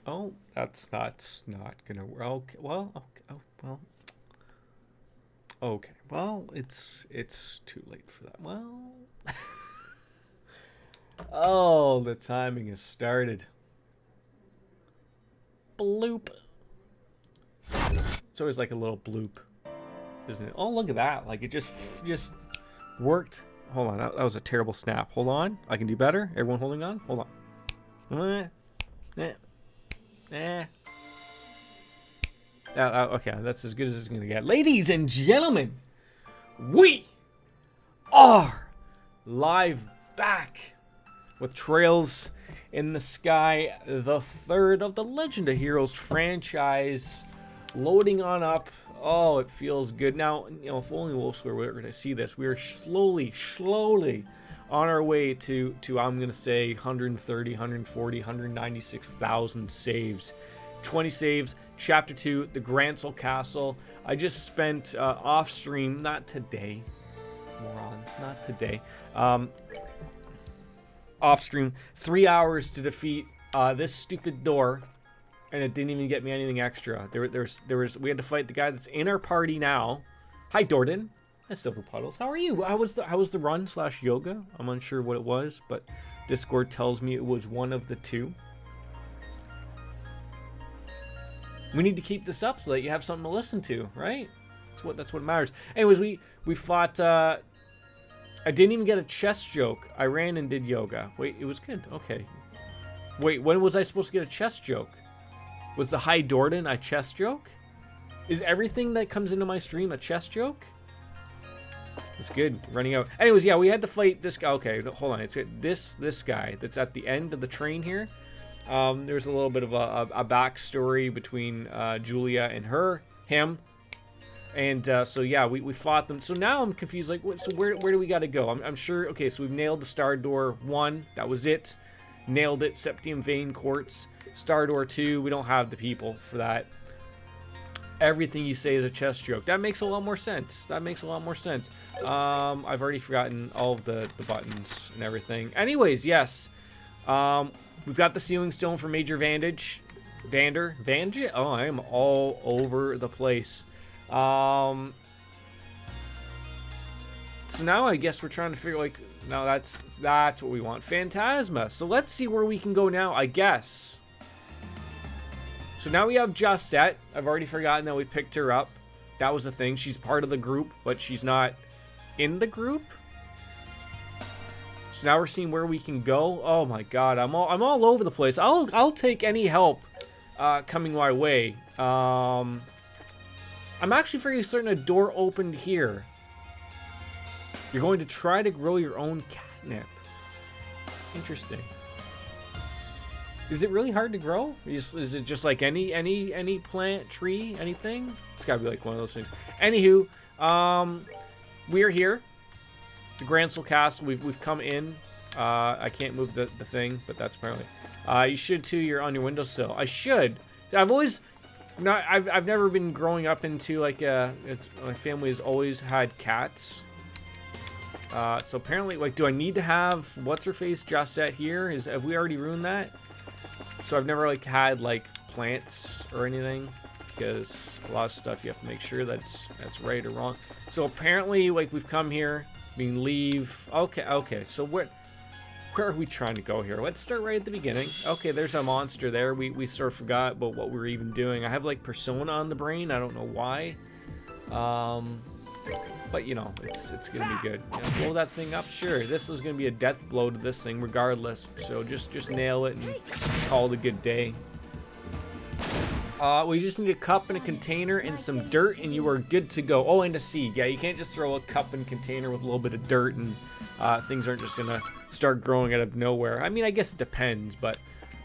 Oh, that's not gonna work. Okay, well, okay, oh, well, okay. Well, it's too late for that. Well, oh, the timing has started. Bloop. It's always like a little bloop, isn't it? Oh, look at that! Like it just worked. Hold on, that was a terrible snap. Hold on, I can do better. Everyone holding on. Hold on. Okay, that's as good as it's gonna get. Ladies and gentlemen, we are live back with Trails in the Sky, the third of the Legend of Heroes franchise, loading on up. Oh, it feels good. Now, if only Wolves were going to see this, we are slowly on our way to I'm going to say 130, 140, 196,000 saves. 20 saves, Chapter 2, the Grancel Castle. I just spent off stream, not today, morons, not today, off stream, 3 hours to defeat this stupid door, and it didn't even get me anything extra. We had to fight the guy that's in our party now. Hi, Dordan. Hi, Silver Puddles. How are you? How was the run / yoga? I'm unsure what it was, but Discord tells me it was one of the two. We need to keep this up so that you have something to listen to, right? That's what matters. Anyways, we fought. I didn't even get a chest joke. I ran and did yoga. Wait, it was good. Okay. Wait, when was I supposed to get a chest joke? Was the Hi Dordan a chest joke? Is everything that comes into my stream a chest joke? It's good. Running out. Anyways, yeah, we had to fight this guy. Okay, hold on. It's this guy that's at the end of the train here. There's a little bit of a backstory between Julia and him. And so yeah, we fought them. So now I'm confused. Like, so where do we got to go? I'm sure. Okay, so we've nailed the Star Door 1. That was it. Nailed it. Septium Vein Quartz. Star Door 2. We don't have the people for that. Everything you say is a chest joke. That makes a lot more sense. I've already forgotten all of the buttons and everything. Anyways, yes. We've got the Sealing Stone for Major Vantage. Vantage? Oh, I am all over the place. So now I guess we're trying to figure, like, no, that's what we want. Phantasma. So let's see where we can go now, I guess. So now we have Josette. I've already forgotten that we picked her up. That was a thing. She's part of the group, but she's not in the group. So now we're seeing where we can go. Oh my god, I'm all over the place. I'll take any help coming my way. I'm actually very certain a door opened here. You're going to try to grow your own catnip. Interesting. Is it really hard to grow? Is it just like any plant, tree, anything? It's gotta be like one of those things. Anywho, we are here. The Grancel Castle. We've come in. I can't move the thing, but that's apparently. You should too. You're on your windowsill. I should. I've never been growing up into like my family has always had cats. So apparently, like, do I need to have what's her face Josette here? Have we already ruined that? So I've never like had like plants or anything, because a lot of stuff you have to make sure that's right or wrong. So apparently, like, we've come here, being leave. Okay. So where are we trying to go here? Let's start right at the beginning. Okay, there's a monster there. We sort of forgot about what we were even doing. I have like Persona on the brain. I don't know why. But you know, it's gonna be good. Blow that thing up. Sure, this is gonna be a death blow to this thing, regardless. So just nail it and call it a good day. We just need a cup and a container and some dirt, and you are good to go. Oh, and a seed. Yeah, you can't just throw a cup and container with a little bit of dirt and things aren't just gonna start growing out of nowhere. I mean, I guess it depends, but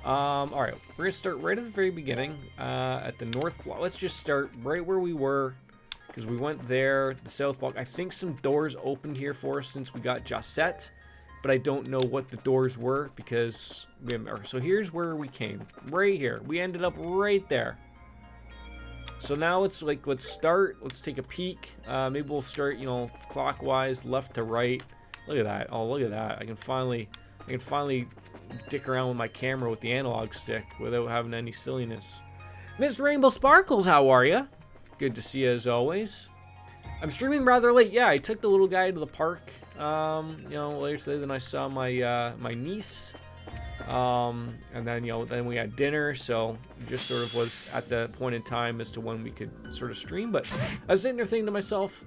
all right, we're gonna start right at the very beginning at the north block. Let's just start right where we were, because we went there. The south block. I think some doors opened here for us since we got Josette, but I don't know what the doors were because so here's where we came. Right here. We ended up right there. So now let's start. Let's take a peek. Maybe we'll start, you know, clockwise, left to right. Look at that. Oh, look at that. I can finally dick around with my camera with the analog stick without having any silliness. Miss Rainbow Sparkles, how are ya? Good to see you as always. I'm streaming rather late. Yeah, I took the little guy to the park. You know, later today. Then I saw my my niece. And then, you know, then we had dinner. So it just sort of was at the point in time as to when we could sort of stream. But I was sitting there thinking to myself,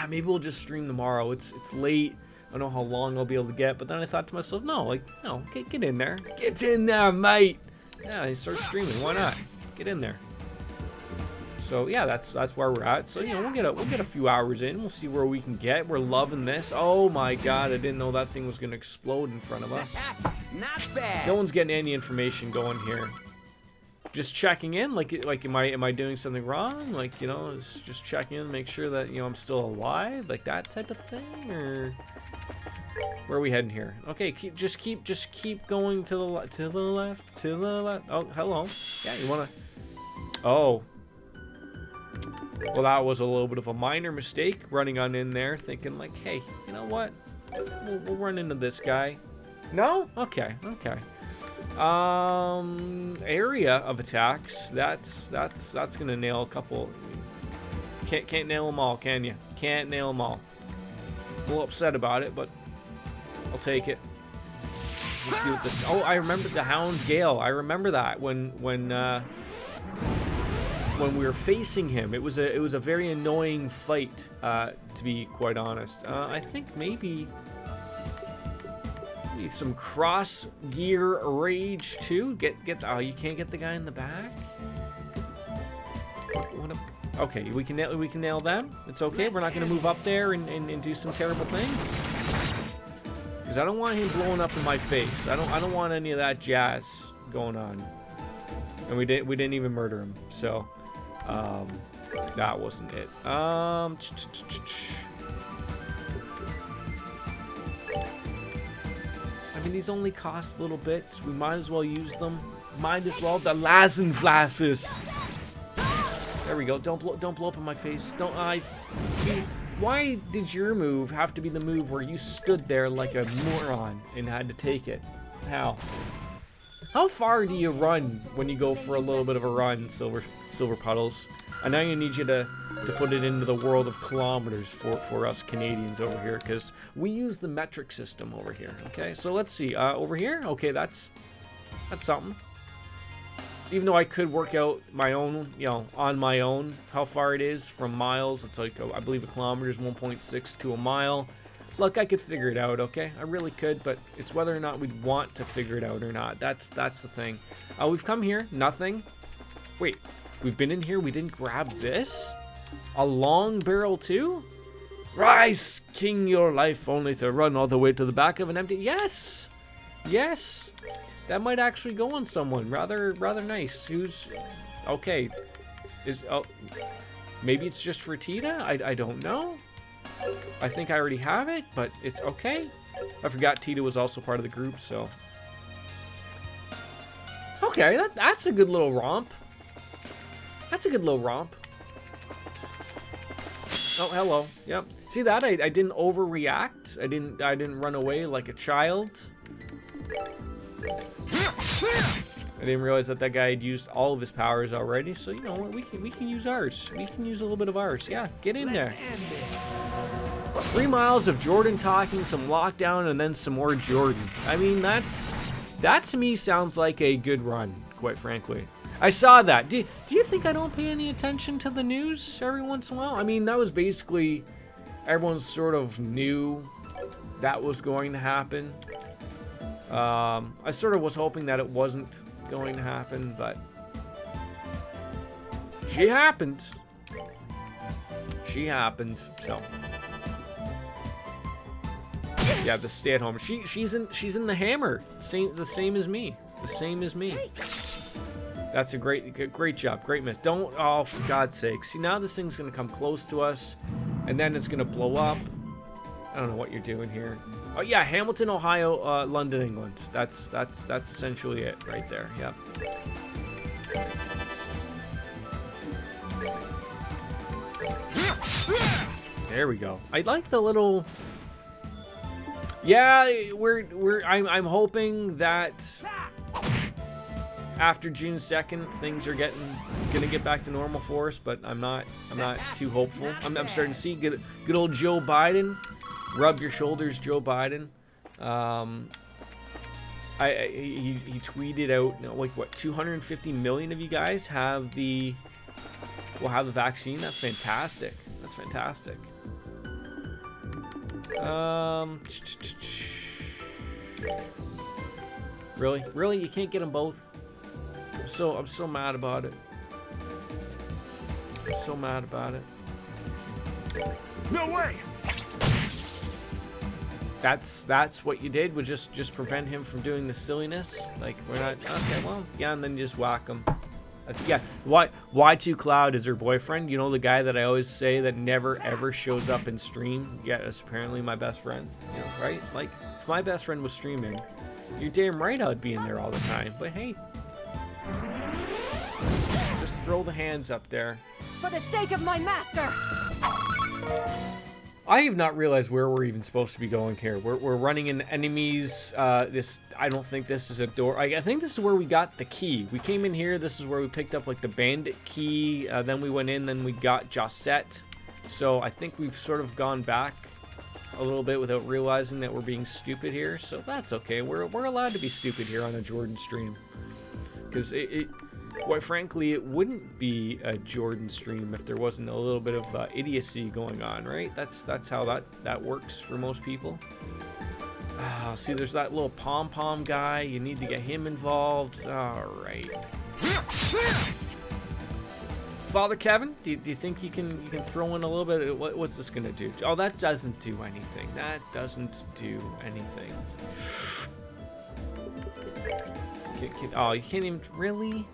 maybe we'll just stream tomorrow. It's late. I don't know how long I'll be able to get. But then I thought to myself, no, like, no, get in there. Get in there, mate. Yeah, I start streaming. Why not? Get in there. So yeah, that's where we're at. So, you know, we'll get a few hours in. We'll see where we can get. We're loving this. Oh my God, I didn't know that thing was gonna explode in front of us. Not bad. No one's getting any information going here. Just checking in, like am I doing something wrong? Like, you know, just checking in, make sure that, you know, I'm still alive, like that type of thing, or where are we heading here? Okay, just keep going to the left. Oh, hello. Yeah, you wanna? Oh. Well, that was a little bit of a minor mistake, running on in there, thinking like, hey, you know what? We'll run into this guy. No? Okay. Area of attacks. That's gonna nail a couple. Can't nail them all, can you? Can't nail them all. A little upset about it, but I'll take it. Let's see what this. Oh, I remember the Hound Gale. I remember that when we were facing him. It was a very annoying fight, to be quite honest. I think maybe some cross gear rage too. Oh, you can't get the guy in the back. Okay, we can nail them. It's okay. We're not gonna move up there and do some terrible things. Because I don't want him blowing up in my face. I don't want any of that jazz going on. And we didn't even murder him. So. That wasn't it. I mean, these only cost little bits. We might as well use them. Might as well. The Lazen Flashes. There we go. Don't blow up in my face. Don't I see? Why did your move have to be the move where you stood there like a moron and had to take it? How far do you run when you go for a little bit of a run, Silver Puddles? I know you need you to put it into the world of kilometers for us Canadians over here, because we use the metric system over here. Okay, so let's see. Over here, okay, that's something. Even though I could work out my own, you know, on my own, how far it is from miles. It's like, I believe a kilometer is 1.6 to a mile. Look, I could figure it out, okay? I really could, but it's whether or not we'd want to figure it out or not. That's the thing. We've come here, nothing. Wait, we've been in here, we didn't grab this? A long barrel too? Rise, king your life, only to run all the way to the back of an empty... Yes! Yes! That might actually go on someone. Rather nice. Who's... Okay. Oh, maybe it's just for Tita? I don't know. I think I already have it, but it's okay. I forgot Tita was also part of the group, so... Okay, that's a good little romp. That's a good little romp. Oh, hello. Yep. See that? I didn't overreact. I didn't run away like a child. I didn't realize that guy had used all of his powers already, so you know what, we can use ours. We can use a little bit of ours. Yeah, get in there. 3 miles of Jordan talking, some lockdown, and then some more Jordan. I mean, that to me sounds like a good run, quite frankly. I saw that. Do you think I don't pay any attention to the news every once in a while? I mean, that was basically, everyone sort of knew that was going to happen. I sort of was hoping that it wasn't going to happen, but she happened. She happened. So yeah, the stay-at-home. She's in the hammer. The same as me. The same as me. That's a great job. Great miss. Don't, oh, for God's sake. See, now this thing's gonna come close to us, and then it's gonna blow up. I don't know what you're doing here. Oh yeah, Hamilton, Ohio, London, England. That's essentially it right there. Yep. There we go. I like the little... Yeah, I'm hoping that after June 2nd, things are gonna get back to normal for us, but I'm not too hopeful. I'm starting to see good old Joe Biden. Rub your shoulders, Joe Biden. He tweeted out, like, what, 250 million of you guys will have the vaccine. That's fantastic. That's fantastic. Really, you can't get them both. I'm so mad about it. I'm so mad about it. No way. That's what you did, was just prevent him from doing the silliness. Like, we're not okay. Well, yeah, and then just whack him. Yeah. Y2 Cloud is her boyfriend. You know, the guy that I always say that never ever shows up in stream. Yeah, it's apparently my best friend. You know, right? Like, if my best friend was streaming, you're damn right I'd be in there all the time. But hey, just throw the hands up there. For the sake of my master. I have not realized where we're even supposed to be going here. We're running into enemies. I don't think this is a door. I think this is where we got the key. We came in here. This is where we picked up like the bandit key. Then we went in. Then we got Josette. So I think we've sort of gone back a little bit without realizing that we're being stupid here. So that's okay. We're allowed to be stupid here on a Jordan stream. Because quite frankly, it wouldn't be a Jordan stream if there wasn't a little bit of idiocy going on, right? That's how that works for most people. See, there's that little pom-pom guy. You need to get him involved. All right. Father Kevin, do you think you can throw in a little bit? What's this gonna do? Oh, that doesn't do anything. That doesn't do anything. Oh, you can't even really.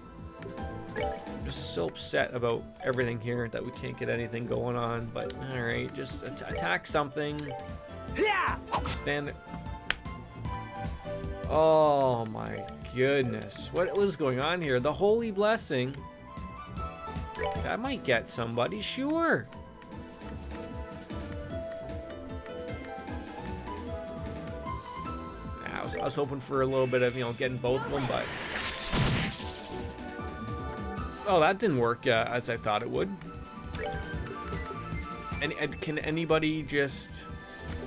I'm just so upset about everything here that we can't get anything going on. But all right, just attack something. Stand there. Oh my goodness, what is going on here? The holy blessing. That might get somebody, sure. I was hoping for a little bit of, getting both of them, but oh, that didn't work as I thought it would. And can anybody just?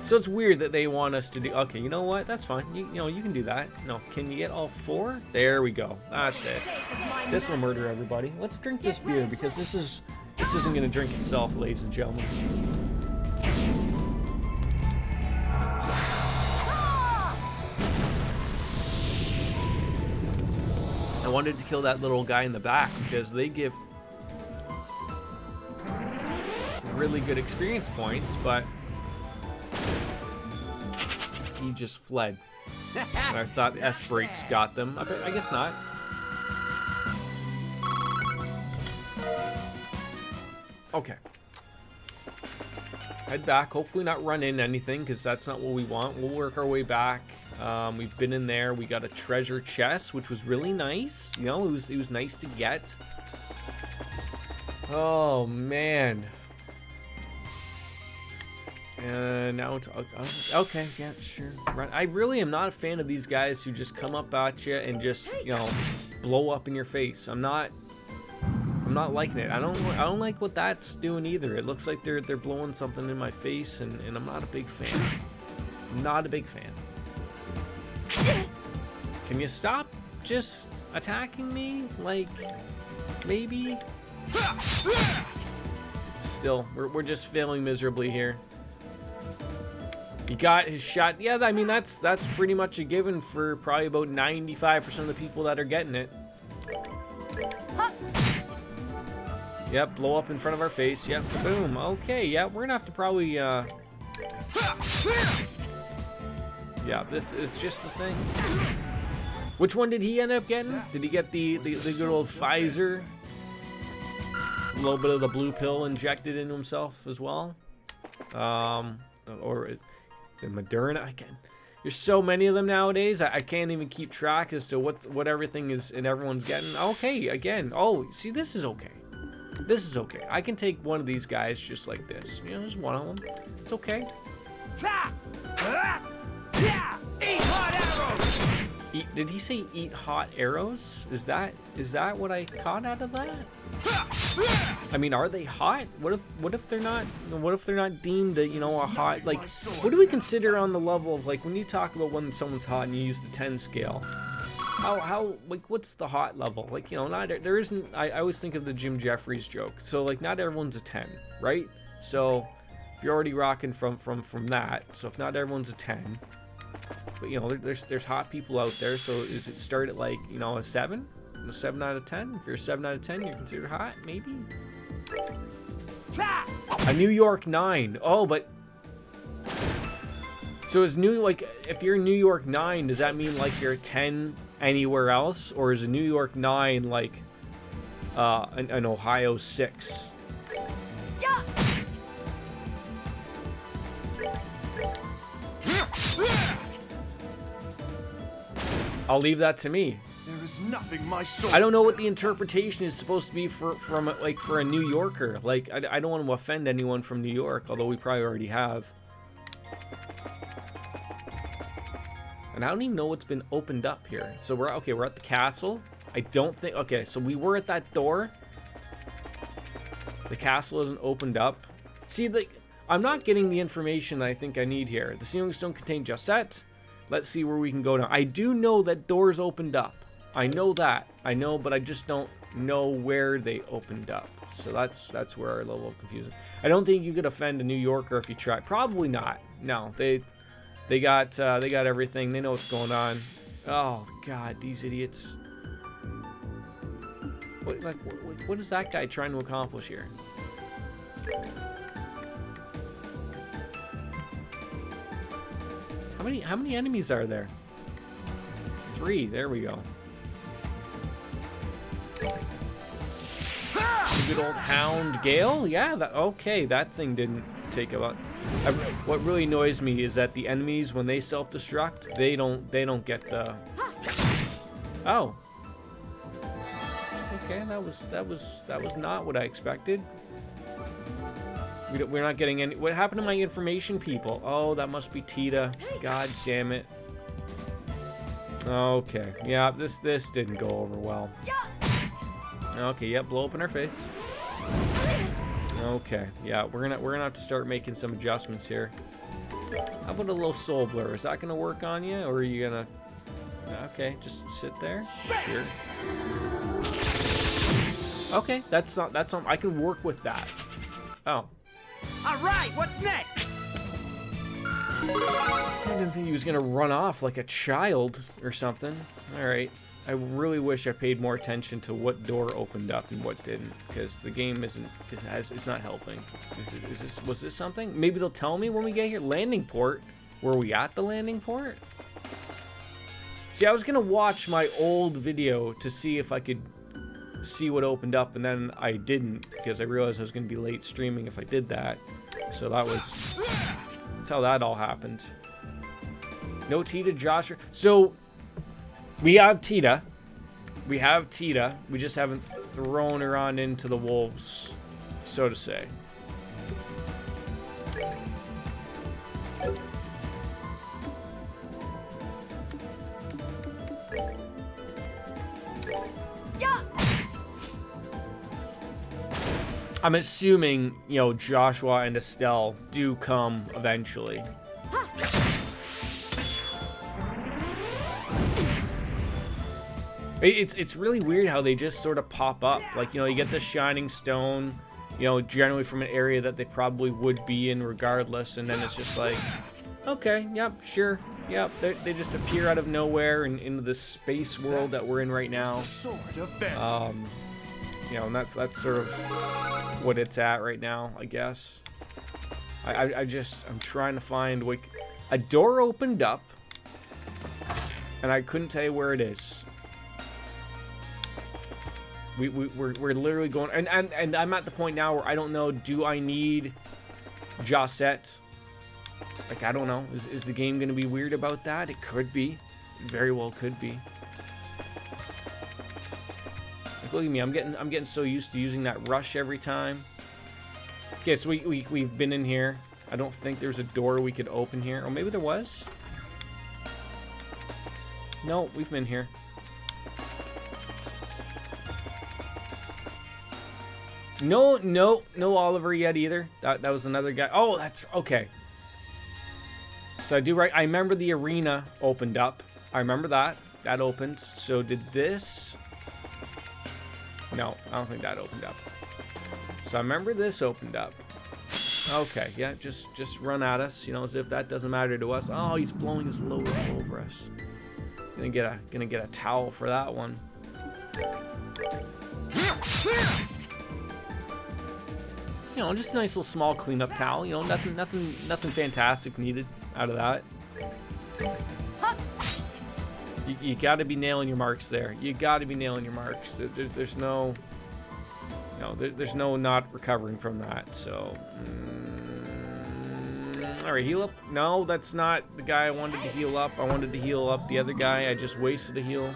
So it's weird that they want us to do. Okay, you know what? That's fine. You can do that. No, can you get all four? There we go. That's it. This will murder everybody. Let's drink this beer because this isn't gonna drink itself, ladies and gentlemen. I wanted to kill that little guy in the back because they give really good experience points, but he just fled. And I thought S-Breaks got them. I guess not. Okay. Head back. Hopefully not run in anything because that's not what we want. We'll work our way back. We've been in there. We got a treasure chest, which was really nice. It was nice to get. Oh man. And now it's okay. Yeah, sure. Run. I really am not a fan of these guys who just come up at you and just blow up in your face. I'm not liking it. I don't like what that's doing either. It looks like they're blowing something in my face, and I'm not a big fan. I'm not a big fan. Can you stop just attacking me? Like, maybe? Still, we're just failing miserably here. He got his shot. Yeah, I mean, that's pretty much a given for probably about 95% of the people that are getting it. Yep, blow up in front of our face. Yep, boom. Okay, yeah, we're gonna have to probably, yeah, this is just the thing. Which one did he end up getting? Did he get the good old Pfizer? A little bit of the blue pill injected into himself as well? Or the Moderna? Again, there's so many of them nowadays. I can't even keep track as to what everything is and everyone's getting. Okay, again. Oh, see, this is okay. This is okay. I can take one of these guys just like this. You know, just one of them. It's okay. Ta! Yeah! Eat hot arrows! Did he say eat hot arrows? Is that what I caught out of that? I mean, are they hot? What if they're not? What if they're not deemed a, you know, a hot, like, what do we consider on the level of, like, when you talk about when someone's hot and you use the 10 scale? How like, what's the hot level? Like, you know, there isn't. I always think of the Jim Jeffries joke. So like, not everyone's a 10, right? So if you're already rocking from that, so if not everyone's a 10, but you know, there's hot people out there. So is it start at, like, you know, a 7? A 7 out of 10? If you're a 7 out of 10, you're considered hot, maybe? A New York 9. Oh, but so is like, if you're New York 9, does that mean like you're a 10 anywhere else, or is a New York 9 like an Ohio 6? Yeah. I'll leave that to me. There is nothing my sword. I don't know what the interpretation is supposed to be for a New Yorker. Like, I don't want to offend anyone from New York, although we probably already have. And I don't even know what's been opened up here. So we're at the castle. I don't think, okay, so we were at that door. The castle isn't opened up. See, like, I'm not getting the information I think I need here. The ceilings don't contain Josette. Let's see where we can go now. I do know that doors opened up. I know that. I know, but I just don't know where they opened up. So that's where our level of confusion. I don't think you could offend a New Yorker if you try. Probably not. No, they got everything. They know what's going on. Oh God, these idiots. What is that guy trying to accomplish here? How many enemies are there? 3. There we go. Good old Hound Gale. Yeah. Okay. That thing didn't take a lot. What really annoys me is that the enemies, when they self-destruct, they don't get the. Oh. Okay. That was not what I expected. We're not getting any. What happened to my information people? Oh, that must be Tita. God damn it. Okay. Yeah, this didn't go over well. Okay, yep, blow up in her face. Okay, yeah, we're gonna have to start making some adjustments here. How about a little soul blur? Is that gonna work on you, or are you gonna? Okay, just sit there. Here. Okay, that's something I can work with that. Oh. All right, what's next? I didn't think he was gonna run off like a child or something. All right. I really wish I paid more attention to what door opened up and what didn't, because the game it's not helping. Was this something? Maybe they'll tell me when we get here. Landing port. Were we at the landing port? See, I was gonna watch my old video to see if I could see what opened up, and then I didn't, because I realized I was gonna be late streaming if I did that. So that's how that all happened. No Tita, Josh. So we have Tita. We just haven't thrown her on into the wolves, so to say. Yeah. I'm assuming, you know, Joshua and Estelle do come eventually. It's really weird how they just sort of pop up. Like, you know, you get the shining stone, you know, generally from an area that they probably would be in regardless, and then it's just like, okay, yep, sure, yep, they just appear out of nowhere and into this space world that we're in right now. You know, and that's sort of what it's at right now, I guess. I'm trying to find, like, a door opened up, and I couldn't tell you where it is. We're literally going, and I'm at the point now where I don't know, do I need Josette? Like, I don't know. Is the game going to be weird about that? It could be. It very well could be. Look at me, I'm getting so used to using that rush every time. Okay, so we've been in here. I don't think there's a door we could open here. Or maybe there was. No, we've been here. No Oliver yet either. That was another guy. Oh, that's okay. So I remember the arena opened up. I remember that. That opened. So did this? No, I don't think that opened up. So I remember this opened up. Okay, yeah, just run at us, you know, as if that doesn't matter to us. Oh, he's blowing his load all over us. Gonna get a towel for that one. You know, just a nice little small cleanup towel. You know, nothing fantastic needed out of that. You got to be nailing your marks there. You got to be nailing your marks. There's no, there's no not recovering from that. So, all right, heal up. No, that's not the guy I wanted to heal up. I wanted to heal up the other guy. I just wasted a heal.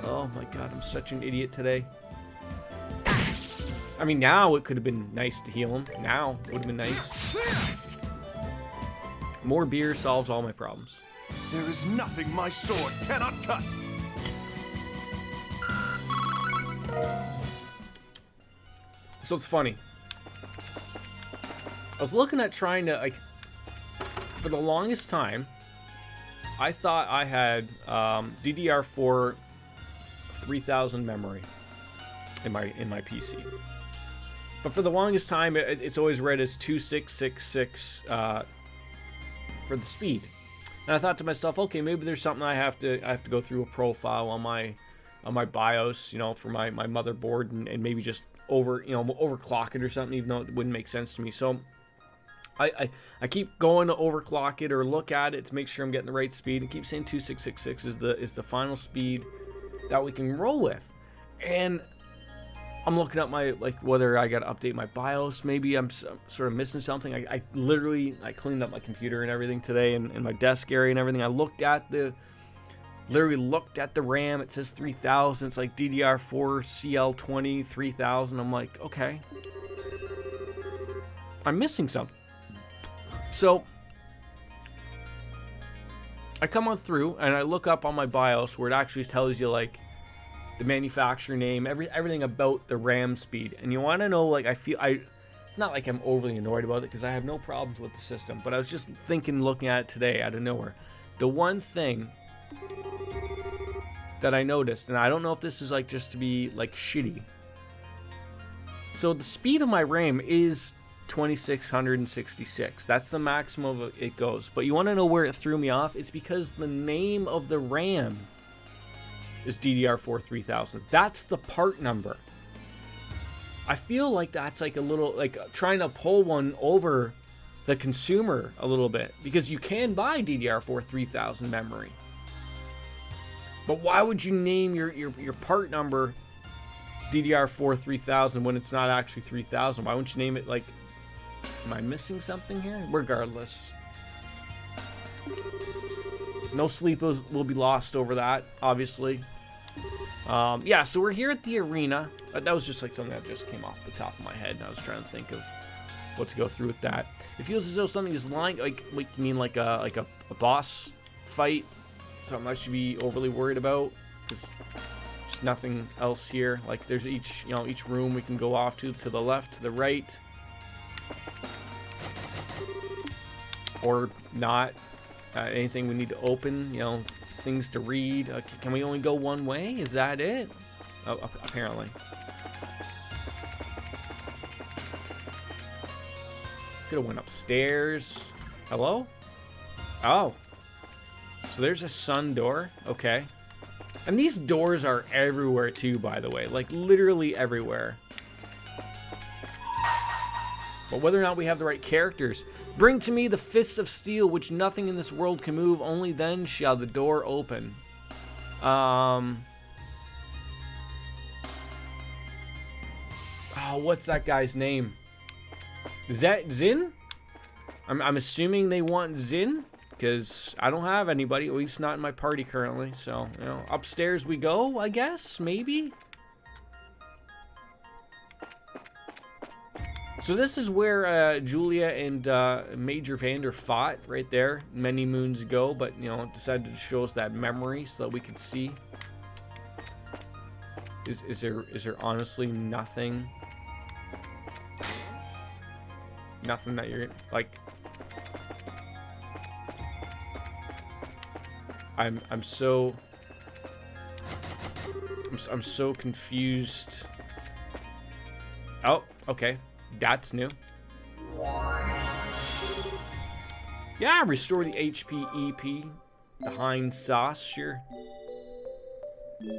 Oh my God, I'm such an idiot today. I mean, now it could have been nice to heal him. Now would have been nice. More beer solves all my problems. There is nothing my sword cannot cut. So it's funny. I was looking at trying to, like, for the longest time, I thought I had DDR4 3000 memory in my PC. But for the longest time, it's always read as 2666 for the speed. And I thought to myself, okay, maybe there's something I have to go through a profile on my BIOS, you know, for my motherboard, and maybe just overclock it or something, even though it wouldn't make sense to me. So I keep going to overclock it or look at it to make sure I'm getting the right speed, and keep saying 2666 is the final speed that we can roll with. And I'm looking up whether I got to update my BIOS. Maybe I'm sort of missing something. I literally cleaned up my computer and everything today, and my desk area and everything. I literally looked at the RAM. It says 3000. It's like DDR4 CL20 3000. I'm like, okay, I'm missing something. So I come on through and I look up on my BIOS where it actually tells you like the manufacturer name, everything about the RAM speed. And you want to know, like, it's not like I'm overly annoyed about it because I have no problems with the system, but I was just thinking, looking at it today out of nowhere, the one thing that I noticed, and I don't know if this is like just to be like shitty. So the speed of my RAM is 2666. That's the maximum it goes. But you want to know where it threw me off? It's because the name of the RAM is DDR4 3000. That's the part number. I feel like that's like a little like trying to pull one over the consumer a little bit, because you can buy DDR4 3000 memory. But why would you name your part number DDR4 3000 when it's not actually 3000? Why wouldn't you name it like, am I missing something here? Regardless. No sleep will be lost over that, obviously. Yeah, so we're here at the arena. That was just like something that just came off the top of my head, and I was trying to think of what to go through with that. It feels as though something is lying, like you mean like a boss fight? Something I should be overly worried about, because there's nothing else here. Like there's each room we can go off to the left, to the right, or not. Anything we need to open, things to read. Can we only go one way? Is that it? Oh, apparently. Could have went upstairs. Hello? Oh. So there's a sun door. Okay. And these doors are everywhere too, by the way. Like literally everywhere. But whether or not we have the right characters. Bring to me the fists of steel, which nothing in this world can move. Only then shall the door open. Oh, what's that guy's name? Is that Zin? I'm assuming they want Zin, because I don't have anybody, at least not in my party currently. So, upstairs we go, I guess, maybe. So this is where Julia and Major Vander fought right there many moons ago, but you know, decided to show us that memory so that we could see. Is there honestly nothing that you're like? I'm so confused. Oh, okay. That's new. Yeah, restore the HP EP. The Heinz sauce, sure. Do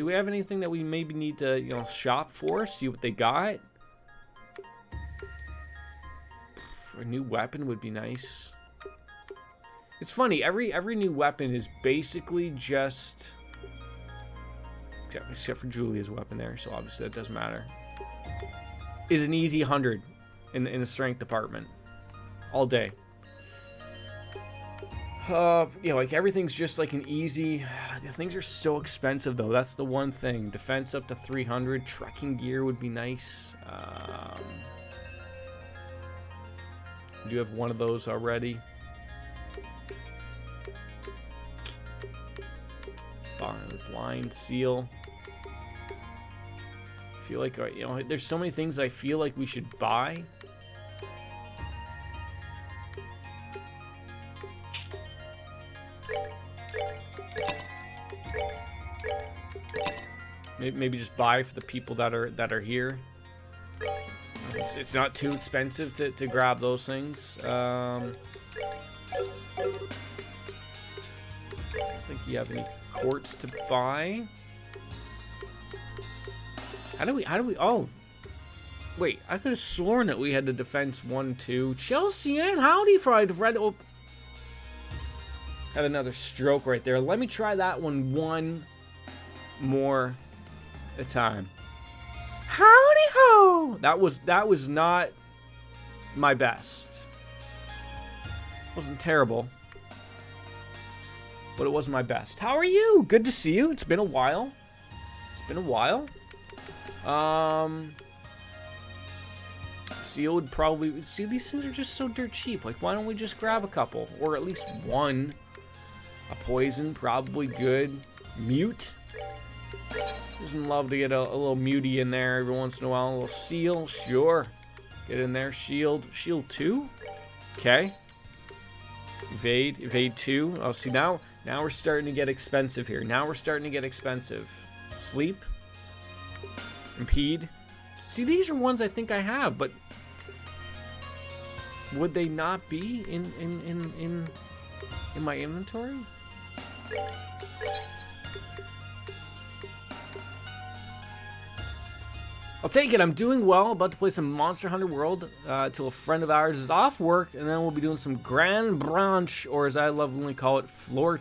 we have anything that we maybe need to, you know, shop for? See what they got? A new weapon would be nice. It's funny, every new weapon is basically just... Except for Julia's weapon there, so obviously that doesn't matter. Is an easy 100 in the strength department. All day. You know, like everything's just like an easy... Things are so expensive though, that's the one thing. Defense up to 300, trekking gear would be nice. I do have one of those already. Blind seal. I feel like, you know, there's so many things I feel like we should buy. Maybe just buy for the people that are here. It's not too expensive to grab those things. I don't think you have any quartz to buy. How do we oh wait, I could have sworn that we had the defense 1-2. Chelsea and howdy fried red. Oh, had another stroke right there. Let me try that one more time. Howdy ho! That was not my best. Wasn't terrible, but it wasn't my best. How are you? Good to see you. It's been a while. Seal would probably... See, these things are just so dirt cheap. Like, why don't we just grab a couple? Or at least one. A poison, probably good. Mute. Doesn't love to get a little muty in there every once in a while. A little seal, sure. Get in there. Shield. Shield 2? Okay. Evade 2. Oh, see, now we're starting to get expensive here. Sleep. Impede. See, these are ones I think I have, but would they not be in my inventory? I'll take it. I'm doing well. About to play some Monster Hunter World till a friend of ours is off work, and then we'll be doing some Grand Branch, or as I lovingly call it, floor.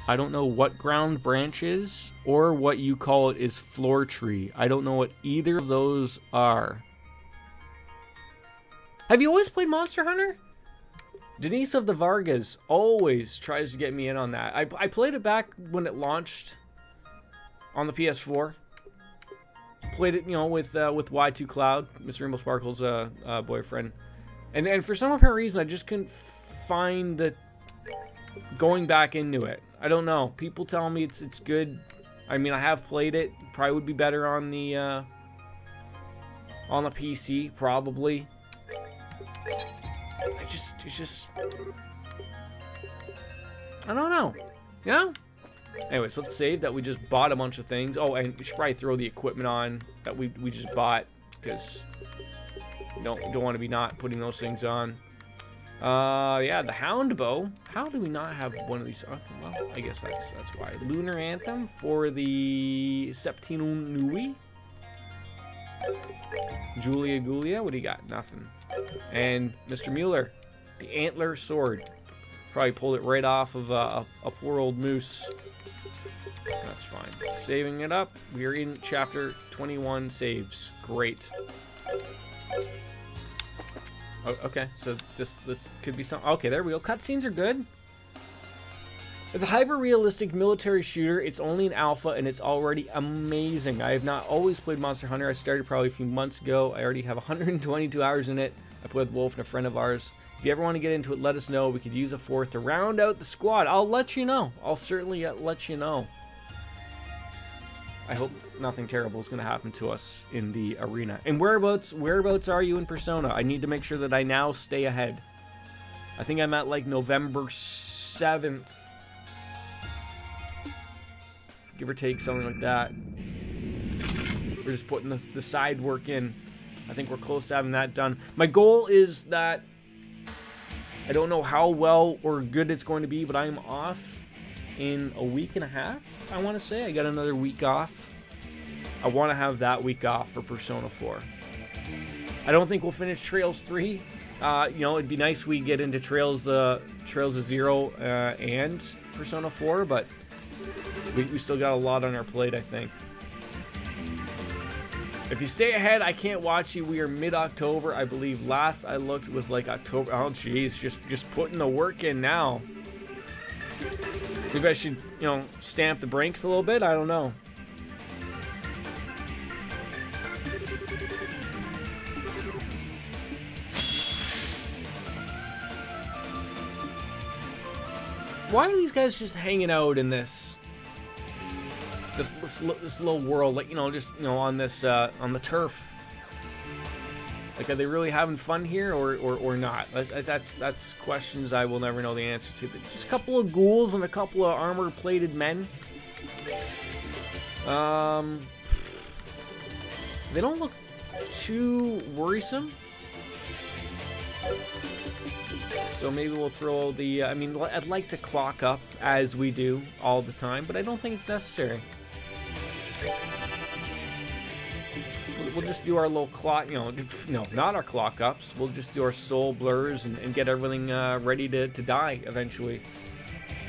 I don't know what Ground Branch is, or what you call it is Floor Tree. I don't know what either of those are. Have you always played Monster Hunter? Denise of the Vargas always tries to get me in on that. I played it back when it launched on the PS4. Played it, you know, with Y2 Cloud, Mr. Rainbow Sparkle's boyfriend. And for some apparent reason, I just couldn't find the going back into it. I don't know. People tell me it's good. I mean, I have played it. Probably would be better on the PC, probably. It's just I don't know. Yeah? Anyways, let's save that we just bought a bunch of things. Oh, and we should probably throw the equipment on that we just bought, because we don't want to be not putting those things on. Yeah, the Hound Bow. How do we not have one of these? Okay, well, I guess that's why. Lunar Anthem for the Septino Nui. Julia, what do you got? Nothing. And Mr. Mueller, the Antler Sword. Probably pulled it right off of a poor old moose. That's fine. Saving it up. We're in chapter 21 saves. Great. Oh, okay, so this could be some. Okay, there we go. Cutscenes are good. It's a hyper-realistic military shooter. It's only an alpha, and it's already amazing. I have not always played Monster Hunter. I started probably a few months ago. I already have 122 hours in it. I played with Wolf and a friend of ours. If you ever want to get into it, let us know. We could use a fourth to round out the squad. I'll let you know. I'll certainly let you know. I hope nothing terrible is going to happen to us in the arena. And whereabouts are you in Persona? I need to make sure that I now stay ahead. I think I'm at like November 7th. Give or take, something like that. We're just putting the side work in. I think we're close to having that done. My goal is that I don't know how well or good it's going to be, but I'm off in a week and a half, I want to say. I got another week off. I want to have that week off for Persona 4. I don't think we'll finish Trails 3. You know, it'd be nice we get into Trails of Zero and Persona 4, but we still got a lot on our plate, I think. If you stay ahead, I can't watch you. We are mid-October. I believe last I looked was like October. Oh, jeez. Just putting the work in now. Maybe I should, you know, stamp the brakes a little bit. I don't know. Why are these guys just hanging out in this little world, like, you know, just, you know, on this on the turf? Like, are they really having fun here or not? That's questions I will never know the answer to. But just a couple of ghouls and a couple of armor-plated men. They don't look too worrisome. So maybe we'll throw the, I mean, I'd like to clock up as we do all the time, but I don't think it's necessary. We'll just do our little clock, you know, no, not our clock ups. We'll just do our soul blurs and get everything ready to die eventually.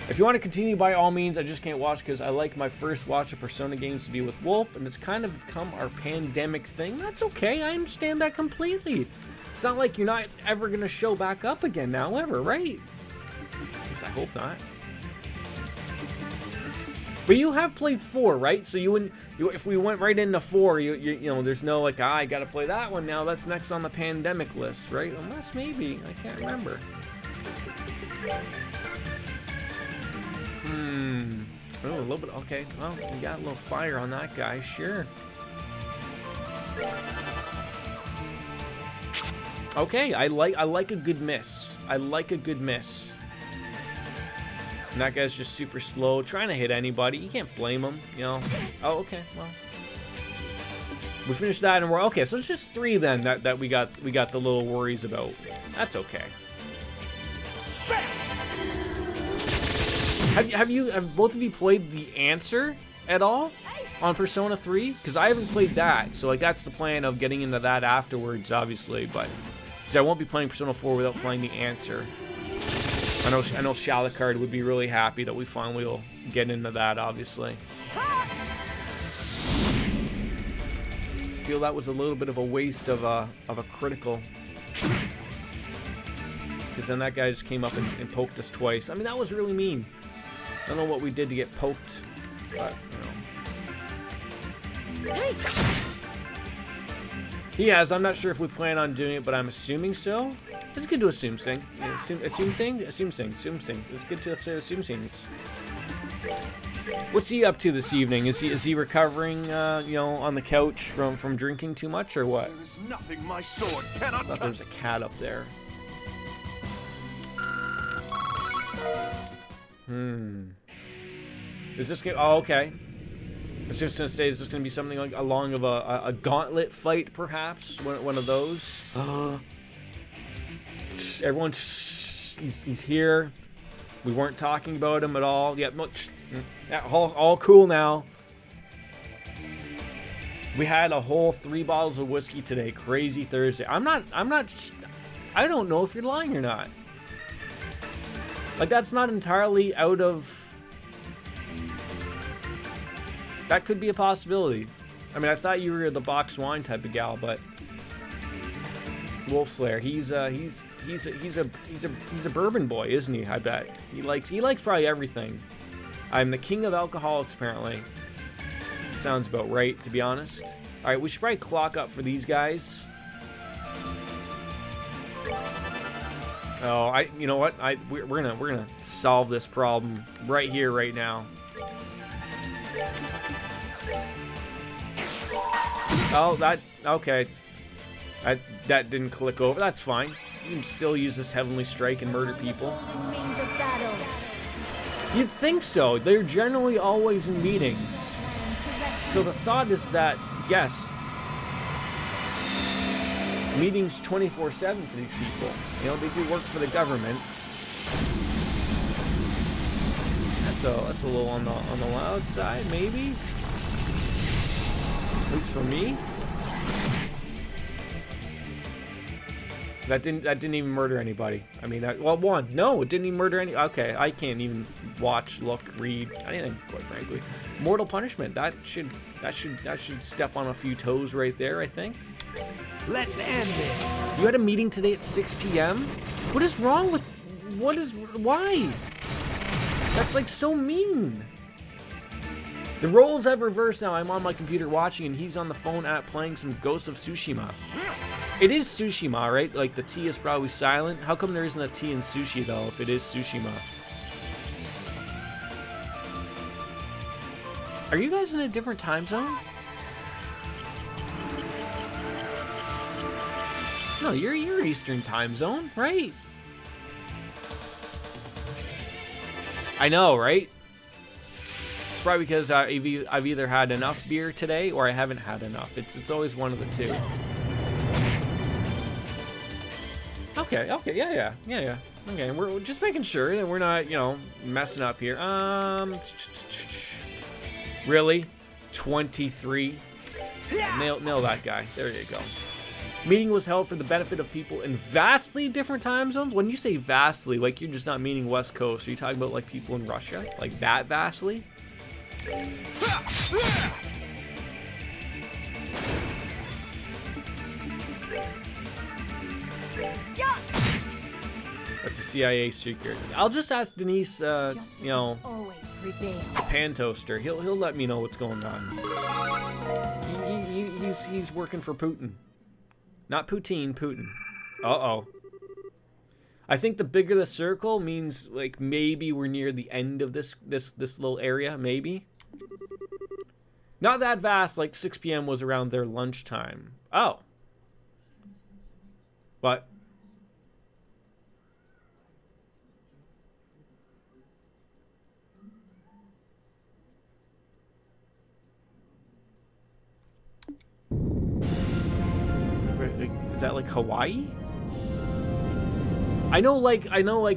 If you want to continue, by all means. I just can't watch because I like my first watch of Persona games to be with Wolf, and it's kind of become our pandemic thing. That's okay. I understand that completely. It's not like you're not ever going to show back up again now, ever, right? At least I hope not. But you have played 4, right? So if we went right into 4, you know, there's no like, I got to play that one now. That's next on the pandemic list, right? Unless maybe, I can't remember. Oh, a little bit. Okay. Well, we got a little fire on that guy. Sure. Okay, I like a good miss. I like a good miss. And that guy's just super slow, trying to hit anybody. You can't blame him, you know. Oh, okay. Well, we finished that, and we're okay. So it's just 3 then that we got the little worries about. That's okay. Have both of you played The Answer at all on Persona 3? Because I haven't played that, so like that's the plan of getting into that afterwards, obviously. But because I won't be playing Persona 4 without playing The Answer. I know Shalicard would be really happy that we finally will get into that, obviously. I feel that was a little bit of a waste of a critical. Because then that guy just came up and poked us twice. I mean, that was really mean. I don't know what we did to get poked, but, you know. He has. I'm not sure if we plan on doing it, but I'm assuming so. It's good to assume thing. Assume thing. It's good to assume things. What's he up to this evening? Is he recovering, you know, on the couch from drinking too much or what? There is nothing my sword cannot I thought there was a cat up there. Is this gonna? Oh, okay. I was just gonna say, is this gonna be something like along of a gauntlet fight, perhaps? One of those. Everyone, he's here. We weren't talking about him at all. Yep, all cool now. We had a whole 3 bottles of whiskey today. Crazy Thursday. I don't know if you're lying or not. Like, that's not entirely out of... That could be a possibility. I mean, I thought you were the box wine type of gal, but... Wolf Slayer. He's a bourbon boy, isn't he? I bet he likes probably everything. I'm the king of alcoholics, apparently. Sounds about right, to be honest. All right, we should probably clock up for these guys. Oh, you know what? We're gonna solve this problem right here, right now. Oh, okay. That didn't click over. That's fine. You can still use this Heavenly Strike and murder people. You'd think so. They're generally always in meetings. So the thought is that, yes, meetings 24/7 for these people. You know, they do work for the government. That's a little on the loud side, maybe. At least for me. That didn't even murder anybody. I mean, well, one. No, it didn't even murder any. Okay, I can't even watch, look, read anything, quite frankly. Mortal punishment. That should step on a few toes right there, I think. Let's end this. You had a meeting today at 6 p.m.? What is wrong with... Why? That's like so mean. The roles have reversed now. I'm on my computer watching and he's on the phone playing some Ghost of Tsushima. It is Tsushima, right? Like the T is probably silent. How come there isn't a T in sushi though if it is Tsushima? Are you guys in a different time zone? No, you're Eastern time zone, right? I know, right? It's probably because I've either had enough beer today or I haven't had enough. It's always one of the two. Okay, yeah. Okay, we're just making sure that we're not, you know, messing up here. Really? 23? Nail that guy. There you go. Meeting was held for the benefit of people in vastly different time zones. When you say vastly, like you're just not meaning West Coast. Are you talking about like people in Russia? Like that vastly? Yeah. That's a CIA secret. I'll just ask Denise, you know, the pan toaster. He'll let me know what's going on. He's working for Putin. Not Poutine, Putin. Uh-oh. I think the bigger the circle means like maybe we're near the end of this little area, maybe. Not that vast, like 6 p.m. was around their lunchtime. Oh. But is that like Hawaii? I know like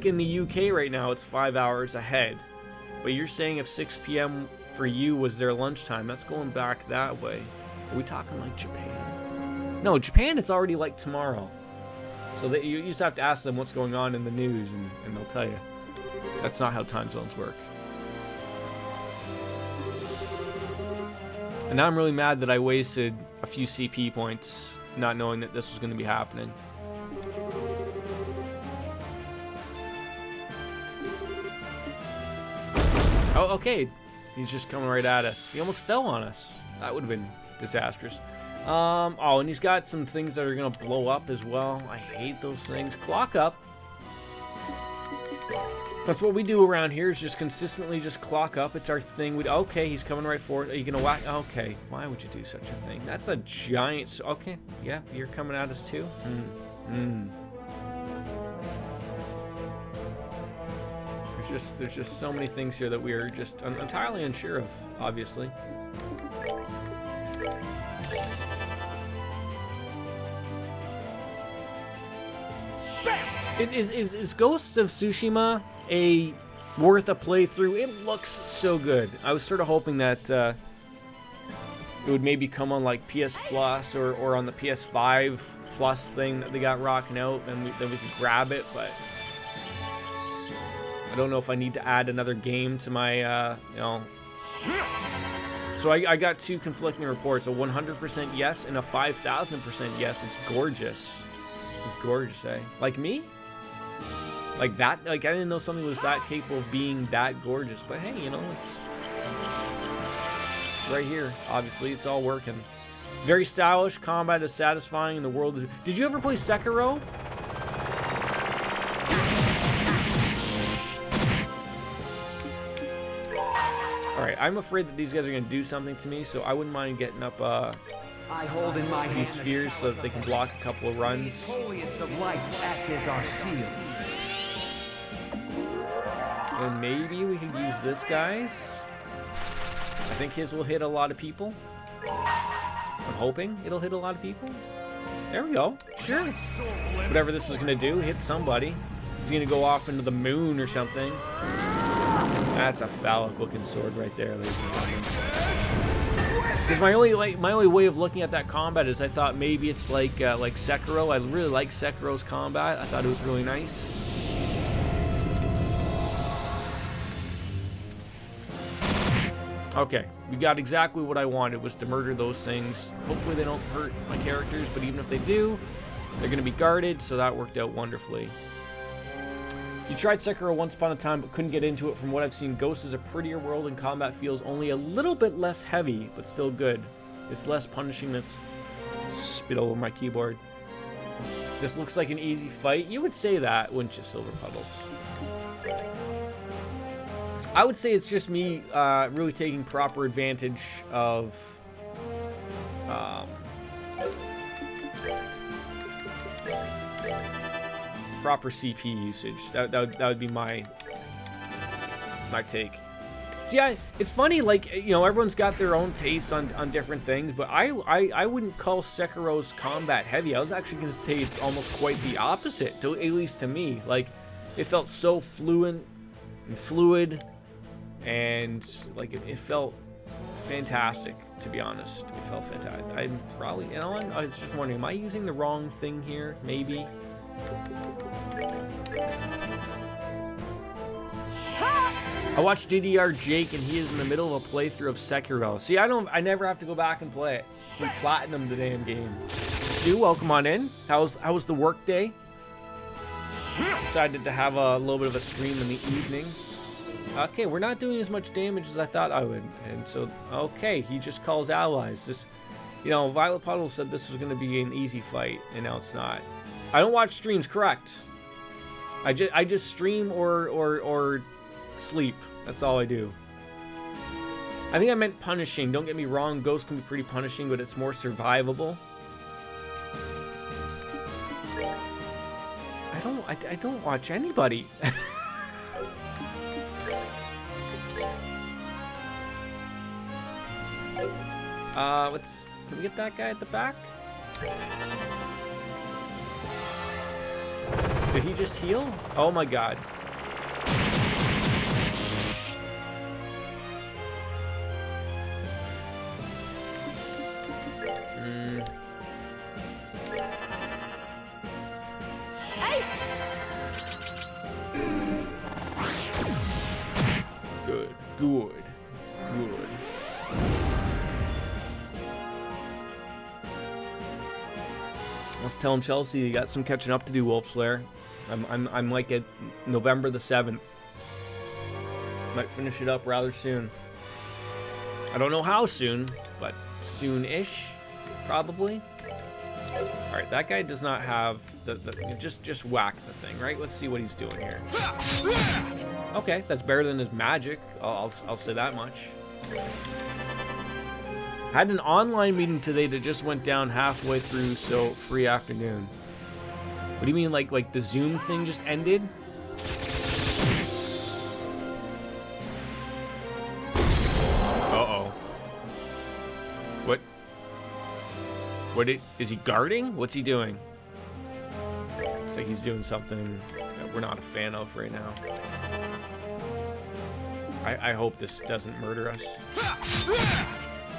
in the UK right now it's 5 hours ahead. But you're saying if 6 p.m. for you was their lunchtime, that's going back that way. Are we talking like Japan? No, Japan it's already like tomorrow. So that you just have to ask them what's going on in the news and they'll tell you. That's not how time zones work. And now I'm really mad that I wasted a few CP points not knowing that this was going to be happening. Oh, okay. He's just coming right at us. He almost fell on us. That would have been disastrous. Oh, and he's got some things that are going to blow up as well. I hate those things. Clock up. That's what we do around here, is just consistently just clock up. It's our thing. Okay, he's coming right for it. Are you going to whack? Okay, why would you do such a thing? That's a giant... Okay, yeah, you're coming at us too? There's just so many things here that we are just entirely unsure of, obviously. Is Ghosts of Tsushima worth a playthrough? It looks so good. I was sort of hoping that it would maybe come on like PS Plus or on the PS5 Plus thing that they got rocking out, and then we could grab it, but I don't know if I need to add another game to my, you know. So I got two conflicting reports, a 100% yes and a 5,000% yes. It's gorgeous. He's gorgeous, eh? Like me? Like that? Like I didn't know something was that capable of being that gorgeous. But hey, you know, it's right here. Obviously, it's all working. Very stylish. Combat is satisfying, and the world is. Did you ever play Sekiro? All right, I'm afraid that these guys are gonna do something to me, so I wouldn't mind getting up I hold in my these hand spheres so that they can block a couple of runs. holiest of lights act as our shield. And maybe we could use this guy's. I think his will hit a lot of people. I'm hoping it'll hit a lot of people. There we go. Sure. Whatever this is gonna do, hit somebody. He's gonna go off into the moon or something. That's a phallic looking sword right there, ladies and gentlemen. Because my only way of looking at that combat is I thought maybe it's like Sekiro. I really like Sekiro's combat. I thought it was really nice. Okay, we got exactly what I wanted, was to murder those things. Hopefully they don't hurt my characters, but even if they do, they're going to be guarded, so that worked out wonderfully. You tried Sekiro once upon a time, but couldn't get into it. From what I've seen, Ghost is a prettier world, and combat feels only a little bit less heavy, but still good. It's less punishing than spit over my keyboard. This looks like an easy fight. You would say that, wouldn't you, Silver Puddles? I would say it's just me really taking proper advantage of proper CP usage. That would be my take. See, it's funny, like, you know, everyone's got their own tastes on different things, but I wouldn't call Sekiro's combat heavy. I was actually going to say it's almost quite the opposite, at least to me. Like, it felt so fluid, and like it felt fantastic, to be honest. It felt fantastic. I'm probably, you know, I was just wondering, am I using the wrong thing here? Maybe. I watched DDR Jake, and he is in the middle of a playthrough of Sekiro. See, I never have to go back and play it. We platinum the damn game. Stu, welcome on in. How was the work day? Decided to have a little bit of a stream in the evening. Okay, we're not doing as much damage as I thought I would. And so, okay, he just calls allies. This, you know, Violet Puddle said this was going to be an easy fight, and now it's not. I don't watch streams, correct. I just stream or sleep. That's all I do. I think I meant punishing. Don't get me wrong, Ghost can be pretty punishing, but it's more survivable. I don't watch anybody. Can we get that guy at the back? Did he just heal? Oh my god. Hey! Good. Let's tell him, Chelsea, you got some catching up to do, Wolfslayer. I'm like at November the 7th. Might finish it up rather soon. I don't know how soon, but soon-ish, probably. All right, that guy does not have just whack the thing, right? Let's see what he's doing here. Okay, that's better than his magic. I'll say that much. Had an online meeting today that just went down halfway through, so free afternoon. What do you mean, like the Zoom thing just ended? Uh-oh. Is he guarding? What's he doing? Looks like he's doing something that we're not a fan of right now. I hope this doesn't murder us.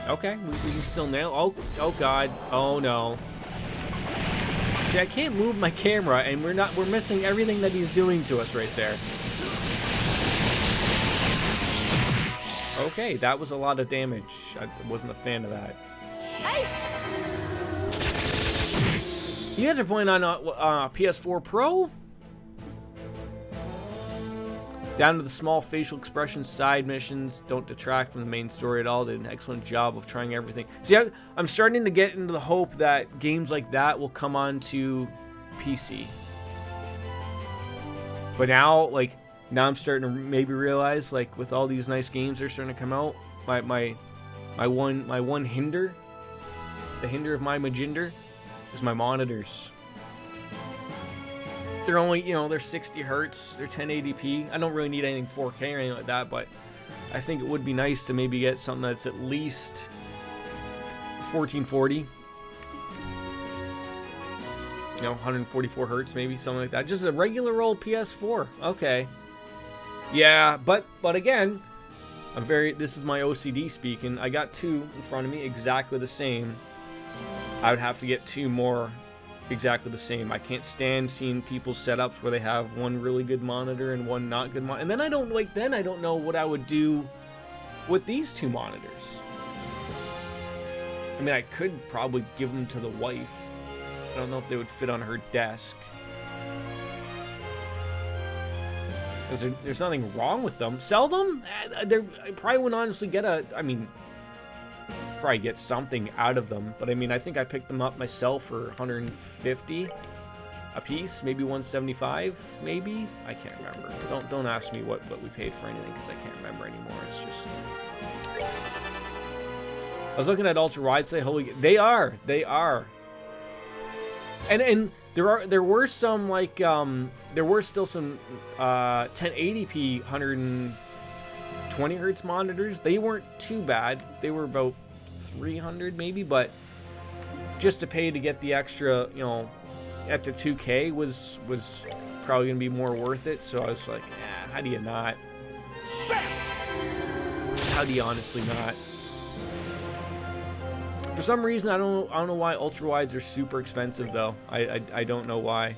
Okay, we can still nail. Oh god. Oh no. See, I can't move my camera, and we're missing everything that he's doing to us right there. Okay, that was a lot of damage. I wasn't a fan of that. Hey! You guys are playing on PS4 Pro? Down to the small facial expressions, side missions don't detract from the main story at all. They did an excellent job of trying everything. See, I'm starting to get into the hope that games like that will come on to PC. But now, like, now I'm starting to maybe realize, like, with all these nice games that are starting to come out, my one hinder, the hinder of my Maginder, is my monitors. They're only, you know, they're 60 hertz, they're 1080p. I don't really need anything 4K or anything like that, but I think it would be nice to maybe get something that's at least 1440. You know, 144 hertz, maybe something like that. Just a regular old PS4. Okay. Yeah, but again, this is my OCD speaking. I got two in front of me, exactly the same. I would have to get two more exactly the same. I can't stand seeing people's setups where they have one really good monitor and one not good monitor. And then I don't know what I would do with these two monitors. I mean, I could probably give them to the wife. I don't know if they would fit on her desk. Because there's nothing wrong with them. Sell them? I probably wouldn't honestly get probably get something out of them, but I mean, I think I picked them up myself for 150 a piece, maybe 175, maybe. I can't remember. Don't ask me what we paid for anything, because I can't remember anymore. It's just, I was looking at ultra wide. Say, holy, they are, and there were some, like, there were still some 1080p 120 hertz monitors. They weren't too bad. They were about 300 maybe, but just to pay to get the extra, you know, up to 2K was probably gonna be more worth it. So I was like, how do you not? How do you honestly not? For some reason, I don't know why ultra wides are super expensive though. I don't know why.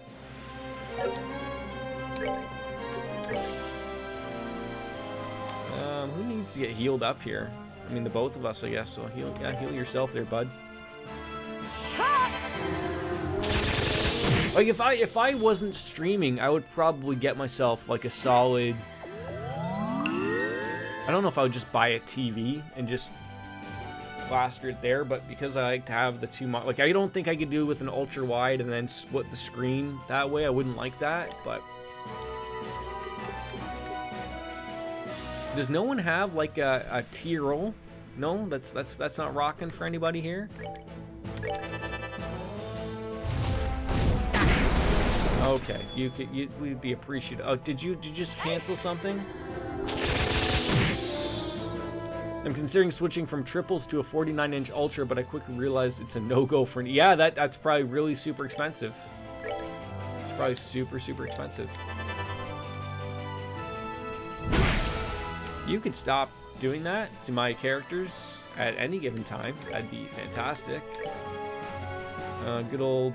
Who needs to get healed up here? I mean, the both of us, I guess. So heal yourself there, bud. Like, if I wasn't streaming, I would probably get myself like a solid. I don't know if I would just buy a TV and just plaster it there, but because I like to have the two, like, I don't think I could do it with an ultra wide and then split the screen that way. I wouldn't like that, but. Does no one have like a T-roll? No, that's not rocking for anybody here. Okay, we'd be appreciative. Oh, did you just cancel something? I'm considering switching from triples to a 49-inch ultra, but I quickly realized it's a no-go for. Yeah, that's probably really super expensive. It's probably super expensive. You could stop doing that to my characters at any given time. That'd be fantastic. Good old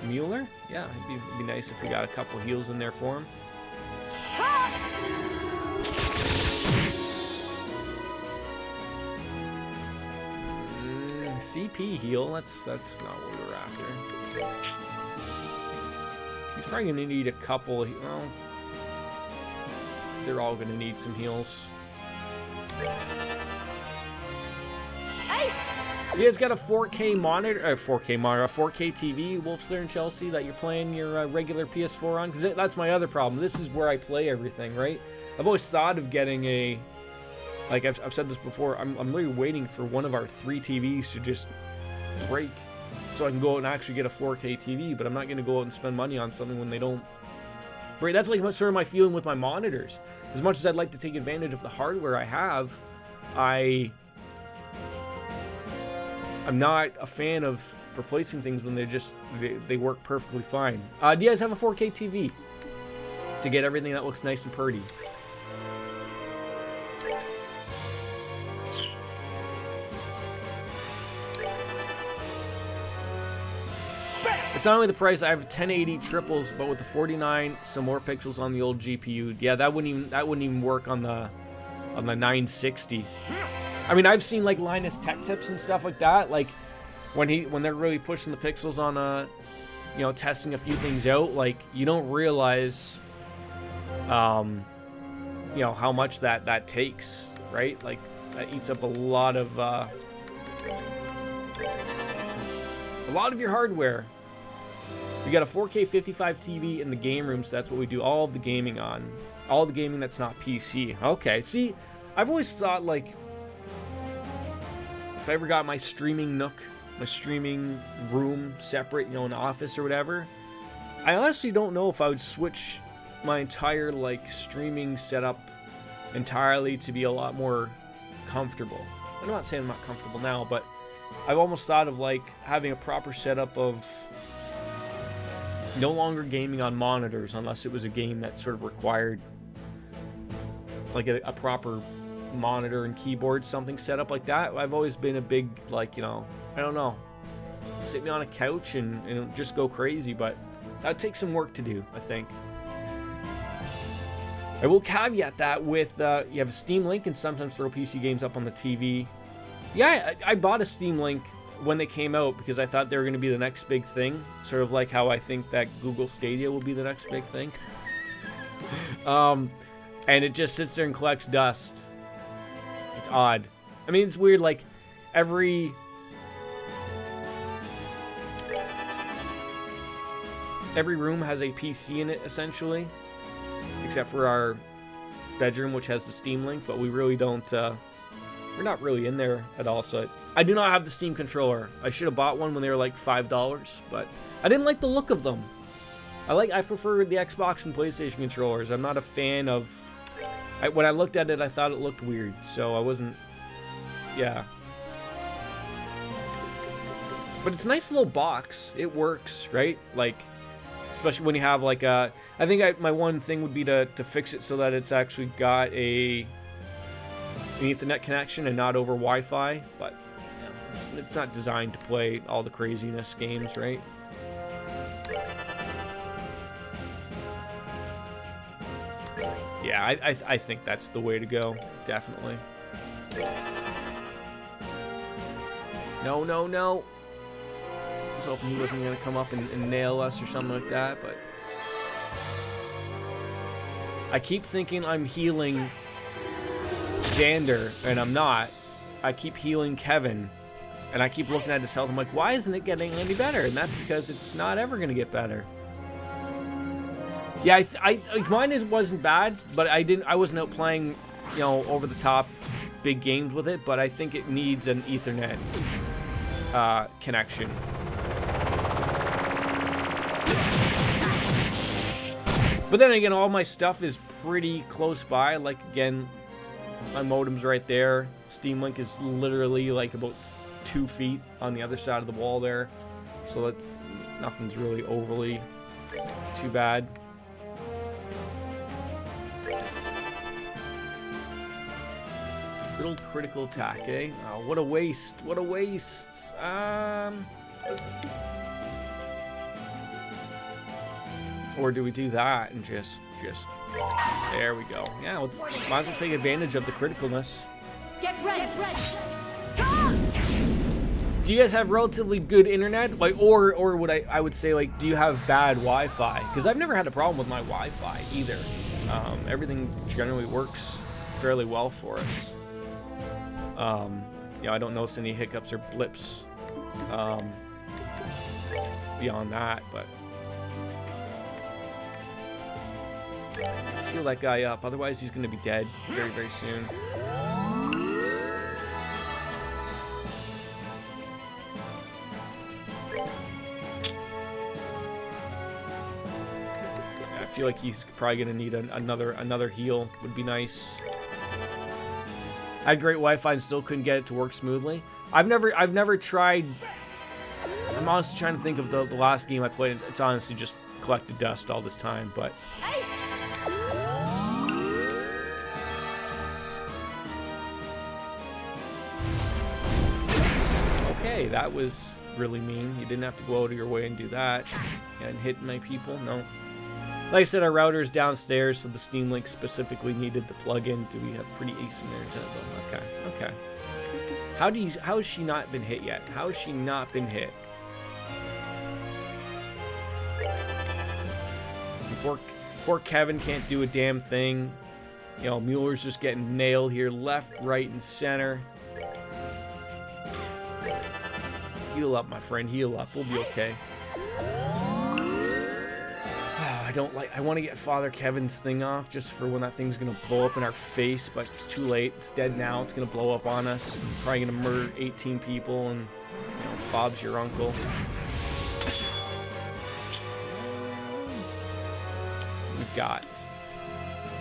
Mueller? Yeah, it'd be nice if we got a couple heals in there for him. CP heal, that's not what we're after. He's probably gonna need a couple, well, they're all gonna need some heals. You guys got a 4K monitor, a 4K TV, Wolfster and Chelsea, that you're playing your regular PS4 on? Because that's my other problem. This is where I play everything, right? I've always thought of getting a, like I've said this before, I'm literally waiting for one of our 3 TVs to just break so I can go out and actually get a 4K TV, but I'm not going to go out and spend money on something when they don't break. That's like sort of my feeling with my monitors. As much as I'd like to take advantage of the hardware I have, I'm not a fan of replacing things when they work perfectly fine. Do you guys have a 4K TV to get everything that looks nice and pretty? It's not only the price. I have 1080 triples, but with the 49, some more pixels on the old GPU. Yeah, that wouldn't even work on the 960. I mean, I've seen like Linus Tech Tips and stuff like that. Like, when they're really pushing the pixels on you know, testing a few things out, like, you don't realize you know, how much that takes, right? Like, that eats up a lot of your hardware. We got a 4K 55 TV in the game room, so that's what we do all of the gaming on. All the gaming that's not PC. Okay, see, I've always thought, like, if I ever got my streaming nook, my streaming room separate, you know, an office or whatever, I honestly don't know if I would switch my entire, like, streaming setup entirely to be a lot more comfortable. I'm not saying I'm not comfortable now, but I've almost thought of, like, having a proper setup of no longer gaming on monitors unless it was a game that sort of required, like, a proper monitor and keyboard, something set up like that. I've always been a big, like, you know, I don't know, sit me on a couch and just go crazy, but that would take some work to do, I think. I will caveat that with you have a Steam Link and sometimes throw PC games up on the TV. Yeah, I bought a Steam Link when they came out because I thought they were going to be the next big thing, sort of like how I think that Google Stadia will be the next big thing. And it just sits there and collects dust. It's odd. I mean, it's weird, like, every room has a PC in it, essentially, except for our bedroom, which has the Steam Link, but we really don't, we're not really in there at all, so I do not have the Steam controller. I should have bought one when they were like $5, but I didn't like the look of them. I prefer the Xbox and PlayStation controllers. I'm not a fan of, when I looked at it, I thought it looked weird, so I wasn't, yeah. But it's a nice little box. It works, right? Like, especially when you have, like, a, I think my one thing would be to fix it so that it's actually got an Ethernet connection and not over Wi-Fi, but yeah, it's not designed to play all the craziness games, right? Yeah, I think that's the way to go, definitely. No, no, no. I was hoping he wasn't going to come up and nail us or something like that, but I keep thinking I'm healing Xander, and I'm not. I keep healing Kevin, and I keep looking at his health. I'm like, why isn't it getting any better? And that's because it's not ever going to get better. Yeah, mine wasn't bad, but I wasn't out playing, you know, over the top big games with it. But I think it needs an Ethernet connection. But then again, all my stuff is pretty close by. Like, again, my modem's right there. Steam Link is literally like about 2 feet on the other side of the wall there. So nothing's really overly too bad. Little critical attack, eh? Oh, what a waste. What a waste. Or do we do that and just there we go. Yeah, might as well take advantage of the criticalness. Get ready. Do you guys have relatively good internet? Like, or would I would say, like, do you have bad Wi-Fi? Because I've never had a problem with my Wi-Fi either. Everything generally works fairly well for us. You know, I don't notice any hiccups or blips beyond that, but let's heal that guy up. Otherwise, he's going to be dead very, very soon. I feel like he's probably going to need another heal. Would be nice. I had great Wi-Fi and still couldn't get it to work smoothly. I've never tried. I'm honestly trying to think of the last game I played. It's honestly just collected dust all this time, but okay, that was really mean. You didn't have to go out of your way and do that and hit my people. No. Like I said, our router's downstairs, so the Steam Link specifically needed the plug-in. Do we have pretty ace in there? Okay. How has she not been hit yet? How has she not been hit? Poor Kevin can't do a damn thing. You know, Mueller's just getting nailed here, left, right, and center. Heal up, my friend. Heal up. We'll be okay. I want to get Father Kevin's thing off just for when that thing's going to blow up in our face, but it's too late. It's dead now. It's going to blow up on us. Probably going to murder 18 people, and, you know, Bob's your uncle. We've got...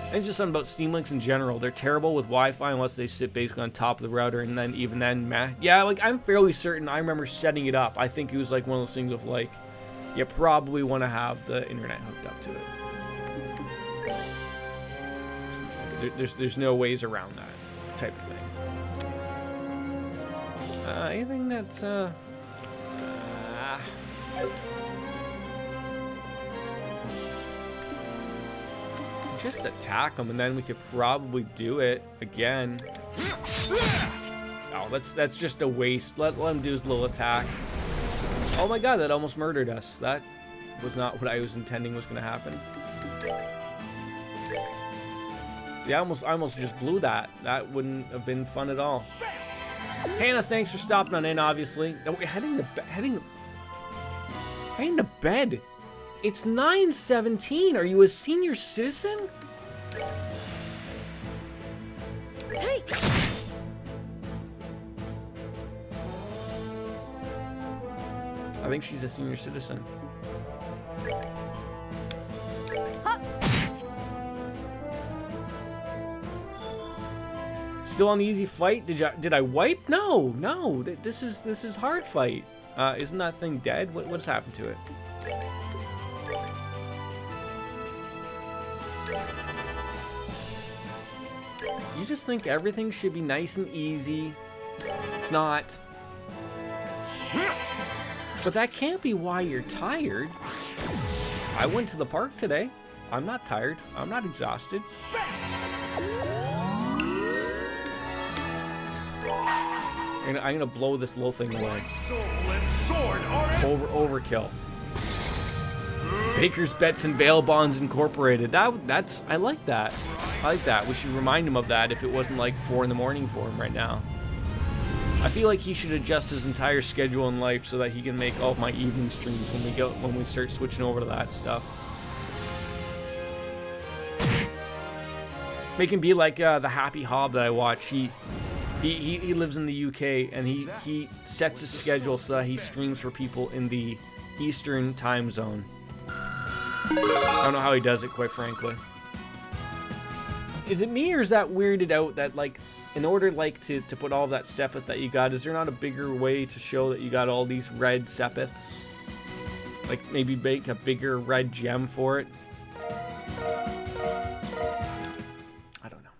And it's just something about Steam Links in general. They're terrible with Wi-Fi unless they sit basically on top of the router, and then even then, meh. Yeah, like, I'm fairly certain I remember setting it up. I think it was like one of those things of like, you probably want to have the internet hooked up to it. There's no ways around that type of thing. Anything that's just attack them, and then we could probably do it again. Oh, that's just a waste. Let him do his little attack. Oh my god, that almost murdered us. That was not what I was intending was going to happen. See, I almost just blew that. That wouldn't have been fun at all. Hannah, thanks for stopping on in, obviously. Oh, we're heading to bed. It's 9:17. Are you a senior citizen? Hey! I think she's a senior citizen. Still on the easy fight? Did I wipe? No. This is hard fight. Isn't that thing dead? What's happened to it? You just think everything should be nice and easy. It's not. But that can't be why you're tired. I went to the park today. I'm not tired. I'm not exhausted. I'm gonna blow this little thing away. Overkill. Baker's Bets and Bail Bonds Incorporated. That's I like that. I like that. We should remind him of that if it wasn't like 4 in the morning for him right now. I feel like he should adjust his entire schedule in life so that he can make all of my evening streams when we start switching over to that stuff. Make him be like the Happy Hob that I watch. He lives in the UK, and he sets his schedule so that he streams for people in the Eastern time zone. I don't know how he does it, quite frankly. Is it me, or is that weirded out that, like, in order, like, to put all of that sepith that you got, is there not a bigger way to show that you got all these red sepiths? Like, maybe make a bigger red gem for it? I don't know.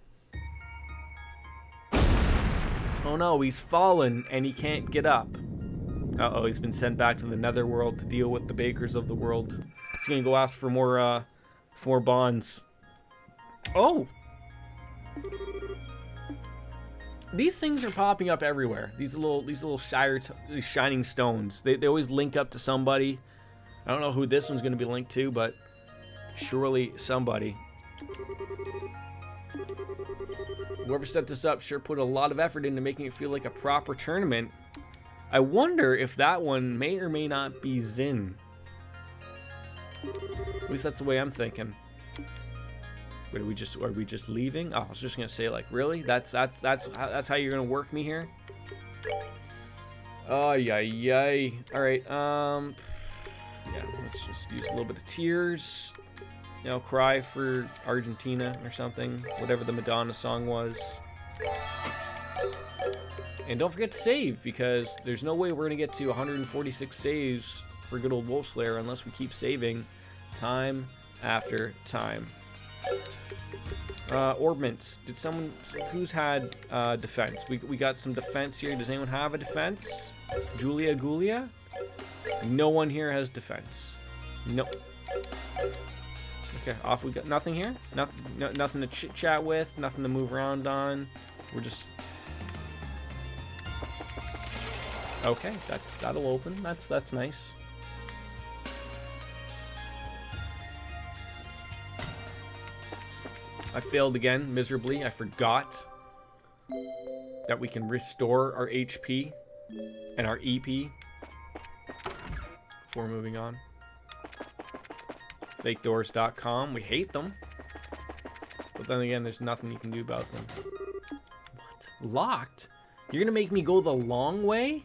Oh no, he's fallen, and he can't get up. Uh-oh, he's been sent back to the netherworld to deal with the bakers of the world. He's gonna go ask for more bonds. Oh! These things are popping up everywhere. These little shining stones. They always link up to somebody. I don't know who this one's gonna be linked to, but surely somebody. Whoever set this up sure put a lot of effort into making it feel like a proper tournament. I wonder if that one may or may not be Zin. At least that's the way I'm thinking. Wait, are we just leaving? Oh, I was just gonna say, like, really? That's how you're gonna work me here? Oh yay. All right. Yeah. Let's just use a little bit of tears. You know, cry for Argentina or something. Whatever the Madonna song was. And don't forget to save, because there's no way we're gonna get to 146 saves for good old Wolfslayer unless we keep saving time after time. Orbments. Did someone... Who's had defense? We got some defense here. Does anyone have a defense? Julia? No one here has defense. Nope. Okay, off we go. Nothing here? Nothing to chit-chat with? Nothing to move around on? We're just... Okay, that'll open. That's nice. I failed again miserably. I forgot that we can restore our HP and our EP before moving on. Fakedoors.com. We hate them. But then again, there's nothing you can do about them. What? Locked? You're gonna make me go the long way?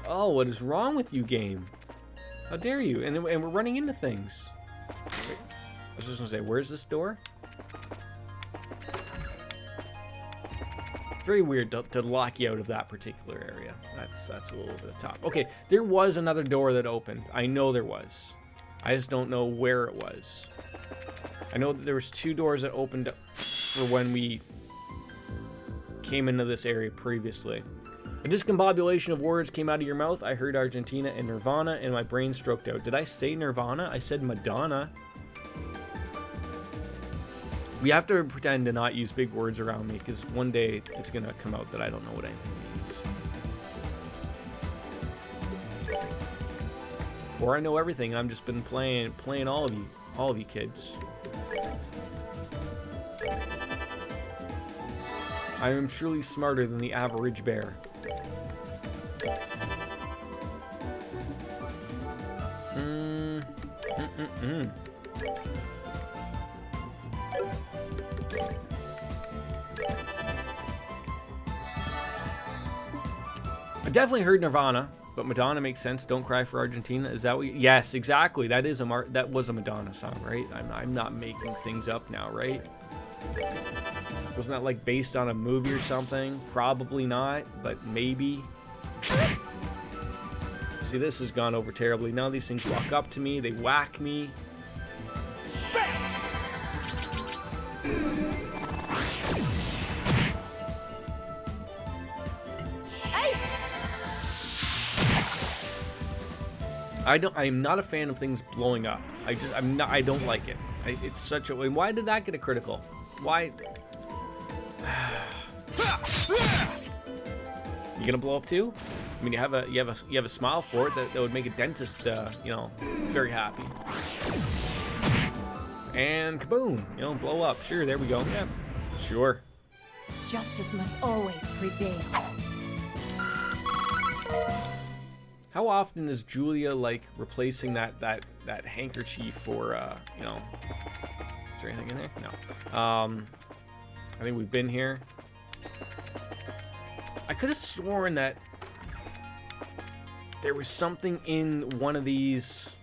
Oh, what is wrong with you, game? How dare you? And we're running into things. Wait, I was just gonna say, where's this door? Very weird to lock you out of that particular area. That's a little bit top. Okay, there was another door that opened. I know there was. I just don't know where it was. I know that there was 2 doors that opened up for when we came into this area previously. A discombobulation of words came out of your mouth. I heard Argentina and Nirvana, and my brain stroked out. Did I say Nirvana? I said Madonna. We have to pretend to not use big words around me, because one day it's going to come out that I don't know what anything means. Or I know everything, and I've just been playing all of you kids. I am surely smarter than the average bear. I definitely heard Nirvana, but Madonna makes sense. Don't Cry for Argentina. Is that what yes, exactly. That was a Madonna song, right? I'm not making things up now, right? Wasn't that like based on a movie or something? Probably not, but maybe. See, this has gone over terribly. Now these things walk up to me, they whack me. I'm not a fan of things blowing up. I don't like it. It's such a, why did that get a critical? Why? You gonna blow up too? I mean, you have a smile for it that would make a dentist, very happy. And kaboom! Blow up. Sure, there we go. Yeah, sure. Justice must always prevail. How often is Julia like replacing that handkerchief for Is there anything in there? No. I think we've been here. I could have sworn that there was something in one of these.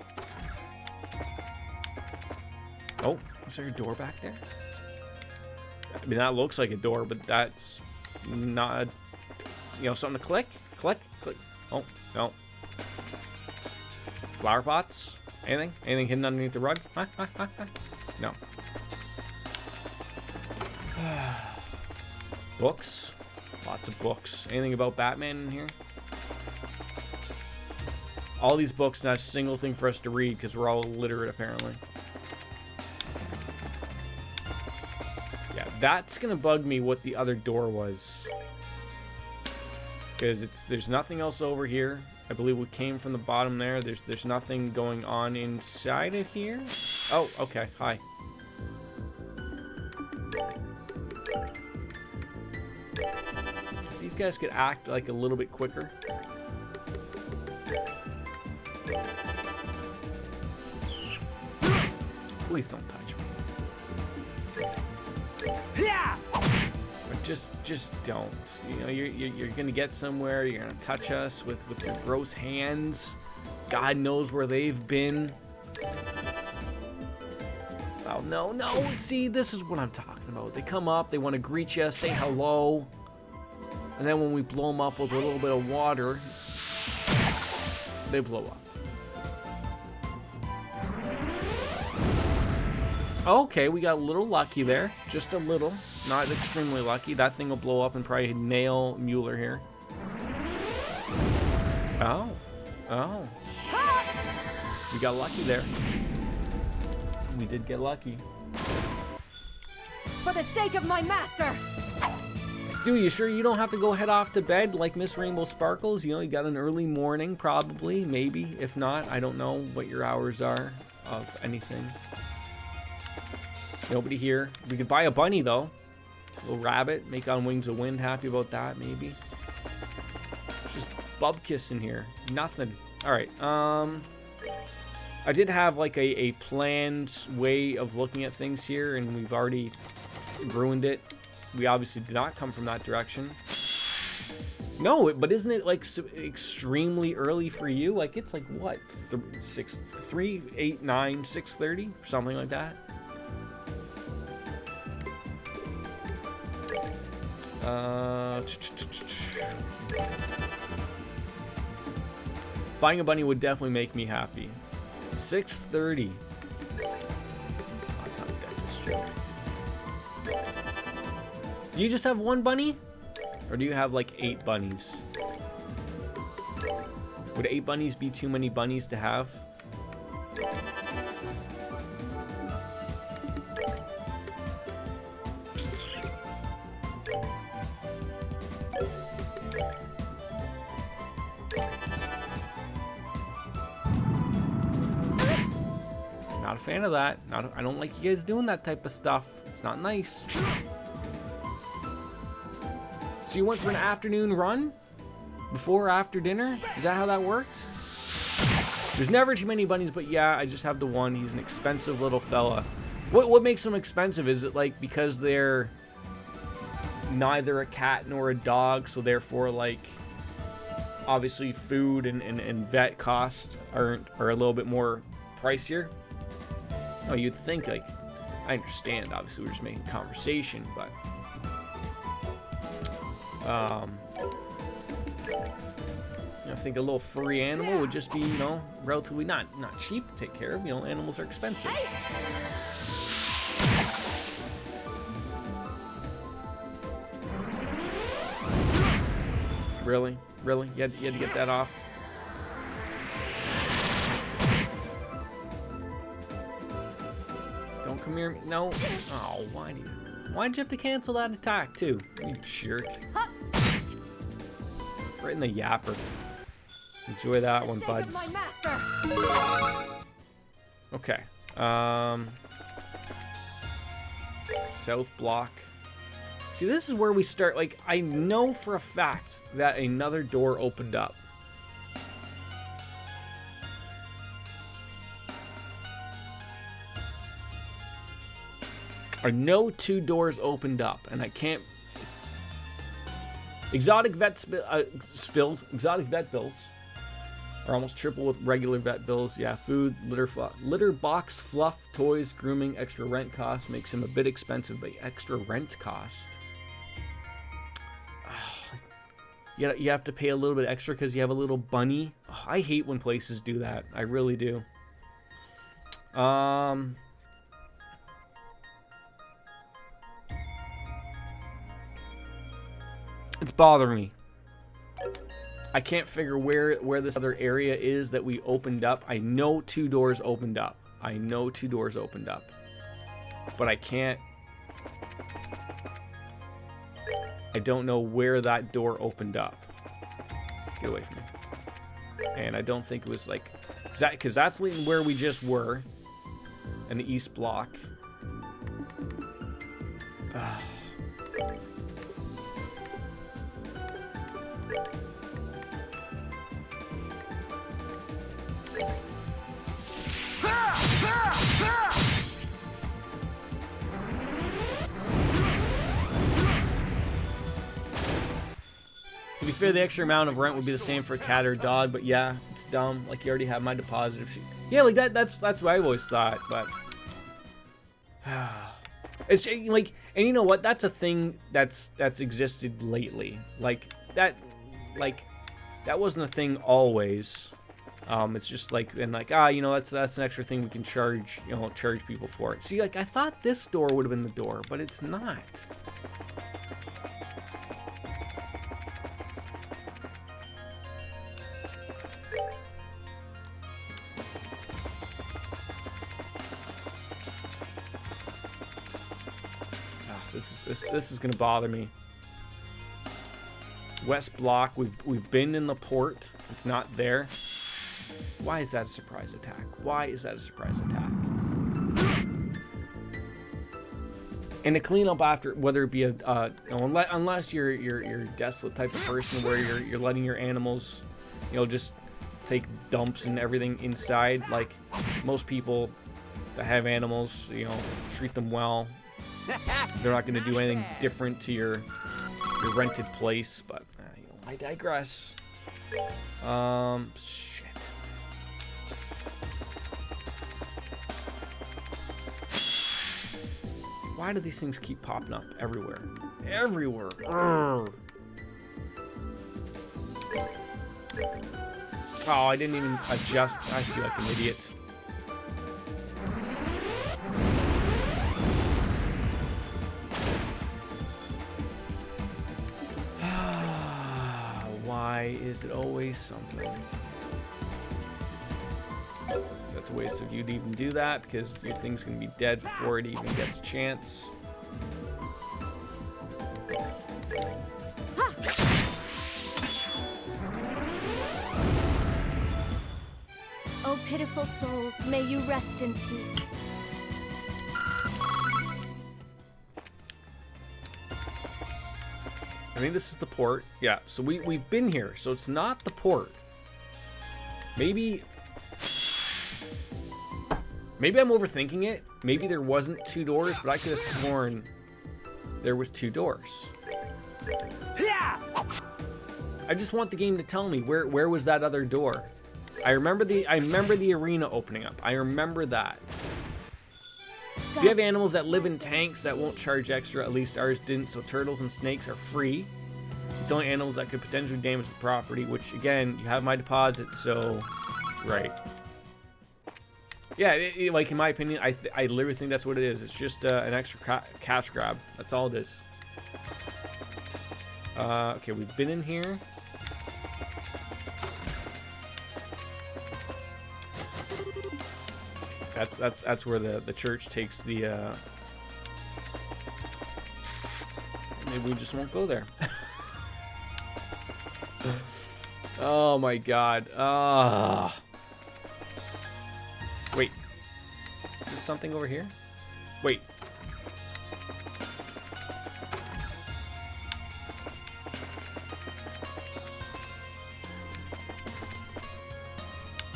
Oh, is there a door back there? I mean, that looks like a door, but that's not. Something to click. Click. Oh no. Flower pots? Anything? Anything hidden underneath the rug? No. Books? Lots of books. Anything about Batman in here? All these books, not a single thing for us to read because we're all illiterate apparently. Yeah, that's gonna bug me what the other door was. Because there's nothing else over here. I believe we came from the bottom there. There's nothing going on inside of here. Oh, okay. Hi. These guys could act like a little bit quicker. Please don't touch me. Yeah. Just don't. You're gonna get somewhere. You're gonna touch us with your gross hands. God knows where they've been. Oh no! See, this is what I'm talking about. They come up. They want to greet you, say hello, and then when we blow them up with a little bit of water, they blow up. Okay, we got a little lucky there. Just a little. Not extremely lucky. That thing will blow up and probably nail Mueller here. Oh. We got lucky there. We did get lucky. For the sake of my master! Stu, you sure you don't have to go head off to bed like Miss Rainbow Sparkles? You know, you got an early morning, probably, maybe. If not, I don't know what your hours are of anything. Nobody here. We could buy a bunny, though. A little rabbit. Make on Wings of Wind. Happy about that, maybe. Just bubkiss in here. Nothing. All right. I did have, like, a planned way of looking at things here, and we've already ruined it. We obviously did not come from that direction. No, but isn't it like extremely early for you? Like it's like what, 3, 8, 9, 6:30, something like that. Buying a bunny would definitely make me happy. 6:30. That's not a dentist joke. Do you just have one bunny? Or do you have like 8 bunnies? Would 8 bunnies be too many bunnies to have? Not a fan of that. I don't like you guys doing that type of stuff. It's not nice. So you went for an afternoon run? Before or after dinner? Is that how that works? There's never too many bunnies, but yeah, I just have the one. He's an expensive little fella. What makes them expensive? Is it like because they're neither a cat nor a dog, so therefore like obviously food and vet costs are a little bit more pricier? Oh, you'd think like, I understand, obviously we're just making conversation, but I think a little furry animal would just be, you know, relatively not cheap to take care of. You know, animals are expensive. Really? You had to get that off? Don't come near me. No. Oh, why'd you have to cancel that attack too? You jerk. Right in the yapper. Enjoy that one, buds. Okay. South block. See, this is where we start. Like, I know for a fact that another door opened up. I know 2 doors opened up, and I can't. Exotic vet exotic vet bills are almost triple with regular vet bills. Yeah, food, litter box, fluff, toys, grooming, extra rent costs makes him a bit expensive, but extra rent cost. You have to pay a little bit extra because you have a little bunny. Oh, I hate when places do that. I really do. It's bothering me. I can't figure where this other area is that we opened up. I know 2 doors opened up. But I can't. I don't know where that door opened up. Get away from me. And I don't think it was like, because that's leading where we just were, in the east block. To be fair, the extra amount of rent would be the same for a cat or a dog, but yeah, it's dumb. Like, you already have my deposit. Yeah, like that's what I always thought, but it's like, and you know what? That's a thing that's existed lately. Like that wasn't a thing always. It's just like, and like, you know, that's an extra thing we can charge people for it. See, like, I thought this door would have been the door, but it's not. This is gonna bother me. West block. We've been in the port. It's not there. Why is that a surprise attack? Why is that a surprise attack? And to clean up after, whether it be unless you're a desolate type of person where you're letting your animals, just take dumps and everything inside. Like most people that have animals, treat them well. They're not going to do anything different to your rented place. But I digress. Shit. Why do these things keep popping up everywhere? Everywhere. Urgh. Oh, I didn't even adjust. I feel like an idiot. Why is it always something? So that's a waste of you to even do that because your thing's gonna be dead before it even gets a chance. Oh, pitiful souls, may you rest in peace. I think this is the port. Yeah, so we've been here, so it's not the port. Maybe I'm overthinking it. Maybe there wasn't 2 doors, but I could have sworn there was 2 doors. I just want the game to tell me where was that other door. I remember the arena opening up. I remember that. If you have animals that live in tanks that won't charge extra, at least ours didn't, so turtles and snakes are free. It's only animals that could potentially damage the property, which, again, you have my deposit, so... Right. Yeah, like, in my opinion, I literally think that's what it is. It's just an extra cash grab. That's all it is. Okay, we've been in here. That's where the church takes the maybe we just won't go there. Oh my god. Wait. Is this something over here? Wait.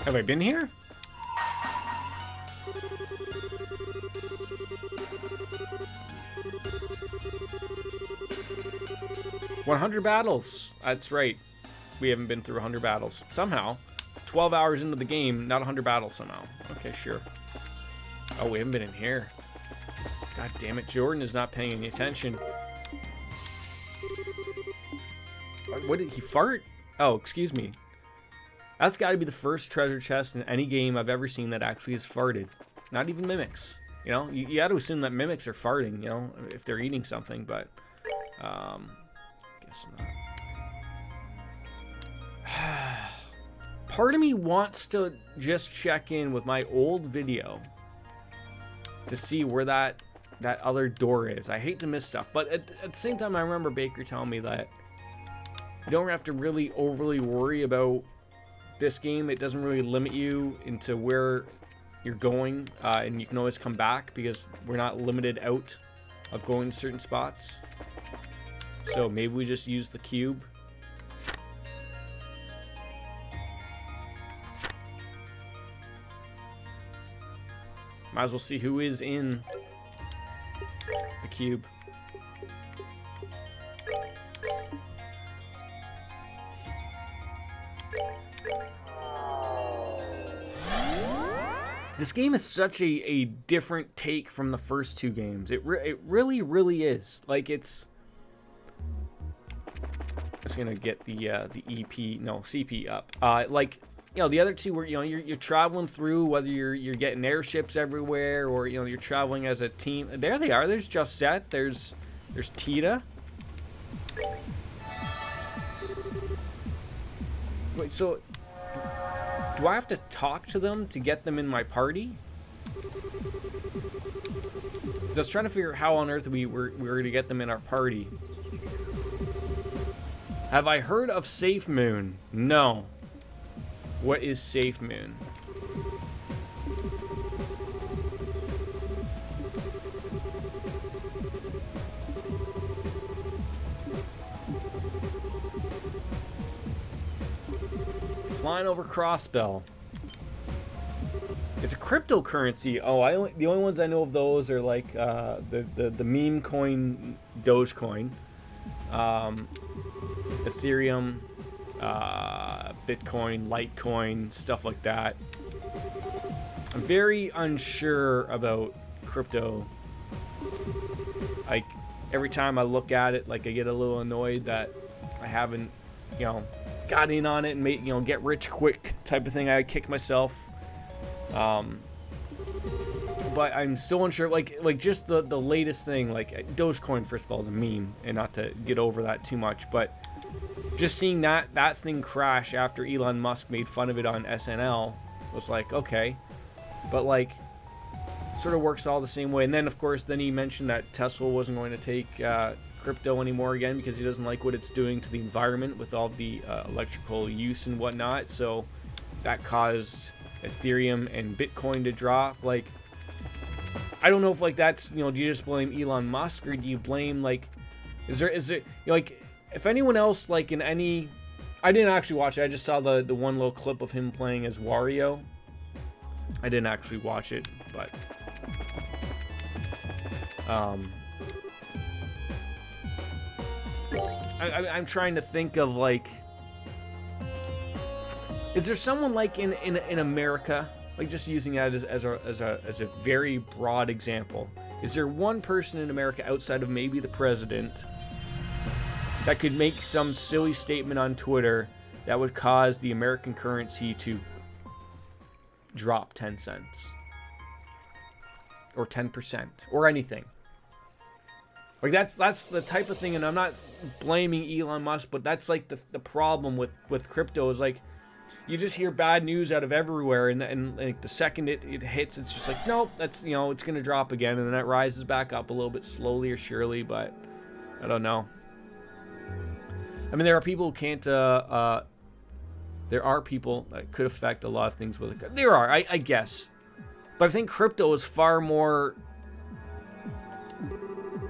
Have I been here? $100 battles. That's right. We haven't been through 100 battles. Somehow. 12 hours into the game, not 100 battles somehow. Okay, sure. Oh, we haven't been in here. God damn it. Jordan is not paying any attention. What did he fart? Oh, excuse me. That's got to be the first treasure chest in any game I've ever seen that actually has farted. Not even mimics. You got to assume that mimics are farting, if they're eating something, but guess not. Part of me wants to just check in with my old video to see where that other door is. I hate to miss stuff, but at the same time, I remember Baker telling me that you don't have to really overly worry about this game. It doesn't really limit you into where you're going, and you can always come back because we're not limited out of going to certain spots. So maybe we just use the cube. Might as well see who is in the cube. This game is such a different take from the first 2 games. It really, really is. Like, it's... Just gonna get the CP up. Like, the other 2 were, you're traveling through, whether you're getting airships everywhere or, you're traveling as a team. There they are. There's Just Set. There's Tita. Wait, so do I have to talk to them to get them in my party? Because I was trying to figure out how on earth we were to get them in our party. Have I heard of Safe Moon? No. What is Safe Moon? Flying over Crossbell. It's a cryptocurrency. Oh, the only ones I know of those are like the meme coin, Dogecoin, Ethereum, Bitcoin, Litecoin, stuff like that. I'm very unsure about crypto. Like every time I look at it, like I get a little annoyed that I haven't, got in on it and made, get rich quick type of thing. I kick myself. But I'm still unsure, like just the latest thing, like Dogecoin, first of all, is a meme, and not to get over that too much, but just seeing that thing crash after Elon Musk made fun of it on SNL was like, okay, but like sort of works all the same way. And then of course, then he mentioned that Tesla wasn't going to take crypto anymore again because he doesn't like what it's doing to the environment with all the electrical use and whatnot. So that caused Ethereum and Bitcoin to drop. Like, I don't know if like that's, do you just blame Elon Musk, or do you blame, like, is there like, if anyone else, like in any, I didn't actually watch it, I just saw the one little clip of him playing as Wario. I didn't actually watch it, but I'm trying to think of, like, is there someone like in America, like just using that as a very broad example, is there one person in America outside of maybe the president that could make some silly statement on Twitter that would cause the American currency to drop 10 cents or 10% or anything? Like that's the type of thing, and I'm not blaming Elon Musk, but that's like the problem with crypto is, like, you just hear bad news out of everywhere, and like the second it hits, it's just like, nope, that's, it's gonna drop again, and then it rises back up a little bit slowly or surely, but I don't know. I mean, there are people who can't there are people that could affect a lot of things with it. There are, I guess, but I think crypto is far more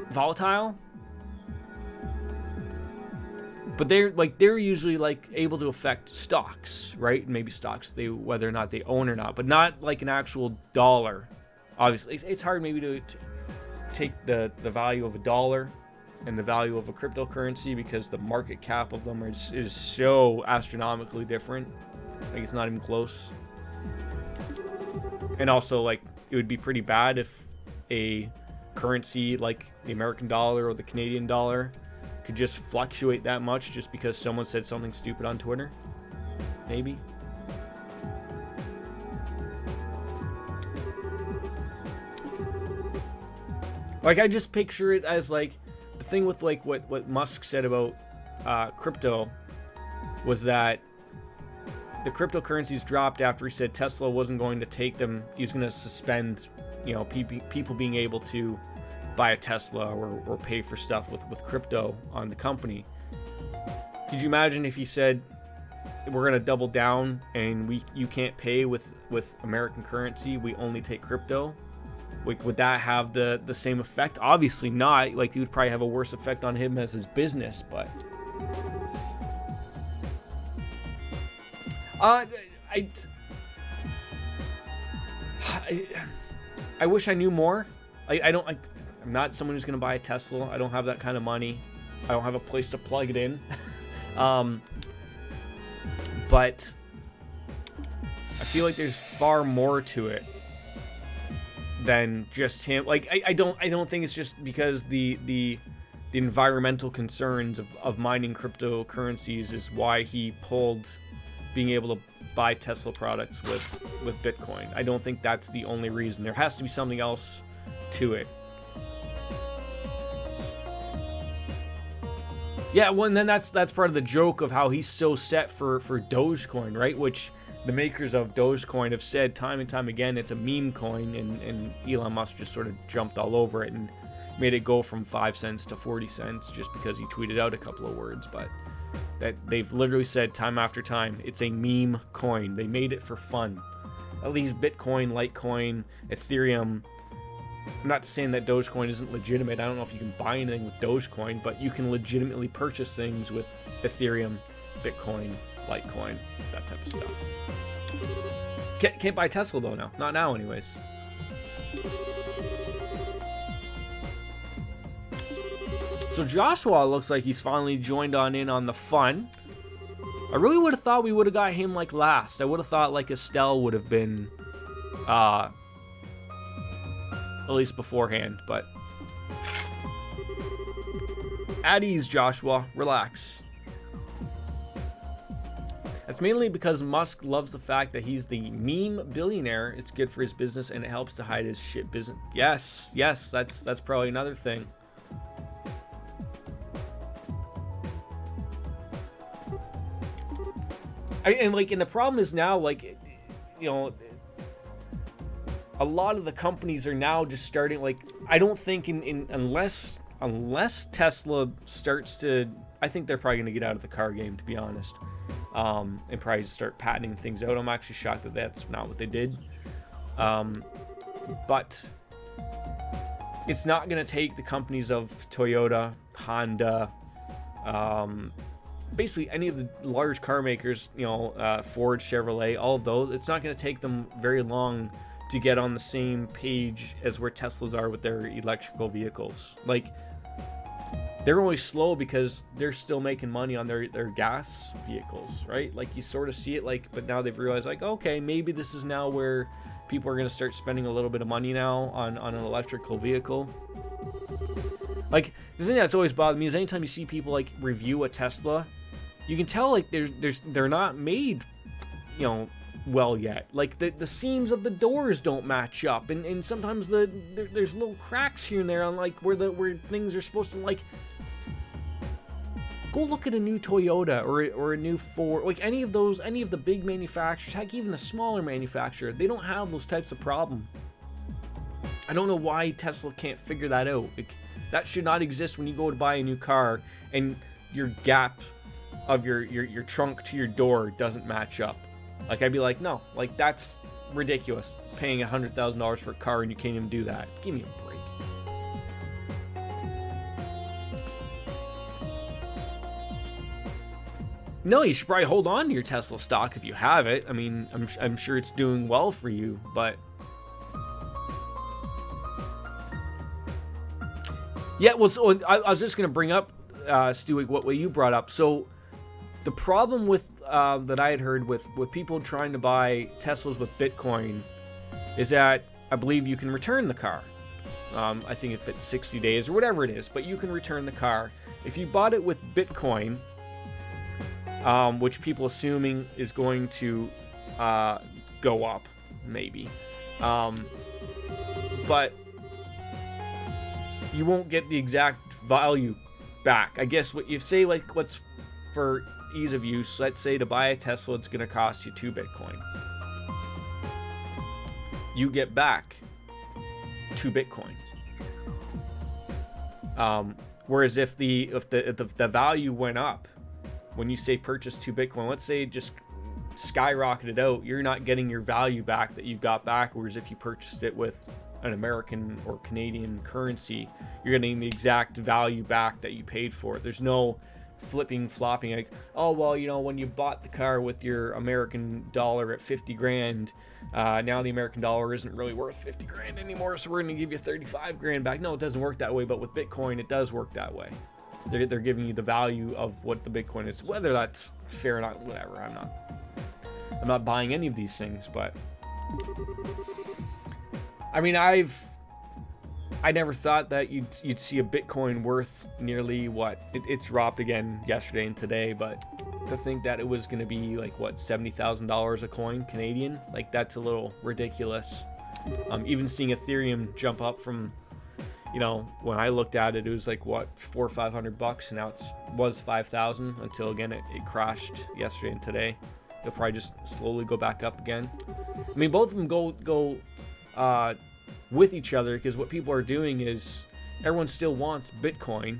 volatile. But they're usually like able to affect stocks, right? Maybe stocks, whether or not they own or not, but not like an actual dollar. Obviously, it's hard maybe to take the value of a dollar and the value of a cryptocurrency, because the market cap of them is so astronomically different. Like, it's not even close. And also, like, it would be pretty bad if a currency like the American dollar or the Canadian dollar could just fluctuate that much just because someone said something stupid on Twitter. Maybe. Like, I just picture it as, like, the thing with, like, what Musk said about crypto was that the cryptocurrencies dropped after he said Tesla wasn't going to take them. He was going to suspend, people being able to buy a Tesla or pay for stuff with crypto on the company. Could you imagine if he said, we're going to double down and you can't pay with American currency, we only take crypto? Like, would that have the same effect? Obviously not. Like, it would probably have a worse effect on him as his business, but I wish I knew more. I'm not someone who's going to buy a Tesla. I don't have that kind of money. I don't have a place to plug it in. But I feel like there's far more to it than just him. Like, I don't think it's just because the environmental concerns of mining cryptocurrencies is why he pulled being able to buy Tesla products with Bitcoin. I don't think that's the only reason. There has to be something else to it. Yeah, well, and then that's part of the joke of how he's so set for Dogecoin, right? Which the makers of Dogecoin have said time and time again, it's a meme coin, and Elon Musk just sort of jumped all over it and made it go from 5 cents to 40 cents just because he tweeted out a couple of words. But that they've literally said time after time, it's a meme coin. They made it for fun. At least Bitcoin, Litecoin, Ethereum. I'm not saying that Dogecoin isn't legitimate. I don't know if you can buy anything with Dogecoin, but you can legitimately purchase things with Ethereum, Bitcoin, Litecoin, that type of stuff. Can't buy Tesla though now. Not now anyways. So Joshua looks like he's finally joined in on the fun. I really would have thought we would have got him like last. I would have thought like Estelle would have been at least beforehand, but at ease, Joshua. Relax. That's mainly because Musk loves the fact that he's the meme billionaire. It's good for his business and it helps to hide his shit business. Yes, that's probably another thing. And the problem is now, like, you know, a lot of the companies are now just starting, like, I don't think unless Tesla starts to, I think they're probably going to get out of the car game, to be honest, and probably just start patenting things out. I'm actually shocked that that's not what they did. But it's not going to take the companies of Toyota, Honda, basically any of the large car makers, you know, Ford, Chevrolet, all of those, it's not going to take them very long to get on the same page as where Teslas are with their electrical vehicles. Like, they're only slow because they're still making money on their gas vehicles, right? Like, you sort of see it, like, but now they've realized, like, okay, maybe this is now where people are going to start spending a little bit of money now on an electrical vehicle. Like, the thing that's always bothered me is anytime you see people, like, review a Tesla, you can tell, like, they're not made, you know, well yet. Like, the seams of the doors don't match up, and sometimes there's little cracks here and there on, like, where things are supposed to, like, go look at a new Toyota or a new Ford, like any of the big manufacturers, heck, even a smaller manufacturer, they don't have those types of problem. I don't know why Tesla can't figure that out. Like, that should not exist when you go to buy a new car and your gap of your trunk to your door doesn't match up. Like, I'd be like, no, like, that's ridiculous, paying $100,000 for a car and you can't even do that. Give me a break. No, you should probably hold on to your Tesla stock if you have it. I mean, I'm sure it's doing well for you, but yeah, well, so I was just going to bring up, Stu, what you brought up. So the problem with that I had heard with people trying to buy Teslas with Bitcoin is that I believe you can return the car. I think if it's 60 days or whatever it is, but you can return the car. If you bought it with Bitcoin, which people assuming is going to go up, maybe. But you won't get the exact value back. I guess what you say, like, what's for ease of use, let's say to buy a Tesla, it's going to cost you 2 Bitcoin. You get back 2 Bitcoin. Whereas if the value went up, when you say purchase 2 Bitcoin, let's say it just skyrocketed out, you're not getting your value back that you got back. Whereas if you purchased it with an American or Canadian currency, you're getting the exact value back that you paid for it. There's no flopping, like, oh, well, you know, when you bought the car with your American dollar at 50 grand, now the American dollar isn't really worth 50 grand anymore, so we're going to give you 35 grand back. No, it doesn't work that way, but with Bitcoin, it does work that way. They're giving you the value of what the Bitcoin is. Whether that's fair or not, whatever. I'm not buying any of these things, but I mean, I never thought that you'd see a Bitcoin worth nearly what it dropped again yesterday and today, but to think that it was going to be like, what, $70,000 a coin Canadian, like, that's a little ridiculous. Even seeing Ethereum jump up from, you know, when I looked at it, it was like, what, $400 or $500, and now it was 5,000 until again it crashed yesterday and today. It'll probably just slowly go back up again. I mean, both of them go with each other, because what people are doing is everyone still wants Bitcoin,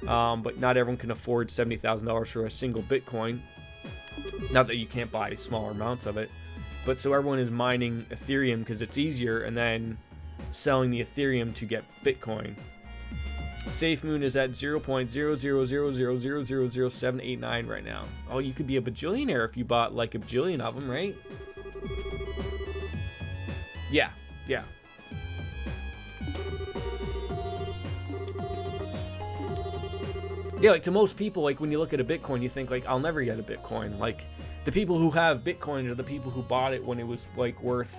but not everyone can afford $70,000 for a single Bitcoin. Not that you can't buy smaller amounts of it, but so everyone is mining Ethereum because it's easier, and then selling the Ethereum to get Bitcoin. SafeMoon is at 0.00000000789 right now. Oh, you could be a bajillionaire if you bought like a bajillion of them, right? Yeah. Yeah, like to most people, like when you look at a Bitcoin, you think like, I'll never get a Bitcoin. Like the people who have Bitcoin are the people who bought it when it was like worth,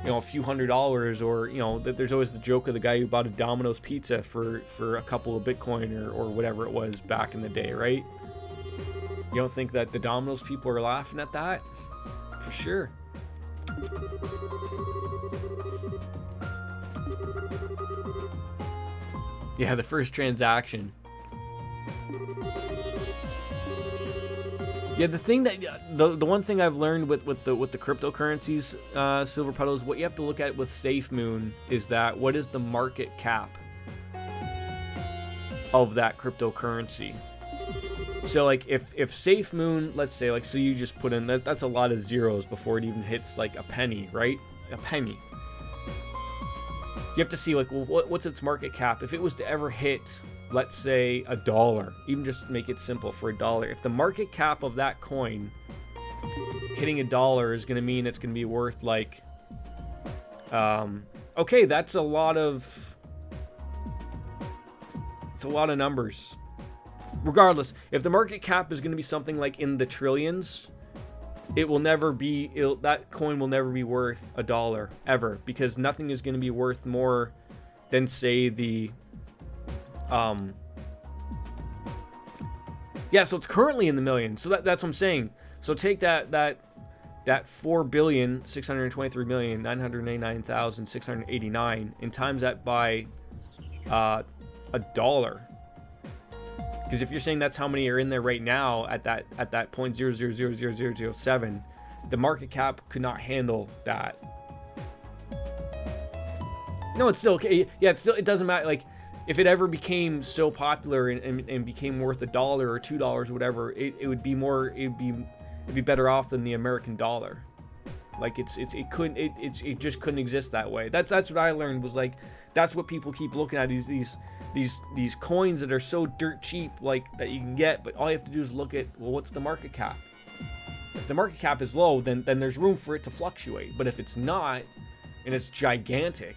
you know, a few $100s, or, you know, there's always the joke of the guy who bought a Domino's pizza for a couple of Bitcoin or whatever it was back in the day, right? You don't think that the Domino's people are laughing at that? For sure. Yeah, the first transaction. Yeah, the thing that the one thing I've learned with the cryptocurrencies, Silver Puddle, is what you have to look at with SafeMoon is that what is the market cap of that cryptocurrency. So like if SafeMoon, let's say, like, so you just put in that's a lot of zeros before it even hits like a penny, right? A penny. You have to see like, well, what's its market cap? If it was to ever hit, let's say, $1, even just make it simple for $1. If the market cap of that coin hitting $1 is going to mean it's going to be worth like, okay, that's a lot of, it's a lot of numbers. Regardless, if the market cap is going to be something like in the trillions, it will never be, that coin will never be worth $1 ever, because nothing is going to be worth more than, say, the yeah, so it's currently in the millions. So that's what I'm saying. So take that 4,623,989,689 and times that by $1. Because if you're saying that's how many are in there right now at that 0.0000007, the market cap could not handle that. No, it's still okay. Yeah, it doesn't matter. Like, if it ever became so popular and became worth $1 or $2 or whatever, it would be more. It'd be better off than the American dollar. Like it just couldn't exist that way. That's what I learned, was like, that's what people keep looking at, these coins that are so dirt cheap, like, that you can get, but all you have to do is look at, well, what's the market cap? If the market cap is low, then there's room for it to fluctuate. But if it's not, and it's gigantic,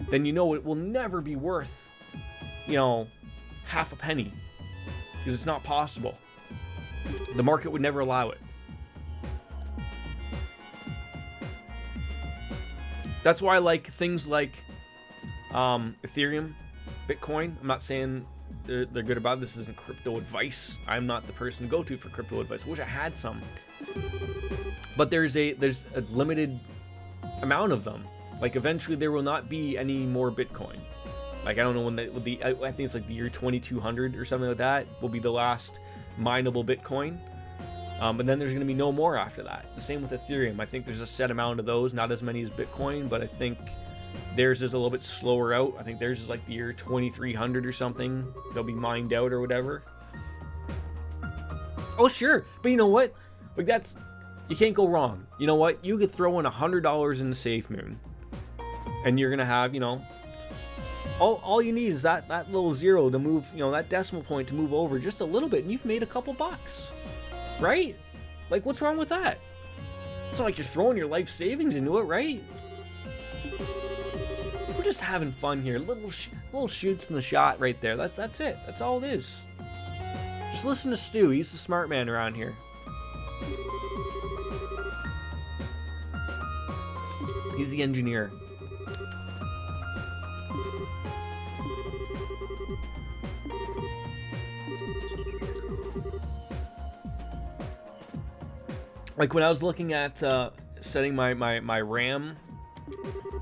then you know it will never be worth, you know, half a penny, because it's not possible. The market would never allow it. That's why I like things like Ethereum, Bitcoin. I'm not saying they're good about it. This isn't crypto advice. I'm not the person to go to for crypto advice. I wish I had some. But there's a limited amount of them. Like, eventually there will not be any more Bitcoin. Like, I don't know when I think it's like the year 2200 or something like that will be the last mineable Bitcoin. But then there's going to be no more after that. The same with Ethereum. I think there's a set amount of those, not as many as Bitcoin, but I think theirs is a little bit slower out. I think theirs is like the year 2300 or something. They'll be mined out or whatever. Oh, sure. But you know what? Like, you can't go wrong. You know what? You could throw in $100 into SafeMoon, and you're going to have, you know, all you need is that little zero to move, you know, that decimal point to move over just a little bit, and you've made a couple bucks. Right? Like, what's wrong with that? It's not like you're throwing your life savings into it, right? We're just having fun here. Little shoots in the shot right there. That's it. That's all it is. Just listen to Stu. He's the smart man around here. He's the engineer. Like, when I was looking at setting my RAM,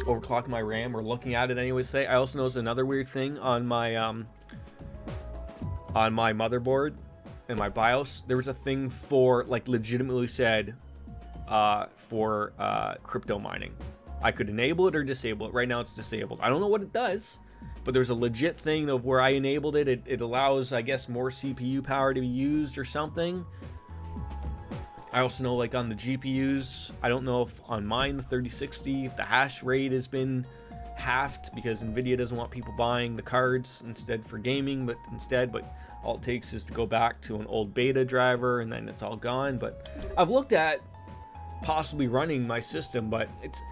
overclocking my RAM, or looking at it anyway, I also noticed another weird thing on my motherboard and my BIOS. There was a thing for, like, legitimately said for crypto mining. I could enable it or disable it. Right now it's disabled. I don't know what it does, but there's a legit thing of where I enabled it. It allows, I guess, more CPU power to be used or something. I also know, like, on the GPUs, I don't know if on mine, the 3060, if the hash rate has been halved because NVIDIA doesn't want people buying the cards instead for gaming, but all it takes is to go back to an old beta driver and then it's all gone. But I've looked at possibly running my system, but it's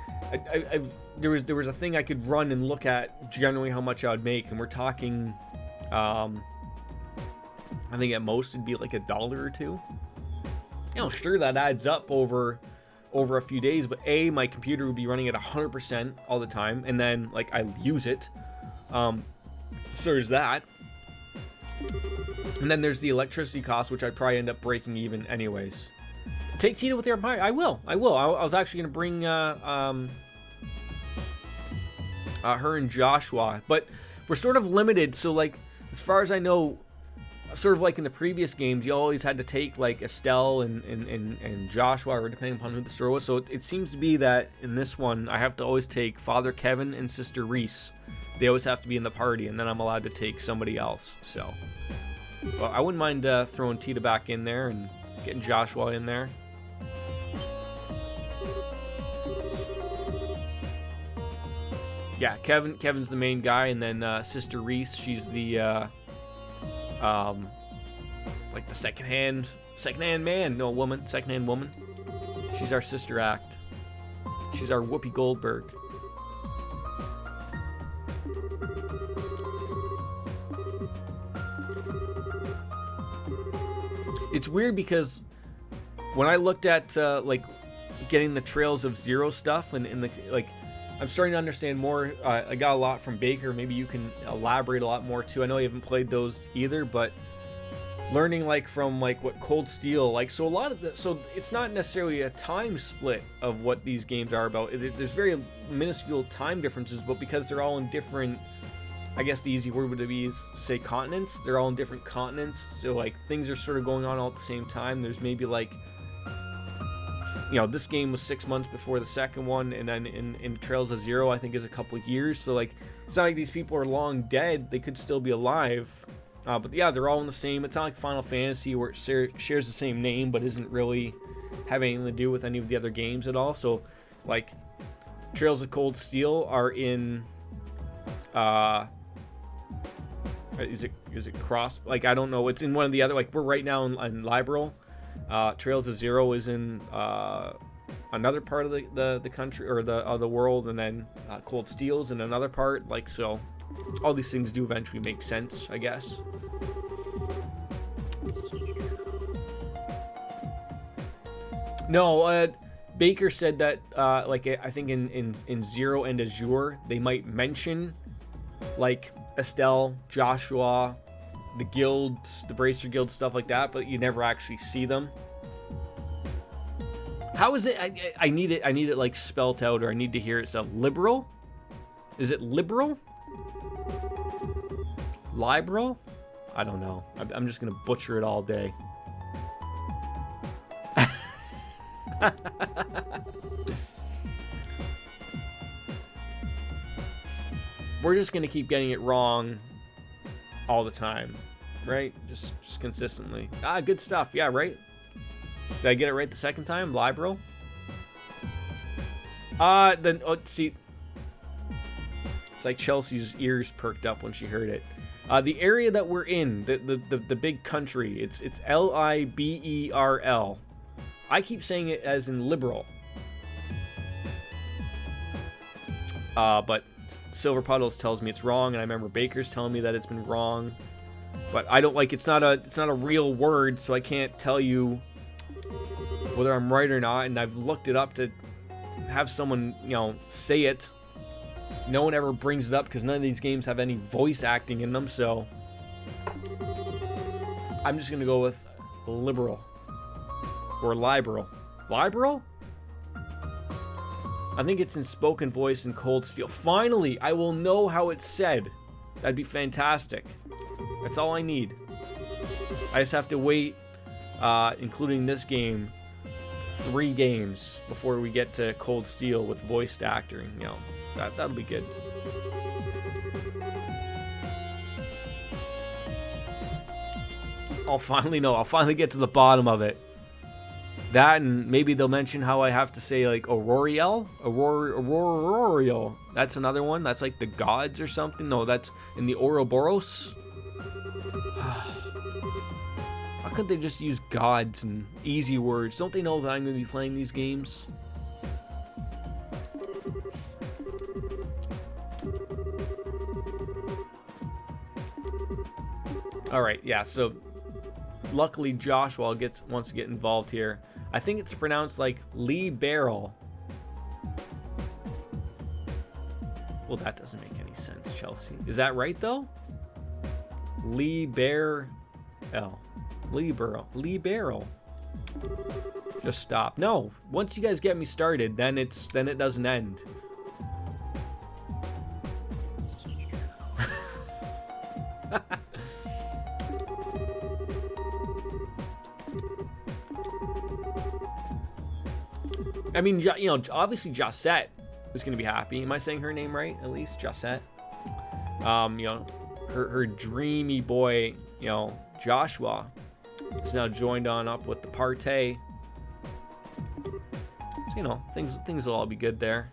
there was a thing I could run and look at generally how much I would make, and we're talking I think at most it'd be like $1 or $2. You know, sure, that adds up over a few days, but my computer would be running at 100% all the time, and then like I use it, so there's that. And then there's the electricity cost, which I'd probably end up breaking even anyways. Take Tita with the Empire. I will. I was actually going to bring her and Joshua, but we're sort of limited. So, like, as far as I know, sort of like in the previous games, you always had to take, like, Estelle and Joshua, or depending upon who the store was. So it seems to be that in this one, I have to always take Father Kevin and Sister Reese. They always have to be in the party, and then I'm allowed to take somebody else. So, well, I wouldn't mind throwing Tita back in there and getting Joshua in there. Yeah, Kevin's the main guy, and then Sister Reese, she's the like the secondhand woman. She's our sister act. She's our Whoopi Goldberg. It's weird because when I looked at like getting the Trails of Zero stuff and the like, I'm starting to understand more. I got a lot from Baker. Maybe you can elaborate a lot more too. I know you haven't played those either, but learning like from like what Cold Steel, like, so a lot of so it's not necessarily a time split of what these games are about. There's very minuscule time differences, but because they're all in different, I guess the easy word would be say continents. They're all in different continents, so like things are sort of going on all at the same time. There's maybe like, you know, this game was 6 months before the second one, and then in Trails of Zero, I think, is a couple of years. So like, it's not like these people are long dead; they could still be alive. But yeah, they're all in the same. It's not like Final Fantasy where it shares the same name, but isn't really have anything to do with any of the other games at all. So, like, Trails of Cold Steel are in. Is it cross? Like, I don't know. It's in one of the other. Like, we're right now in Liberal. Trails of Zero is in another part of the country or the world, and then Cold Steel's in another part. Like, so all these things do eventually make sense, I guess. No, Baker said that like I think in Zero and Azure they might mention like Estelle, Joshua, the guilds, the Bracer Guild, stuff like that, but you never actually see them. How is it? I need it like spelt out, or I need to hear it spelled. Liberal? Is it liberal? Liberal? I don't know. I'm just gonna butcher it all day. We're just gonna keep getting it wrong all the time, right? Just consistently. Good stuff. Yeah, right. Did I get it right the second time? Liberal. Then see, it's like Chelsea's ears perked up when she heard it. The area that we're in, the big country, it's Liberl. I keep saying it as in liberal. But Silver Puddles tells me it's wrong, and I remember Baker's telling me that it's been wrong. But I don't like it's not a real word, so I can't tell you whether I'm right or not, and I've looked it up to have someone, you know, say it. No one ever brings it up because none of these games have any voice acting in them, so I'm just gonna go with liberal or liberal. Liberal? I think it's in spoken voice in Cold Steel. Finally, I will know how it's said. That'd be fantastic. That's all I need. I just have to wait, including this game, 3 games before we get to Cold Steel with voiced acting. You know, that'll be good. I'll finally know. I'll finally get to the bottom of it. That, and maybe they'll mention how I have to say, like, Auroriel? Auroriel. That's another one. That's like the gods or something. No, that's in the Ouroboros. How could they just use gods and easy words? Don't they know that I'm going to be playing these games? Alright, yeah, so luckily Joshua wants to get involved here. I think it's pronounced like Lee Barrel. Well, that doesn't make any sense, Chelsea. Is that right, though? Lee Barrel. Lee Barrel. Just stop. No, once you guys get me started, then it doesn't end. I mean, you know, obviously Josette is going to be happy. Am I saying her name right? At least Josette. You know, her dreamy boy, you know, Joshua is now joined on up with the party. So, you know, things will all be good there.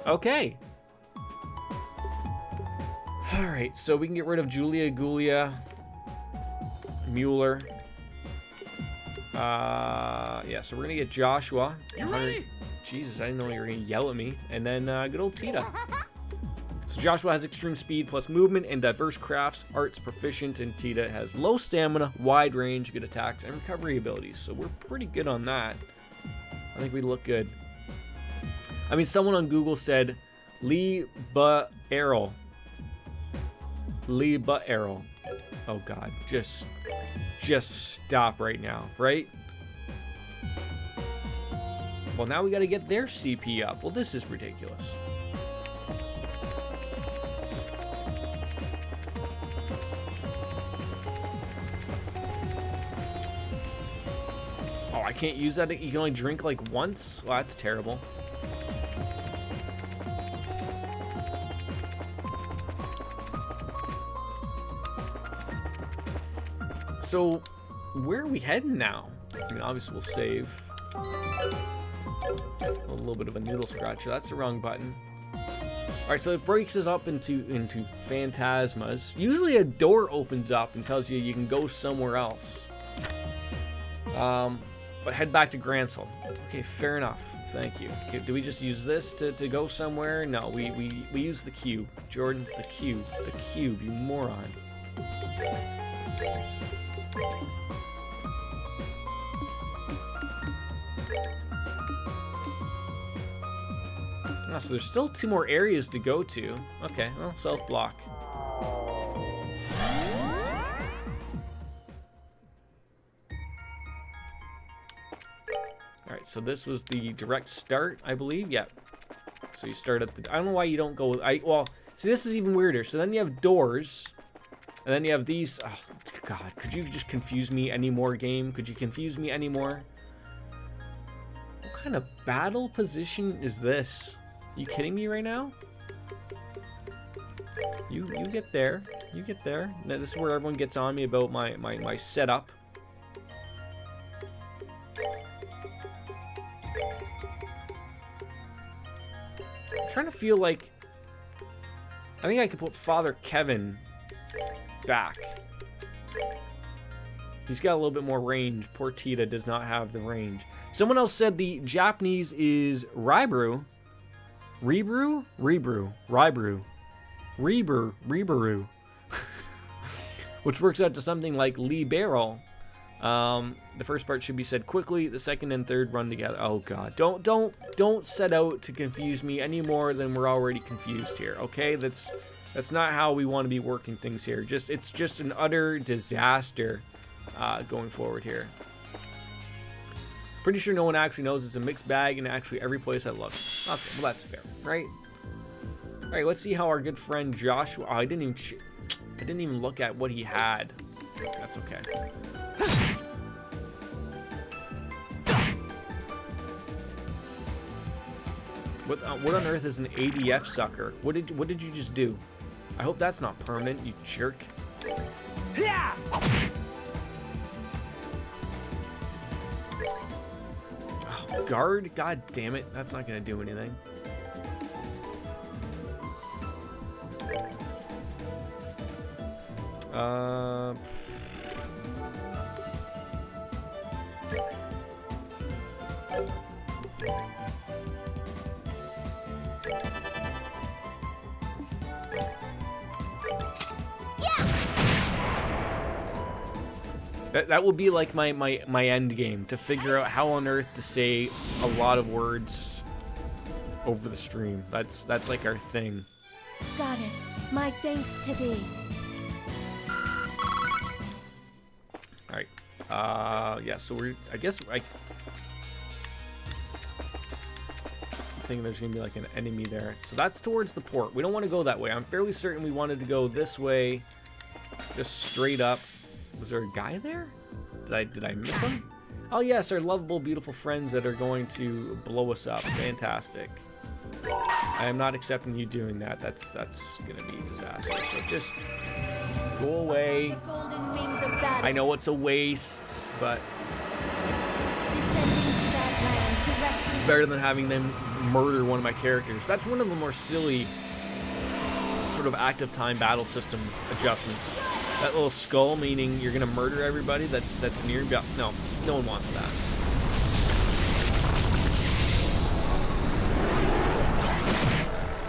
Okay. All right, so we can get rid of Julia, Gulia, Mueller. Yeah, so we're gonna get Joshua. Jesus, I didn't know you were gonna yell at me. And then good old Tita. So Joshua has extreme speed plus movement and diverse crafts, arts proficient, and Tita has low stamina, wide range, good attacks, and recovery abilities. So we're pretty good on that. I think we look good. I mean, someone on Google said Lee Barrel. Lee Barrel. Oh God, just stop right now, right? Well, now we got to get their CP up. Well, this is ridiculous. Oh, I can't use that. You can only drink like once? Well, that's terrible. So, where are we heading now? I mean, obviously we'll save. A little bit of a noodle scratcher. That's the wrong button. Alright, so it breaks it up into phantasmas. Usually a door opens up and tells you can go somewhere else. But head back to Gransel. Okay, fair enough. Thank you. Okay, do we just use this to go somewhere? No, we use the cube. Jordan, the cube. The cube, you moron. Oh, so there's still 2 more areas to go to. Okay, well, self-block. Alright, so this was the direct start, I believe. Yep. So you start at the... I don't know why you don't go... Well, see, this is even weirder. So then you have doors... And then you have these... Oh, God. Could you just confuse me anymore, game? Could you confuse me anymore? What kind of battle position is this? Are you kidding me right now? You get there. You get there. Now, this is where everyone gets on me about my setup. I'm trying to feel like... I think I could put Father Kevin... back. He's got a little bit more range. Poor Tita does not have the range. Someone else said the Japanese is Ribrew. Rebrew? Rebrew. Ribrew. Rebrew. Which works out to something like Lee Barrel. The first part should be said quickly. The second and third run together. Oh God. Don't set out to confuse me any more than we're already confused here. Okay? That's not how we want to be working things here. It's just an utter disaster going forward here. Pretty sure no one actually knows it's a mixed bag in actually every place I look. Okay, well that's fair, right? All right, let's see how our good friend Joshua. Oh, I didn't even look at what he had. That's okay. What on earth is an ADF sucker? What did you just do? I hope that's not permanent, you jerk. Guard? God damn it. That's not going to do anything. That will be like my end game, to figure out how on earth to say a lot of words over the stream. That's like our thing. Goddess, my thanks to thee. Alright. Yeah, so I guess I think there's gonna be like an enemy there. So that's towards the port. We don't want to go that way. I'm fairly certain we wanted to go this way, just straight up. Was there a guy there? Did I miss him? Oh yes, our lovable, beautiful friends that are going to blow us up. Fantastic. I am not accepting you doing that. That's gonna be a disaster. So just go away. The golden wings of battle. I know it's a waste, but Descending to that land to rescue. it's better than having them murder one of my characters. That's one of the more silly sort of active time battle system adjustments. That little skull, meaning you're gonna murder everybody that's near. No, no one wants that.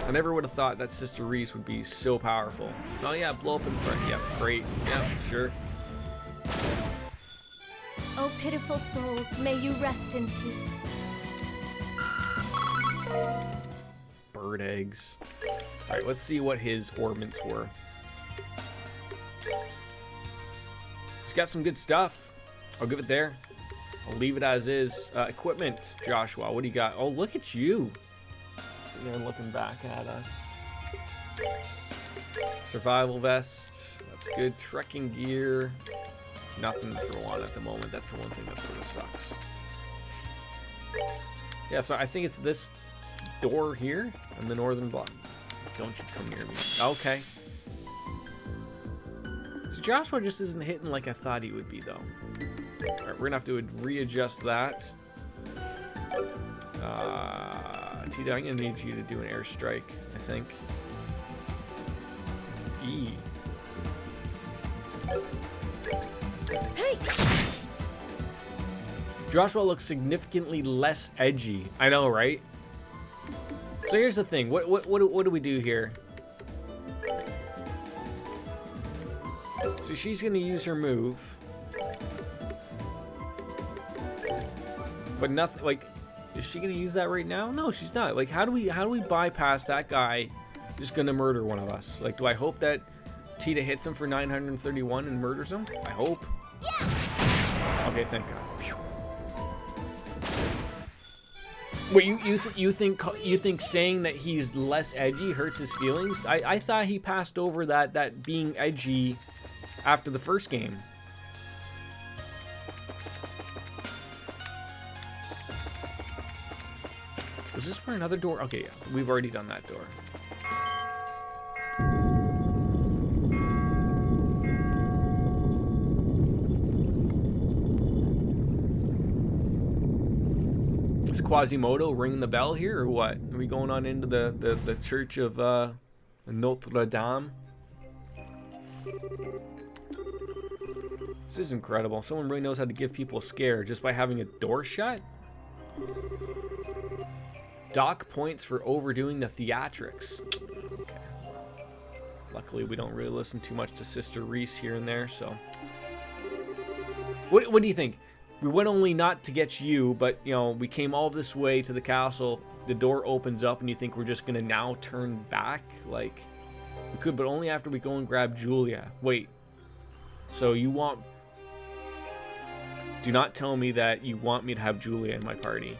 I never would have thought that Sister Reese would be so powerful. Oh yeah, blow up in front. Yeah, great. Yeah, sure. Oh pitiful souls, may you rest in peace. Bird eggs. All right, let's see what his orbments were. He's got some good stuff. I'll give it there. I'll leave it as is. Equipment, Joshua. What do you got? Oh, look at you. Sitting there looking back at us. Survival vest. That's good. Trekking gear. Nothing to throw on at the moment. That's the one thing that sort of sucks. Yeah, so I think it's this door here in the northern block. Don't you come near me. Okay. So Joshua just isn't hitting like I thought he would be, though. Alright, we're gonna have to readjust that. Tita, I'm gonna need you to do an airstrike, I think. E. Hey! Joshua looks significantly less edgy. I know, right? So here's the thing. What do we do here? So she's gonna use her move, but nothing. Like, is she gonna use that right now? No, she's not. Like, how do we bypass that guy just gonna murder one of us? Like, do I hope that Tita hits him for 931 and murders him? I hope. Yeah. Okay, thank God. Phew. Wait, you think saying that he's less edgy hurts his feelings? I thought he passed over that being edgy after the first game. Was this for another door? Okay, yeah, we've already done that door. Is Quasimodo ringing the bell here, or what? Are we going on into the church of Notre Dame? This is incredible. Someone really knows how to give people a scare just by having a door shut. Dock points for overdoing the theatrics. Okay. Luckily, we don't really listen too much to Sister Reese here and there, so. What do you think? We went only not to get you, but, you know, we came all this way to the castle. The door opens up, and you think we're just going to now turn back? Like, we could, but only after we go and grab Julia. Wait. So you want... Do not tell me that you want me to have Julia in my party.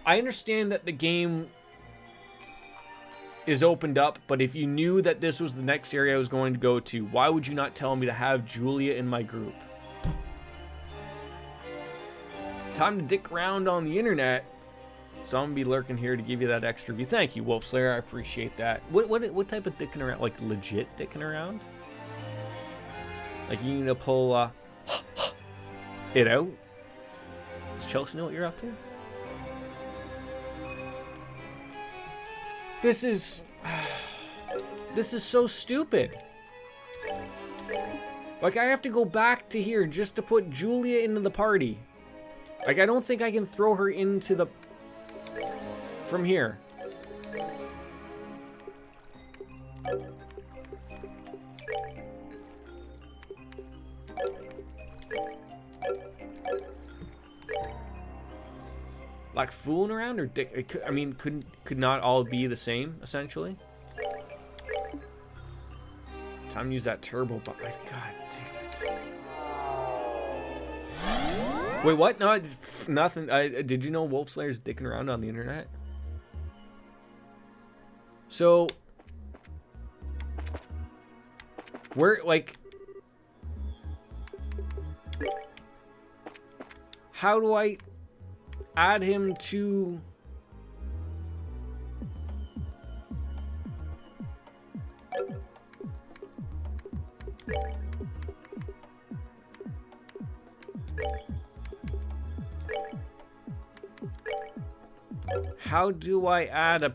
I understand that the game is opened up, but if you knew that this was the next area I was going to go to, why would you not tell me to have Julia in my group? Time to dick around on the internet. So I'm gonna be lurking here to give you that extra view. Thank you, Wolf Slayer. I appreciate that. What type of dicking around? Like legit dicking around? Like you need to pull it out? Does Chelsea know what you're up to? This is so stupid. Like I have to go back to here just to put Julia into the party. Like I don't think I can throw her into the from here. Like fooling around or dick? It could, I mean, could not all be the same essentially. Time to use that turbo, but God damn it! Wait, what? No, nothing. Did you know Wolf Slayer's dicking around on the internet? So, where like, how do I add him to? How do I add a?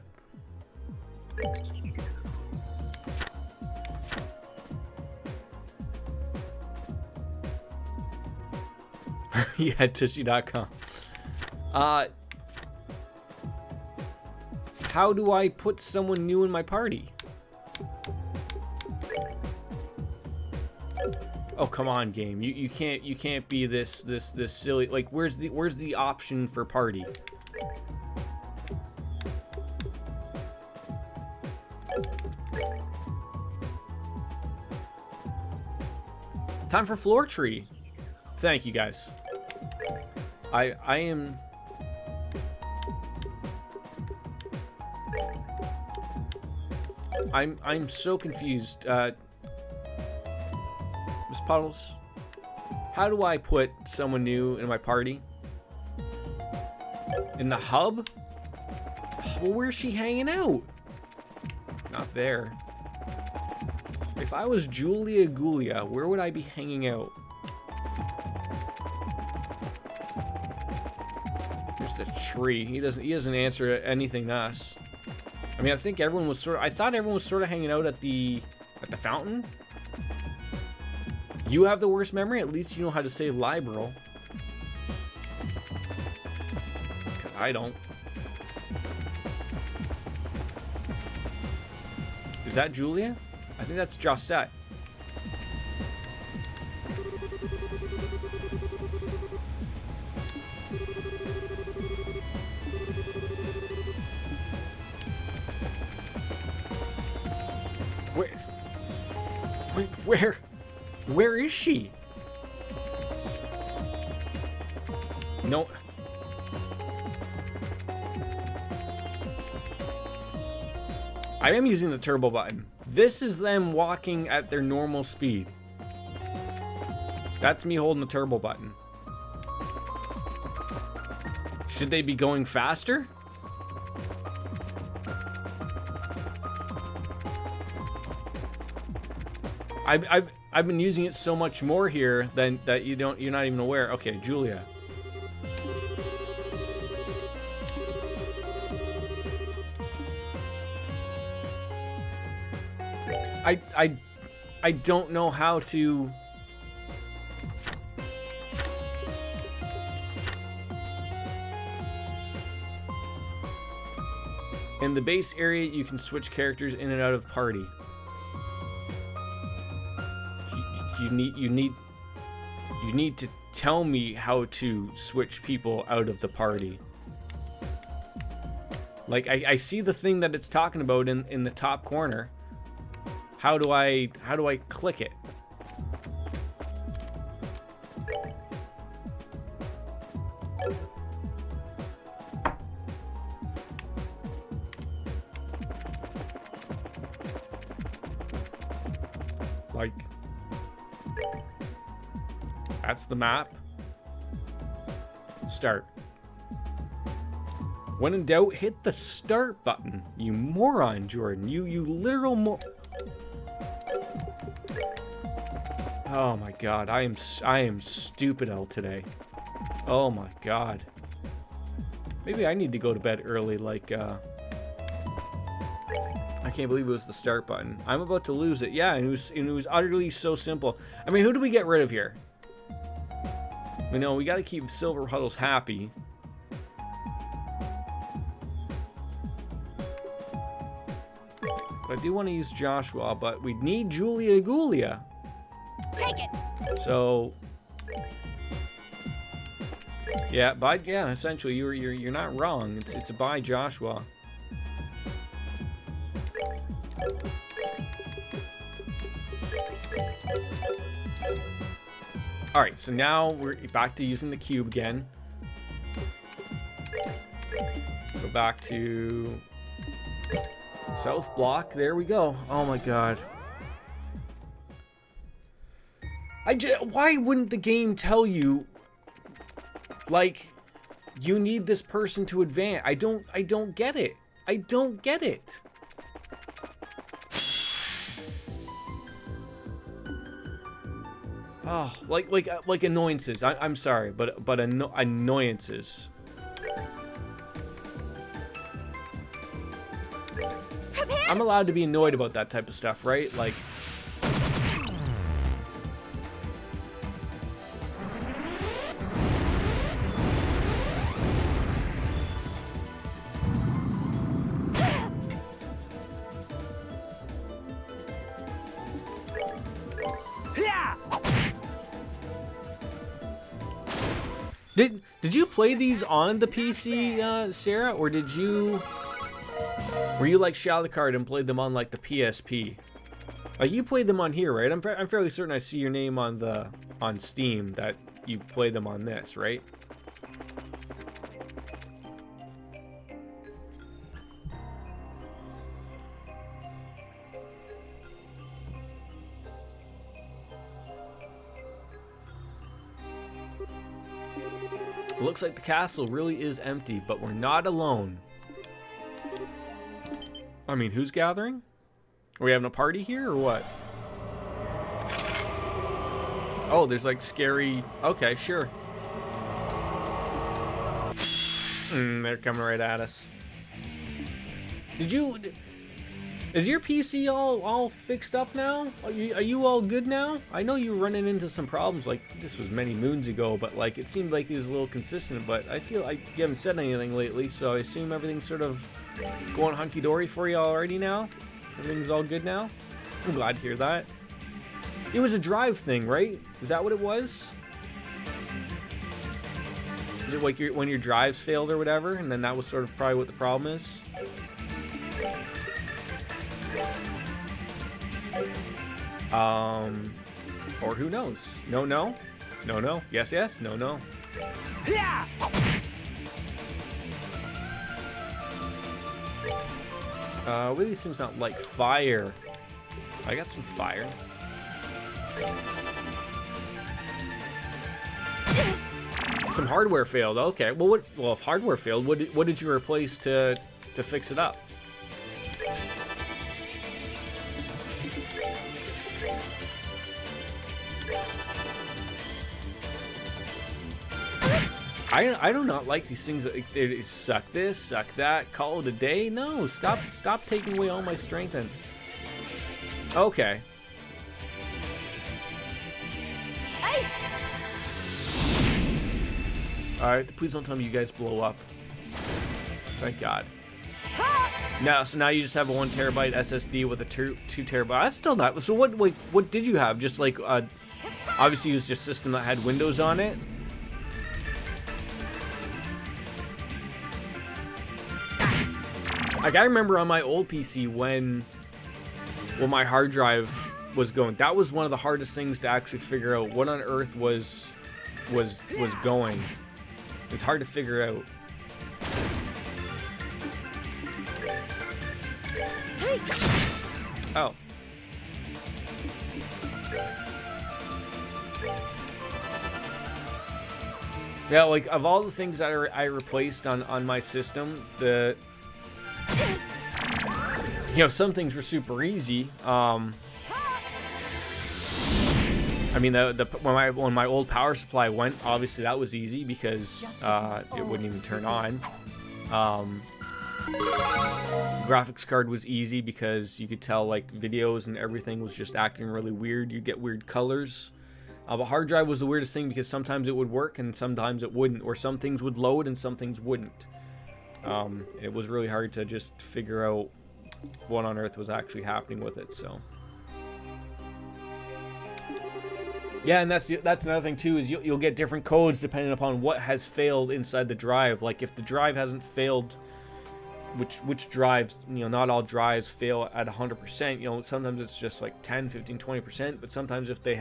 Yeah, Tushy.com. How do I put someone new in my party? Oh, come on, game. You can't be this silly. Like, where's the option for party? Time for floor tree. Thank you guys. I'm so confused. Miss Puddles, how do I put someone new in my party? In the hub? Well, where's she hanging out? Not there. If I was Julia Gulia, where would I be hanging out? There's the tree. He doesn't answer anything to us. I mean, I think everyone was I thought everyone was sort of hanging out at the fountain. You have the worst memory. At least you know how to say liberal. I don't. Is that Julia? I think that's Josette. Where is she? No. I am using the turbo button. This is them walking at their normal speed. That's me holding the turbo button. Should they be going faster? I've been using it so much more here than that you're not even aware. Okay, Julia. I don't know how to. In the base area, you can switch characters in and out of party. You need to tell me how to switch people out of the party. Like I see the thing that it's talking about in the top corner. How do I click it? Like, that's the map. Start. When in doubt, hit the start button. You moron, Jordan. You literal Oh my god, I am stupid out today. Oh my god. Maybe I need to go to bed early, like, I can't believe it was the start button. I'm about to lose it. Yeah, and it was utterly so simple. I mean, who do we get rid of here? We know we got to keep Silver Huddles happy. But I do want to use Joshua, but we need Julia Gulia. Take it. So, yeah, essentially you're not wrong. It's a buy Joshua. All right, so now we're back to using the cube again. Go back to South Block. There we go. Oh my god. Why wouldn't the game tell you, like, you need this person to advance? I don't get it. I don't get it. Oh, like annoyances. I'm sorry, but annoyances. Prepare. I'm allowed to be annoyed about that type of stuff, right? Like. Did you play these on the PC, Sarah, or were you like Shalicard and played them on like the PSP? Like you played them on here, right? I'm fairly certain I see your name on Steam that you've played them on this, right? It looks like the castle really is empty, but we're not alone. I mean, who's gathering? Are we having a party here or what? Oh, there's like scary... Okay, sure. They're coming right at us. Is your PC all fixed up now? Are you all good now? I know you were running into some problems, like this was many moons ago, but like it seemed like it was a little consistent, but I feel like you haven't said anything lately, so I assume everything's sort of going hunky-dory for you already now? Everything's all good now? I'm glad to hear that. It was a drive thing, right? Is that what it was? Is it like when your drives failed or whatever, and then that was sort of probably what the problem is? Or who knows? No, no. No, no. Yes, yes. No, no. With these things not like fire. I got some fire. Some hardware failed. Okay. Well, if hardware failed, what did you replace to fix it up? I do not like these things. They suck this, suck that, call it a day. No, stop taking away all my strength. And okay. All right, please don't tell me you guys blow up. Thank God. No, so now you just have a 1 terabyte SSD with a 2 terabyte. That's still not. So what did you have? Just like obviously it was just a system that had Windows on it. Like I remember on my old PC when my hard drive was going. That was one of the hardest things to actually figure out. What on earth was going? It's hard to figure out. Oh. Yeah, like of all the things that I replaced on my system, some things were super easy. I mean, when my old power supply went, obviously that was easy because it wouldn't even turn on. Graphics card was easy because you could tell like videos and everything was just acting really weird. You get weird colors. But hard drive was the weirdest thing because sometimes it would work and sometimes it wouldn't, or some things would load and some things wouldn't. It was really hard to just figure out what on earth was actually happening with it. So yeah, and that's another thing too, is you'll get different codes depending upon what has failed inside the drive. Like if the drive hasn't failed, which drives, not all drives fail at 100%. Sometimes it's just like 10, 15, 20%, but sometimes if they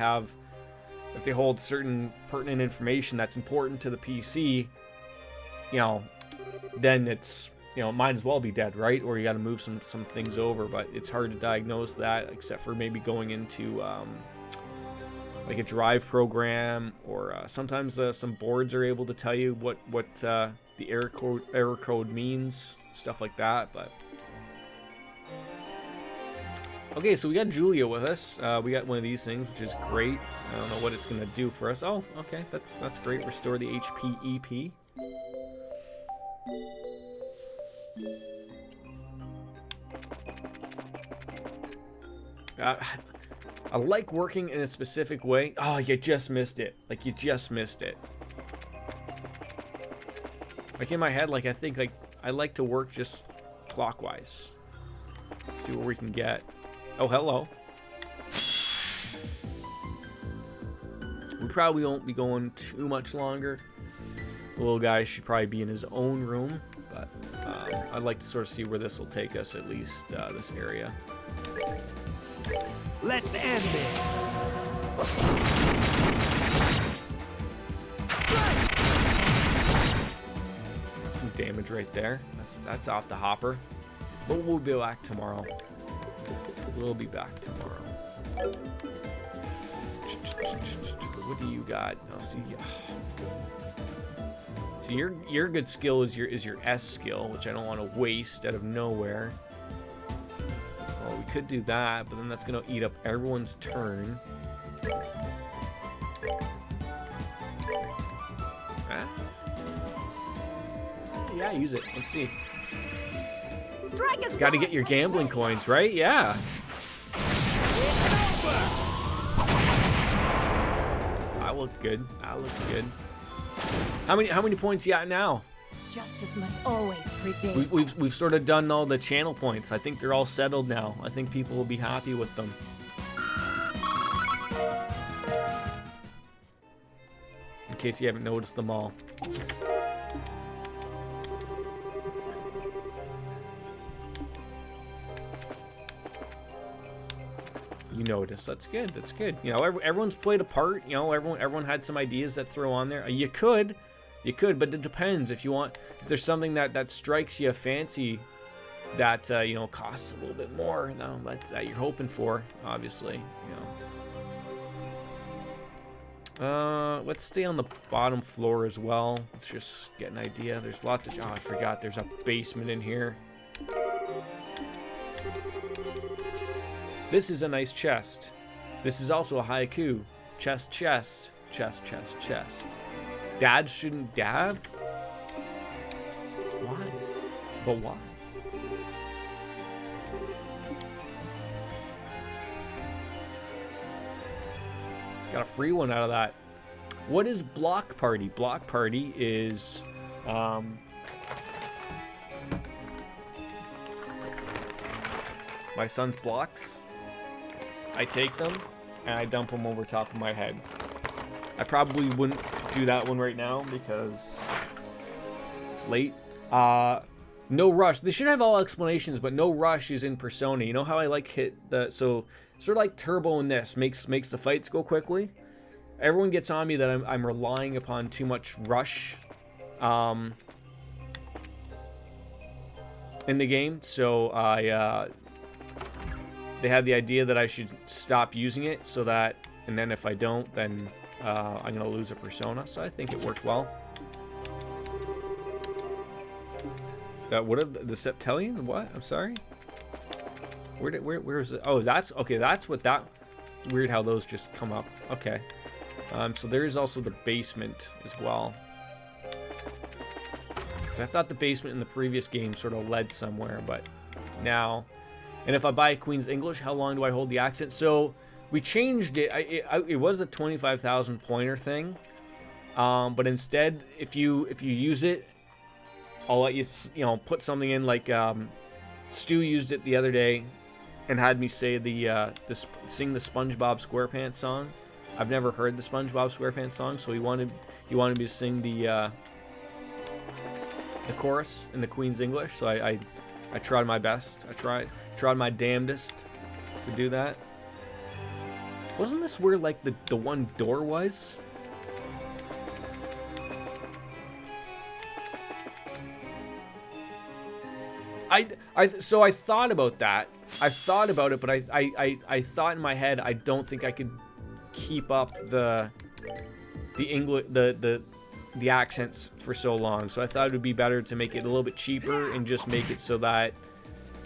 hold certain pertinent information that's important to the PC, then it's, might as well be dead, right? Or you got to move some things over, but it's hard to diagnose that except for maybe going into like a drive program, or sometimes some boards are able to tell you what the error code means, stuff like that. But okay, so we got Julia with us. We got one of these things, which is great. I don't know what it's gonna do for us. Oh, okay, that's great. Restore the HP EP. I like working in a specific way. Oh, you just missed it. Like, you just missed it. Like, in my head, like, I think, like, I like to work just clockwise. See what we can get. Oh, hello. We probably won't be going too much longer. The little guy should probably be in his own room. But I'd like to sort of see where this will take us, at least this area. Let's end this. That's some damage right there. That's off the hopper. But we'll be back tomorrow. We'll be back tomorrow. What do you got? Oh, see. So your good skill is your S skill, which I don't want to waste out of nowhere. Well, we could do that, but then that's going to eat up everyone's turn. Ah. Yeah, use it. Let's see. Got to get your gambling coins, right? Yeah. I look good. I look good. How many points you got now? Justice must always prevail. We've sort of done all the channel points. I think they're all settled now. I think people will be happy with them. In case you haven't noticed them all. You notice. That's good. That's good. Everyone's played a part. Everyone had some ideas that throw on there. You could, but it depends. If there's something that strikes you fancy, that costs a little bit more, that you're hoping for, obviously. Let's stay on the bottom floor as well. Let's just get an idea. There's lots of. Oh, I forgot. There's a basement in here. This is a nice chest. This is also a haiku. Chest, chest, chest, chest, chest. Dads shouldn't dab? Why? But why? Got a free one out of that. What is Block Party? Block Party is my son's blocks. I take them and I dump them over top of my head. I probably wouldn't do that one right now because it's late. No rush. They should have all explanations, but no rush is in Persona. You know how I like hit the sort of like turbo in this makes the fights go quickly. Everyone gets on me that I'm relying upon too much rush in the game, so they had the idea that I should stop using it so that, and then if I don't, then I'm gonna lose a Persona. So I think it worked well. What are the Septalion? What? I'm sorry. Where is it? Oh, that's okay. That's what that. Weird how those just come up. Okay. So there is also the basement as well. So I thought the basement in the previous game sort of led somewhere, but now. And if I buy Queen's English, how long do I hold the accent? So we changed it. It was a 25,000 pointer thing, but instead, if you use it, I'll let you put something in like Stu used it the other day, and had me say sing the SpongeBob SquarePants song. I've never heard the SpongeBob SquarePants song, so he wanted me to sing the chorus in the Queen's English. So I tried my best. I tried my damnedest to do that. Wasn't this where like the one door was? So I thought about that. I thought about it, but I thought in my head I don't think I could keep up the English the accents for so long. So I thought it would be better to make it a little bit cheaper and just make it so that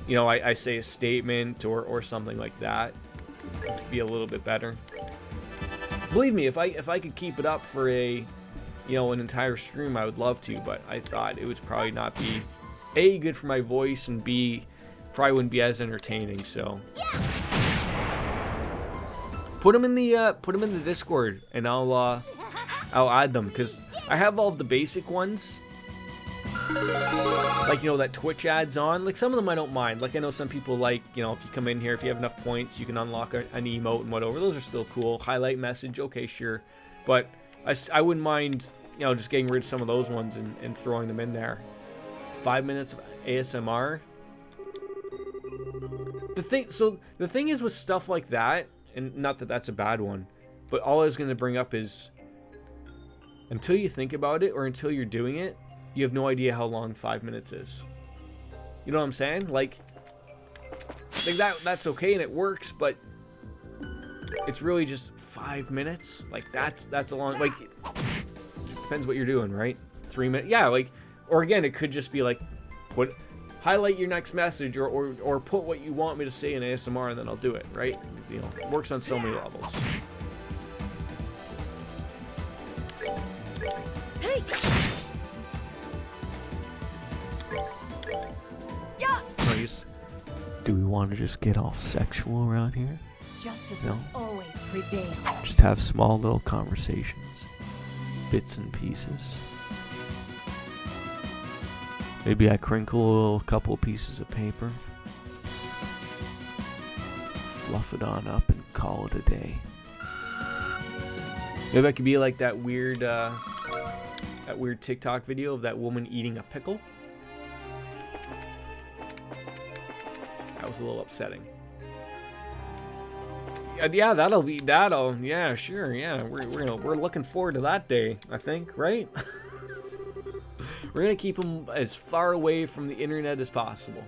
I say a statement or something like that to be a little bit better. Believe me, if I could keep it up for an entire stream, I would love to, but I thought it would probably not be A, good for my voice, and B, probably wouldn't be as entertaining. So put them in the Discord, and I'll add them, because I have all of the basic ones, like that Twitch adds on. Like some of them I don't mind. Like I know some people like if you come in here, if you have enough points, you can unlock an emote and whatever. Those are still cool. Highlight message, okay, sure, but I wouldn't mind just getting rid of some of those ones and throwing them in there. 5 minutes of ASMR. The thing is with stuff like that, and not that that's a bad one, but all I was going to bring up is until you think about it or until you're doing it, you have no idea how long 5 minutes is. You know what I'm saying? Like that's okay and it works, but it's really just 5 minutes. Like that's a long, like, depends what you're doing, right? 3 minutes. Yeah, like, or again, it could just be like, highlight your next message, or put what you want me to say in ASMR, and then I'll do it, right? It works on so many levels. Hey! Yeah! Do we want to just get all sexual around here? Justice must always prevail. Just have small little conversations, bits and pieces. Maybe I crinkle a couple pieces of paper, fluff it on up, and call it a day. Maybe I could be like that weird TikTok video of that woman eating a pickle. That was a little upsetting. Yeah, that'll. Yeah, sure. Yeah, we're looking forward to that day. I think, right? We're gonna keep them as far away from the internet as possible,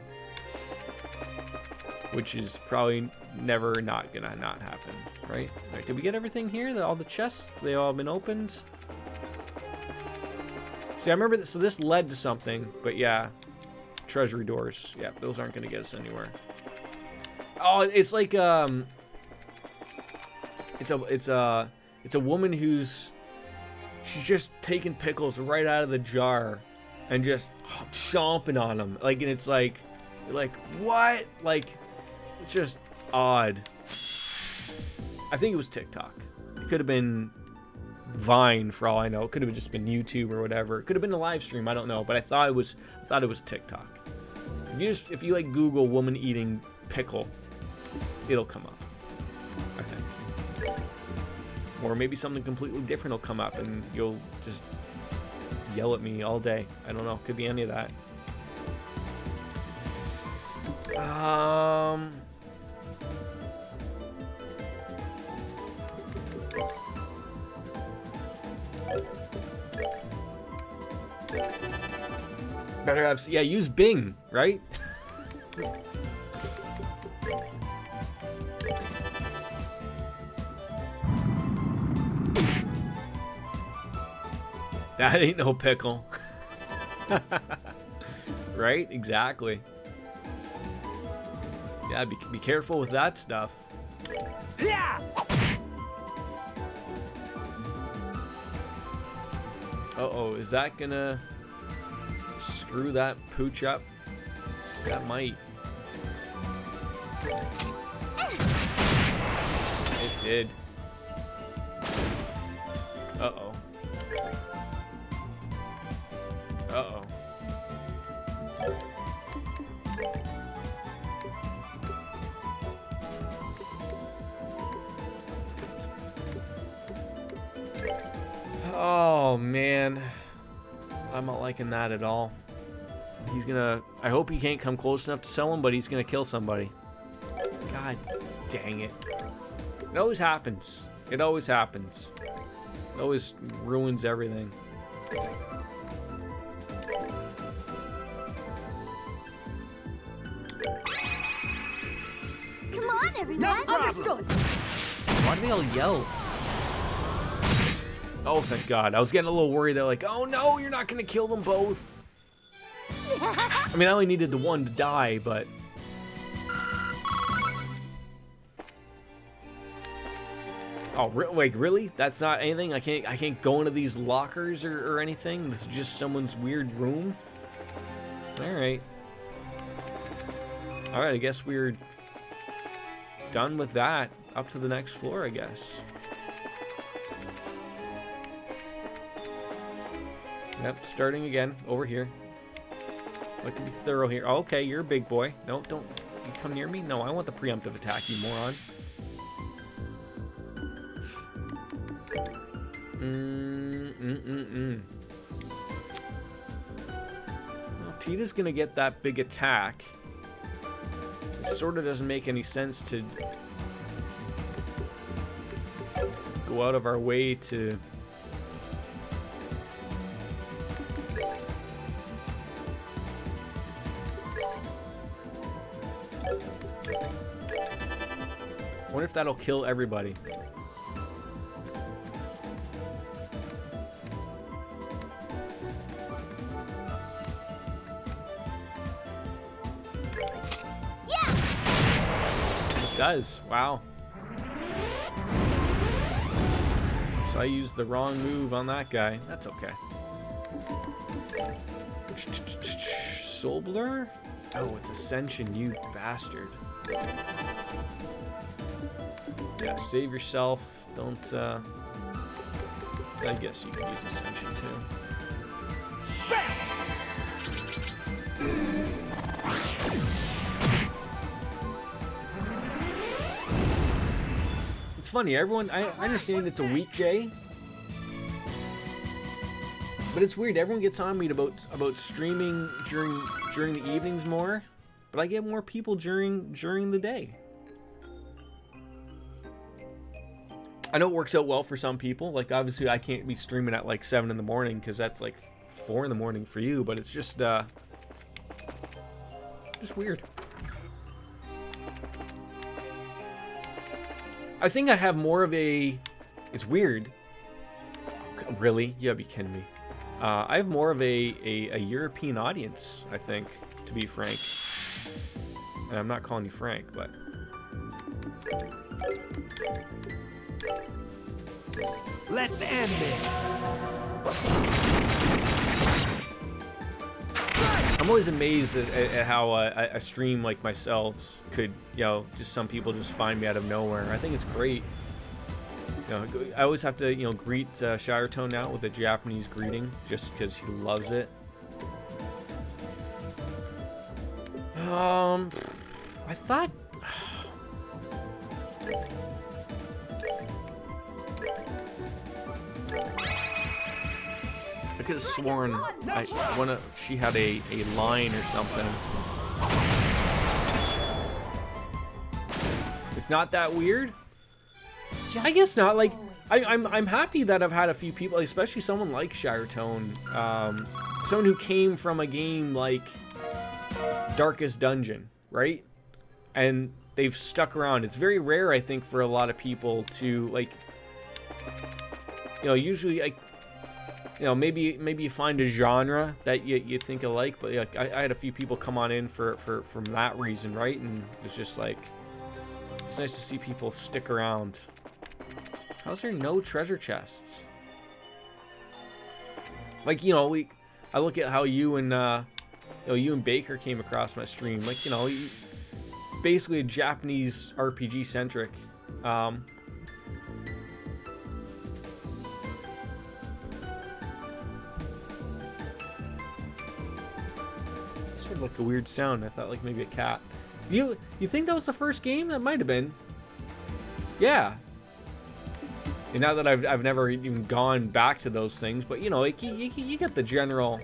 which is probably never not gonna not happen, right? All right, did we get everything here? All the chests, they all been opened. See, I remember this, so this led to something, but yeah, treasury doors. Yeah, those aren't gonna get us anywhere. Oh, it's like it's a woman who's she's just taking pickles right out of the jar and just chomping on them. Like, and it's like, what? Like, it's just odd. I think it was TikTok. It could have been Vine for all I know. It could have just been YouTube or whatever. It could have been a live stream. I don't know. But I thought it was TikTok. If you like Google woman eating pickle, it'll come up, I think. Or maybe something completely different will come up and you'll just yell at me all day. I don't know. Could be any of that. Better have, yeah, use Bing, right? That ain't no pickle. Right? Exactly. Yeah, be careful with that stuff. Yeah! Uh-oh, is that gonna screw that pooch up? That might. It did. Uh-oh. Uh-oh. Oh, man. I'm not liking that at all. He's gonna... I hope he can't come close enough to sell him, but he's gonna kill somebody. God dang it. It always happens. It always happens. It always ruins everything. Come on, everyone. No problem. Understood. Why do they all yell? Oh, thank God. I was getting a little worried. They're like, oh no, you're not gonna kill them both. I mean, I only needed the one to die, but... Oh, like, really? That's not anything? I can't go into these lockers or anything? This is just someone's weird room? Alright. Alright, I guess we're done with that. Up to the next floor, I guess. Yep, starting again, over here. Like to be thorough here. Oh, okay, you're a big boy. No, don't you come near me. No, I want the preemptive attack, you moron. Well, Tita's gonna get that big attack. It sort of doesn't make any sense to go out of our way to... I wonder if that'll kill everybody. Yeah. It does. Wow. So I used the wrong move on that guy. That's okay. Soul Blur? Oh, it's Ascension, you bastard. Yeah, save yourself. Don't, I guess you could use Ascension, too. It's funny, everyone, I understand it's a weekday, but it's weird. Everyone gets on me about streaming during the evenings more, but I get more people during the day. I know it works out well for some people. Like, obviously, I can't be streaming at like 7 in the morning because that's like 4 in the morning for you. But it's just weird. I think I have more of a. It's weird. Really? You gotta be kidding me. I have more of a European audience, I think, to be frank. And I'm not calling you Frank, but. Let's end this. I'm always amazed at how a stream like myself could, just some people just find me out of nowhere. I think it's great. I always have to, greet Shiretone now with a Japanese greeting, just because he loves it. I thought. I could have sworn she had a line or something. It's not that weird. I guess not. Like, I'm happy that I've had a few people, especially someone like Shiretone, someone who came from a game like Darkest Dungeon, right? And they've stuck around. It's very rare, I think, for a lot of people to, like, usually, like, you know, maybe you find a genre that you think you like, but like I had a few people come on in from that reason, right? And it's just like, it's nice to see people stick around. How's there no treasure chests? Like, you know, I look at how you and Baker came across my stream. Like, you know, it's basically a Japanese RPG centric. Sort of like a weird sound. I thought like maybe a cat. You think that was the first game? That might have been. Yeah. And now that I've never even gone back to those things, but you know, like, you get the general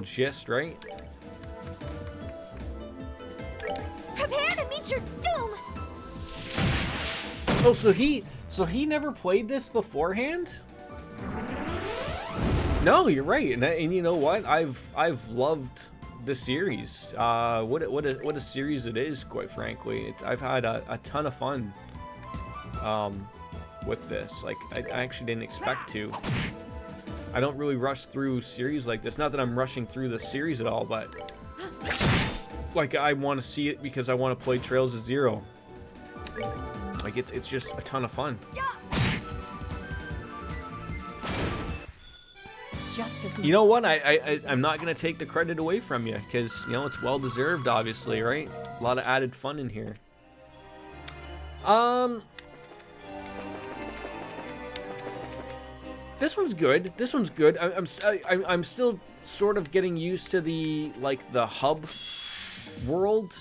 gist, right? Prepare to meet your doom! Oh, so he never played this beforehand? No, you're right, and you know what? I've loved the series. What a series it is, quite frankly. I've had a ton of fun with this. Like, I actually didn't expect to. I don't really rush through series like this. Not that I'm rushing through the series at all, but like, I want to see it because I want to play Trails of Zero. Like, it's just a ton of fun. You know what? I'm not gonna take the credit away from you, because you know it's well deserved, obviously, right? A lot of added fun in here. This one's good. This one's good. I'm still sort of getting used to the hub world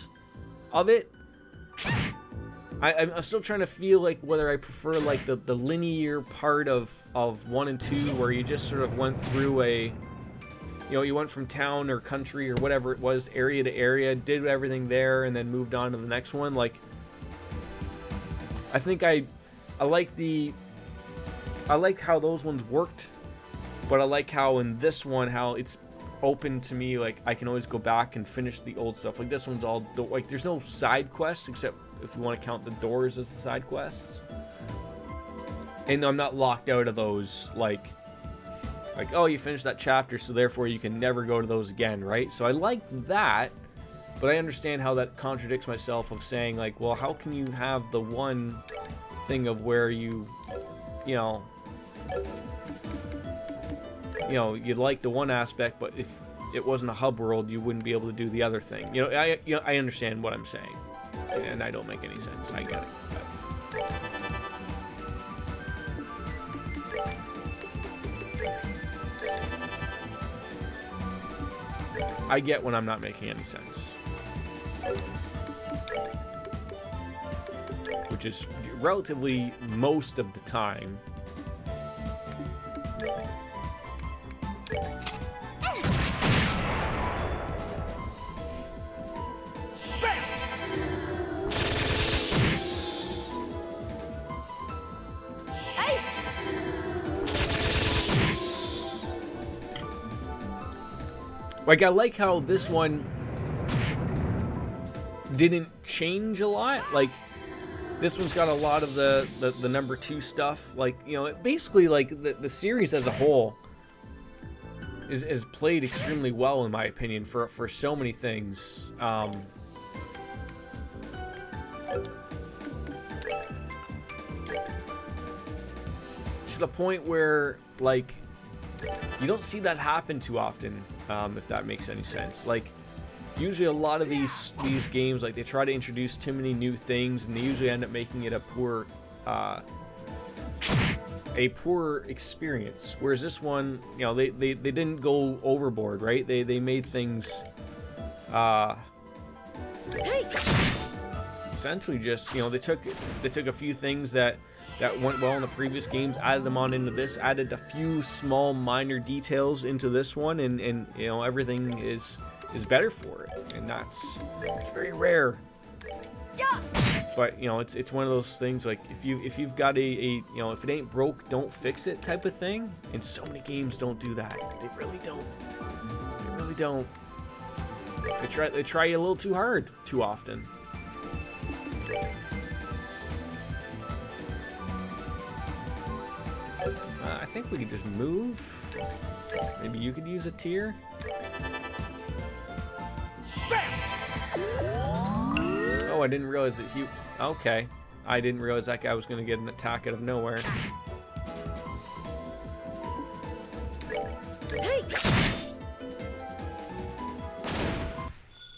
of it. I'm still trying to feel like whether I prefer like the linear part of 1 and 2, where you just sort of went through you went from town or country or whatever it was, area to area, did everything there, and then moved on to the next one. Like, I think I like how those ones worked, but I like how in this one, how it's open to me. Like, I can always go back and finish the old stuff. Like, this one's all like, there's no side quests except if you want to count the doors as the side quests, and I'm not locked out of those. Like oh, you finished that chapter, so therefore you can never go to those again, right? So I like that, but I understand how that contradicts myself of saying like, well, how can you have the one thing of where you like the one aspect, but if it wasn't a hub world, you wouldn't be able to do the other thing. I understand what I'm saying, and I don't make any sense. I get it. I get when I'm not making any sense, which is relatively most of the time. Like, I like how this one didn't change a lot. Like, this one's got a lot of the number 2 stuff. Like, basically, like, the series as a whole is played extremely well, in my opinion, for so many things. To the point where, like, you don't see that happen too often, if that makes any sense. Like, usually a lot of these games, like, they try to introduce too many new things, and they usually end up making it a poor experience. Whereas this one, they didn't go overboard, right? They made things essentially just, they took a few things that went well in the previous games, added them on into this, added a few small minor details into this one, and everything is better for it, and it's very rare. But it's one of those things, like, if you've got if it ain't broke, don't fix it type of thing, and so many games don't do that. They really don't. They try you a little too hard too often. I think we could just move. Maybe you could use a tier. Oh, I didn't realize that he... Okay. I didn't realize that guy was going to get an attack out of nowhere.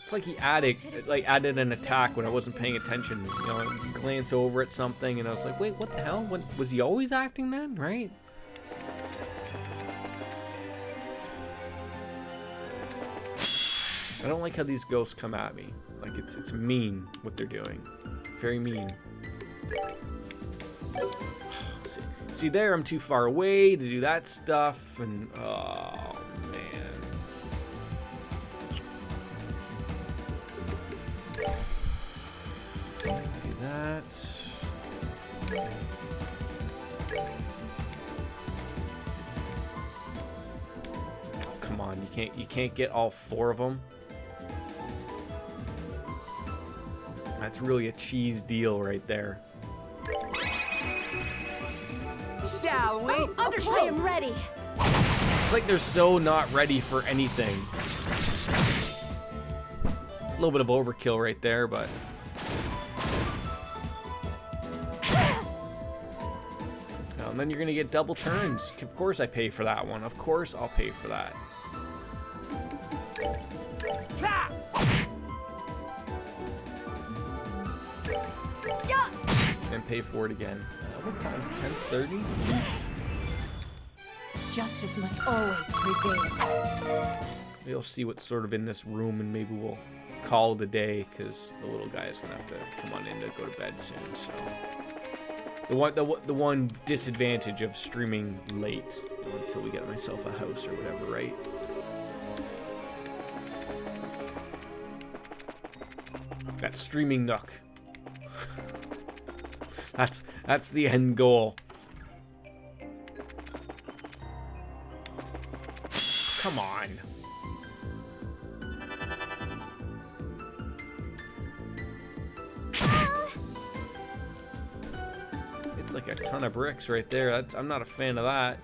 It's like he added an attack when I wasn't paying attention. You know, I glance over at something and I was like, wait, what the hell? What, was he always acting then, right? I don't like how these ghosts come at me. Like, it's mean what they're doing. Very mean. See there, I'm too far away to do that stuff, and oh man. Do that. Oh, come on, you can't get all 4 of them. That's really a cheese deal right there. Shall we? Oh, understood. I am ready. It's like they're so not ready for anything. A little bit of overkill right there, but... Oh, and then you're gonna get double turns. Of course I pay for that one. Of course I'll pay for that. And pay for it again. What time is it? 10:30? Justice must always prevail. We'll see what's sort of in this room, and maybe we'll call it a day, because the little guy is gonna have to come on in to go to bed soon. So the one disadvantage of streaming late, you know, until we get myself a house or whatever, right? That streaming nook. That's the end goal. Come on. It's like a ton of bricks right there. I'm not a fan of that.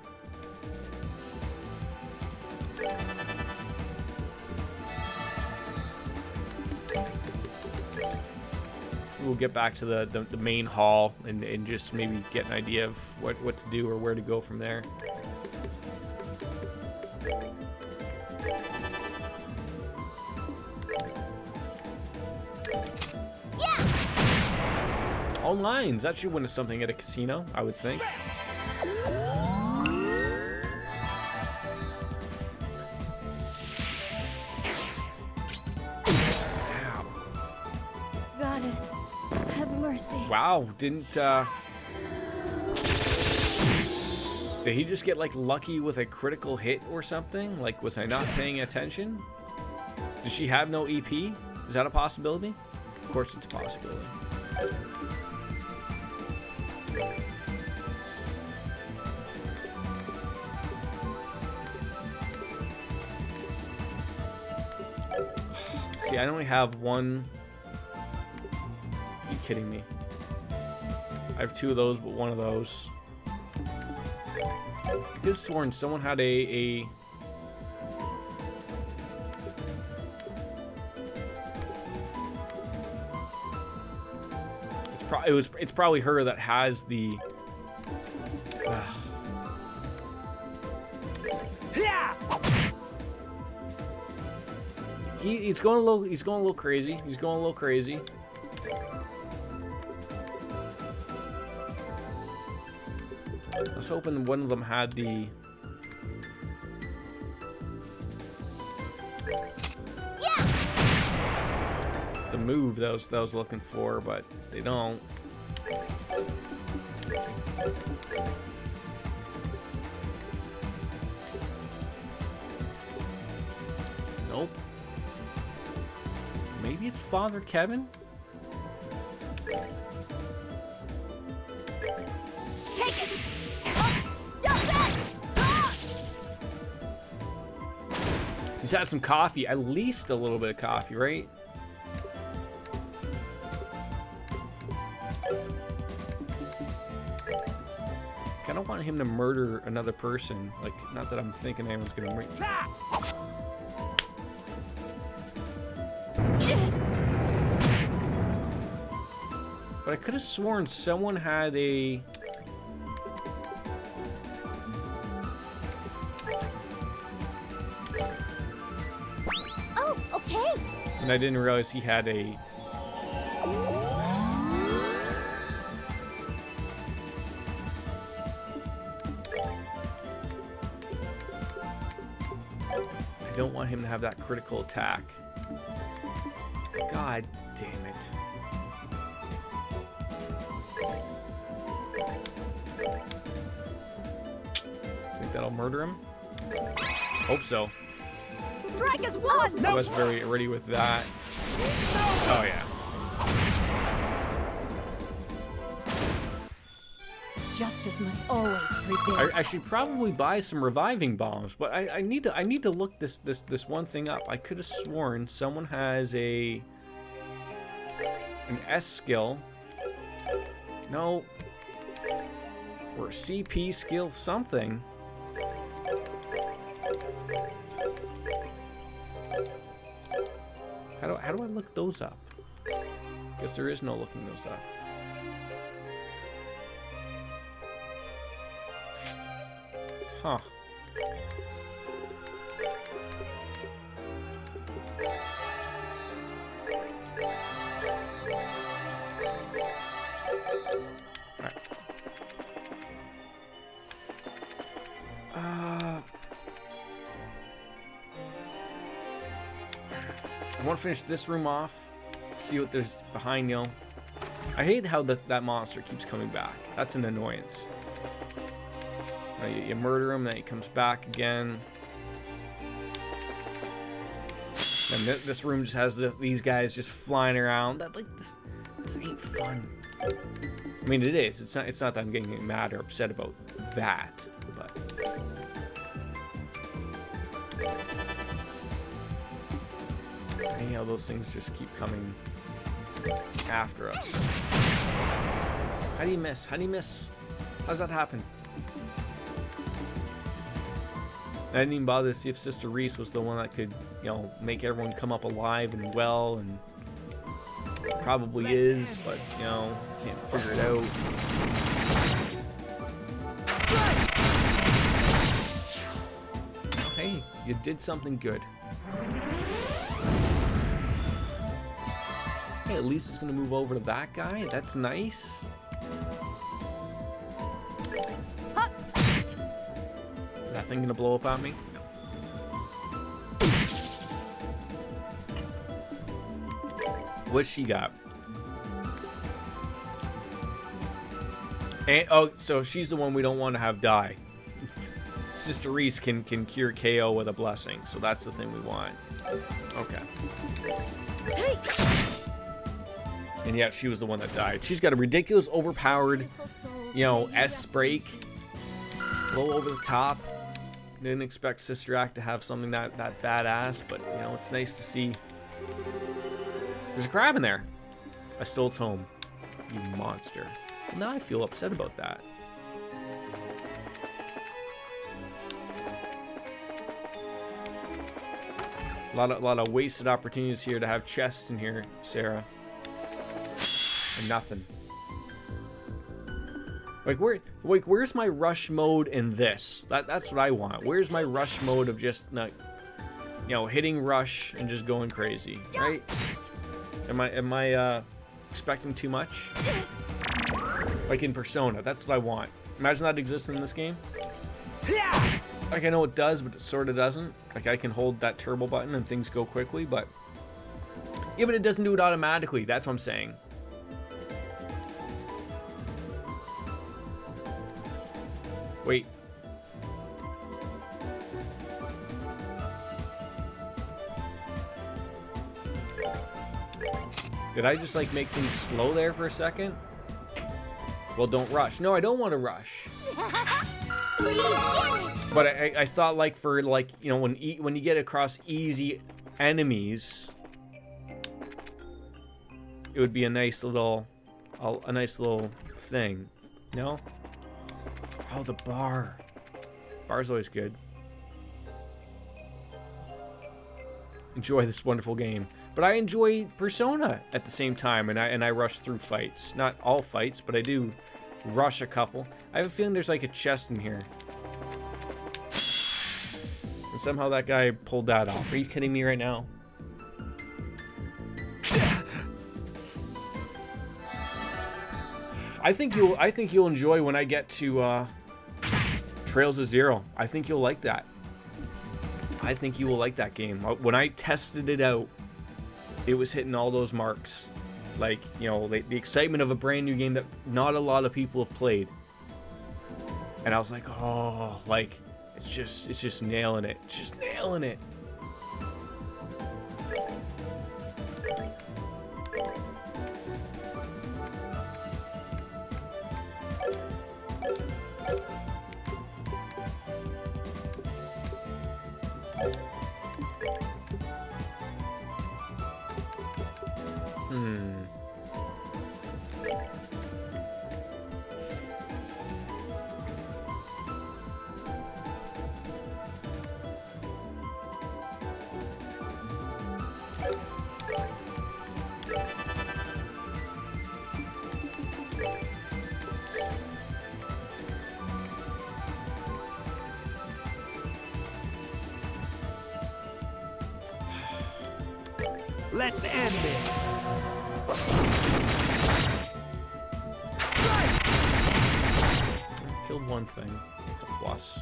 We'll get back to the main hall and just maybe get an idea of what to do or where to go from there. Yeah. All lines. That should win us something at a casino, I would think. Goddess, have mercy. Wow, did he just get like lucky with a critical hit or something? Like, was I not paying attention? Does she have no EP? Is that a possibility? Of course it's a possibility. See, I only have one. Are you kidding me? I have 2 of those, but 1 of those. I could have sworn someone had a it's probably her that has the he's going a little crazy. He's going a little crazy. I was hoping one of them had the move that I was looking for, but they don't. Nope. Maybe it's Father Kevin? Take it. He's had some coffee, at least a little bit of coffee, right? I don't want him to murder another person. Like, not that I'm thinking anyone's gonna murder. But I could have sworn someone had a... Oh, okay. And I didn't realize he had a... I don't want him to have that critical attack. God damn it. Think that'll murder him? Hope so. Strike is one. I was very ready with that. Oh yeah. Justice must always prevail. I should probably buy some reviving bombs, but I need to look this one thing up. I could have sworn someone has an S skill. No. Or a CP skill something. How do I look those up? Guess there is no looking those up. Huh. Alright. I want to finish this room off, see what there's behind, you know. I hate how that monster keeps coming back. That's an annoyance. You murder him, then he comes back again. And this room just has these guys just flying around. This ain't fun. I mean, it is. It's not that I'm getting mad or upset about that, but. Anyhow, those things just keep coming after us. How do you miss? How do you miss? How does that happen? I didn't even bother to see if Sister Reese was the one that could, you know, make everyone come up alive and well, and probably is, but, you know, can't figure it out. Hey, you did something good. Hey, at least it's gonna move over to that guy. That's nice. Is that thing gonna blow up on me? No. What's she got? And, oh, so she's the one we don't want to have die. Sister Reese can cure KO with a blessing, so that's the thing we want. Okay. And yet she was the one that died. She's got a ridiculous, overpowered, you know, S break. Blow over the top. Didn't expect Sister Act to have something that badass, but, you know, it's nice to see. There's a crab in there. I stole its home. You monster. Well, now I feel upset about that. A lot of wasted opportunities here to have chests in here, Sarah. And nothing. Where's my rush mode in this? That's what I want. Where's my rush mode of just, like, you know, hitting rush and just going crazy, right? Am I expecting too much? Like in Persona, that's what I want. Imagine that exists in this game. Like, I know it does, but it sort of doesn't. Like, I can hold that turbo button and things go quickly, but... Yeah, but it doesn't do it automatically. That's what I'm saying. Wait. Did I just, like, make things slow there for a second? Well, don't rush. No, I don't want to rush. But I thought, like, for, like, you know, when you get across easy enemies, it would be a nice little thing, you know? Oh, the bar. Bar's always good. Enjoy this wonderful game. But I enjoy Persona at the same time, and I rush through fights. Not all fights, but I do rush a couple. I have a feeling there's like a chest in here. And somehow that guy pulled that off. Are you kidding me right now? I think you'll enjoy when I get to Trails of Zero. I think you'll like that. I think you will like that game. When I tested it out, it was hitting all those marks. Like, you know, the excitement of a brand new game that not a lot of people have played. And I was like, oh, like, it's just nailing it. It's just nailing it. Let's end this. Killed one thing. It's a plus.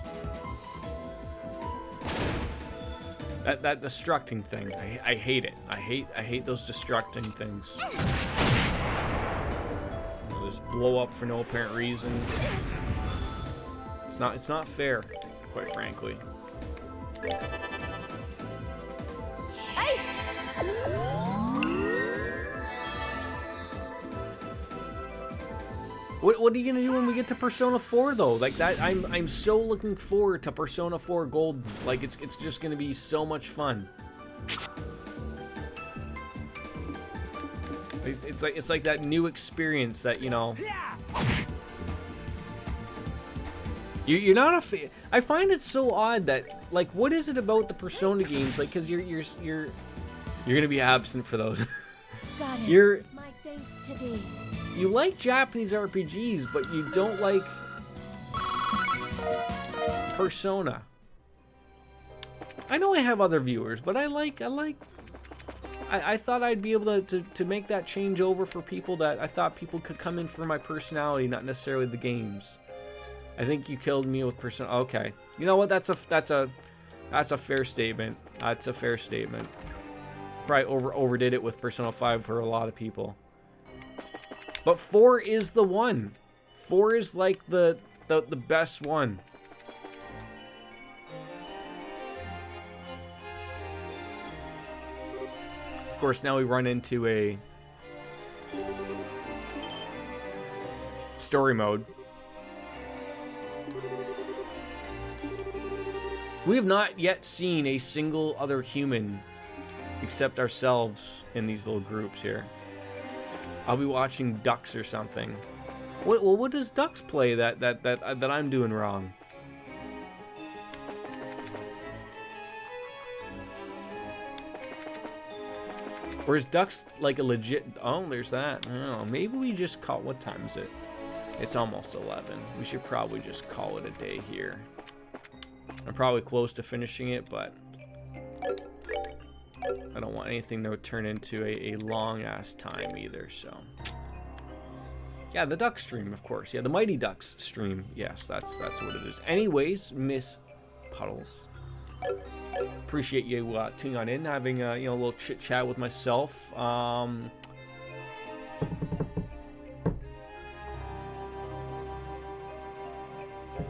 That destructing thing. I hate it. I hate those destructing things. They'll just blow up for no apparent reason. It's not fair, quite frankly. What are you gonna do when we get to Persona 4 though? Like that, I'm so looking forward to Persona 4 Gold. Like it's just gonna be so much fun. It's like that new experience that, you know. You're not a fan. I find it so odd that, like, what is it about the Persona games? Like, cause you're gonna be absent for those. Got it. You're. My thanks to thee. You like Japanese RPGs, but you don't like Persona. I know I have other viewers, but I thought I'd be able to make that change over for people that I thought people could come in for my personality, not necessarily the games. I think you killed me with Persona. Okay, you know what? That's a fair statement. That's a fair statement. Probably overdid it with Persona 5 for a lot of people. But 4 is the one. 4 is like the best one. Of course, now we run into a story mode. We have not yet seen a single other human except ourselves in these little groups here. I'll be watching ducks or something. What does ducks play that I'm doing wrong? Or is ducks like a legit? Oh, there's that. Oh, maybe we just call. What time is it? It's almost 11. We should probably just call it a day here. I'm probably close to finishing it, but I don't want anything that would turn into a long-ass time either, so. Yeah, the Duck stream, of course. Yeah, the Mighty Ducks stream. Yes, that's what it is. Anyways, Miss Puddles. Appreciate you tuning on in, having a little chit-chat with myself.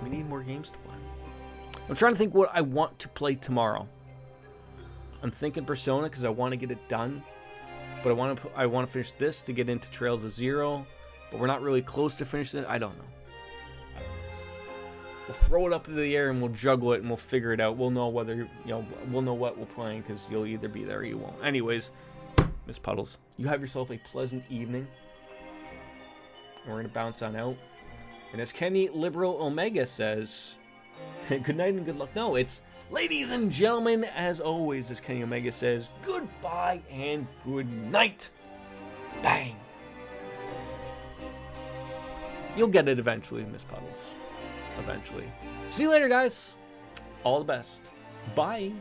We need more games to play. I'm trying to think what I want to play tomorrow. I'm thinking Persona because I want to get it done, but I want to finish this to get into Trails of Zero, but we're not really close to finishing it. I don't know. We'll throw it up to the air and we'll juggle it and we'll figure it out. We'll know whether we'll know what we're playing because you'll either be there or you won't. Anyways, Miss Puddles, you have yourself a pleasant evening. And we're gonna bounce on out. And as Kenny Liberal Omega says, good night and good luck. No, it's ladies and gentlemen, as always, as Kenny Omega says, goodbye and good night. Bang. You'll get it eventually, Miss Puddles. Eventually. See you later, guys. All the best. Bye.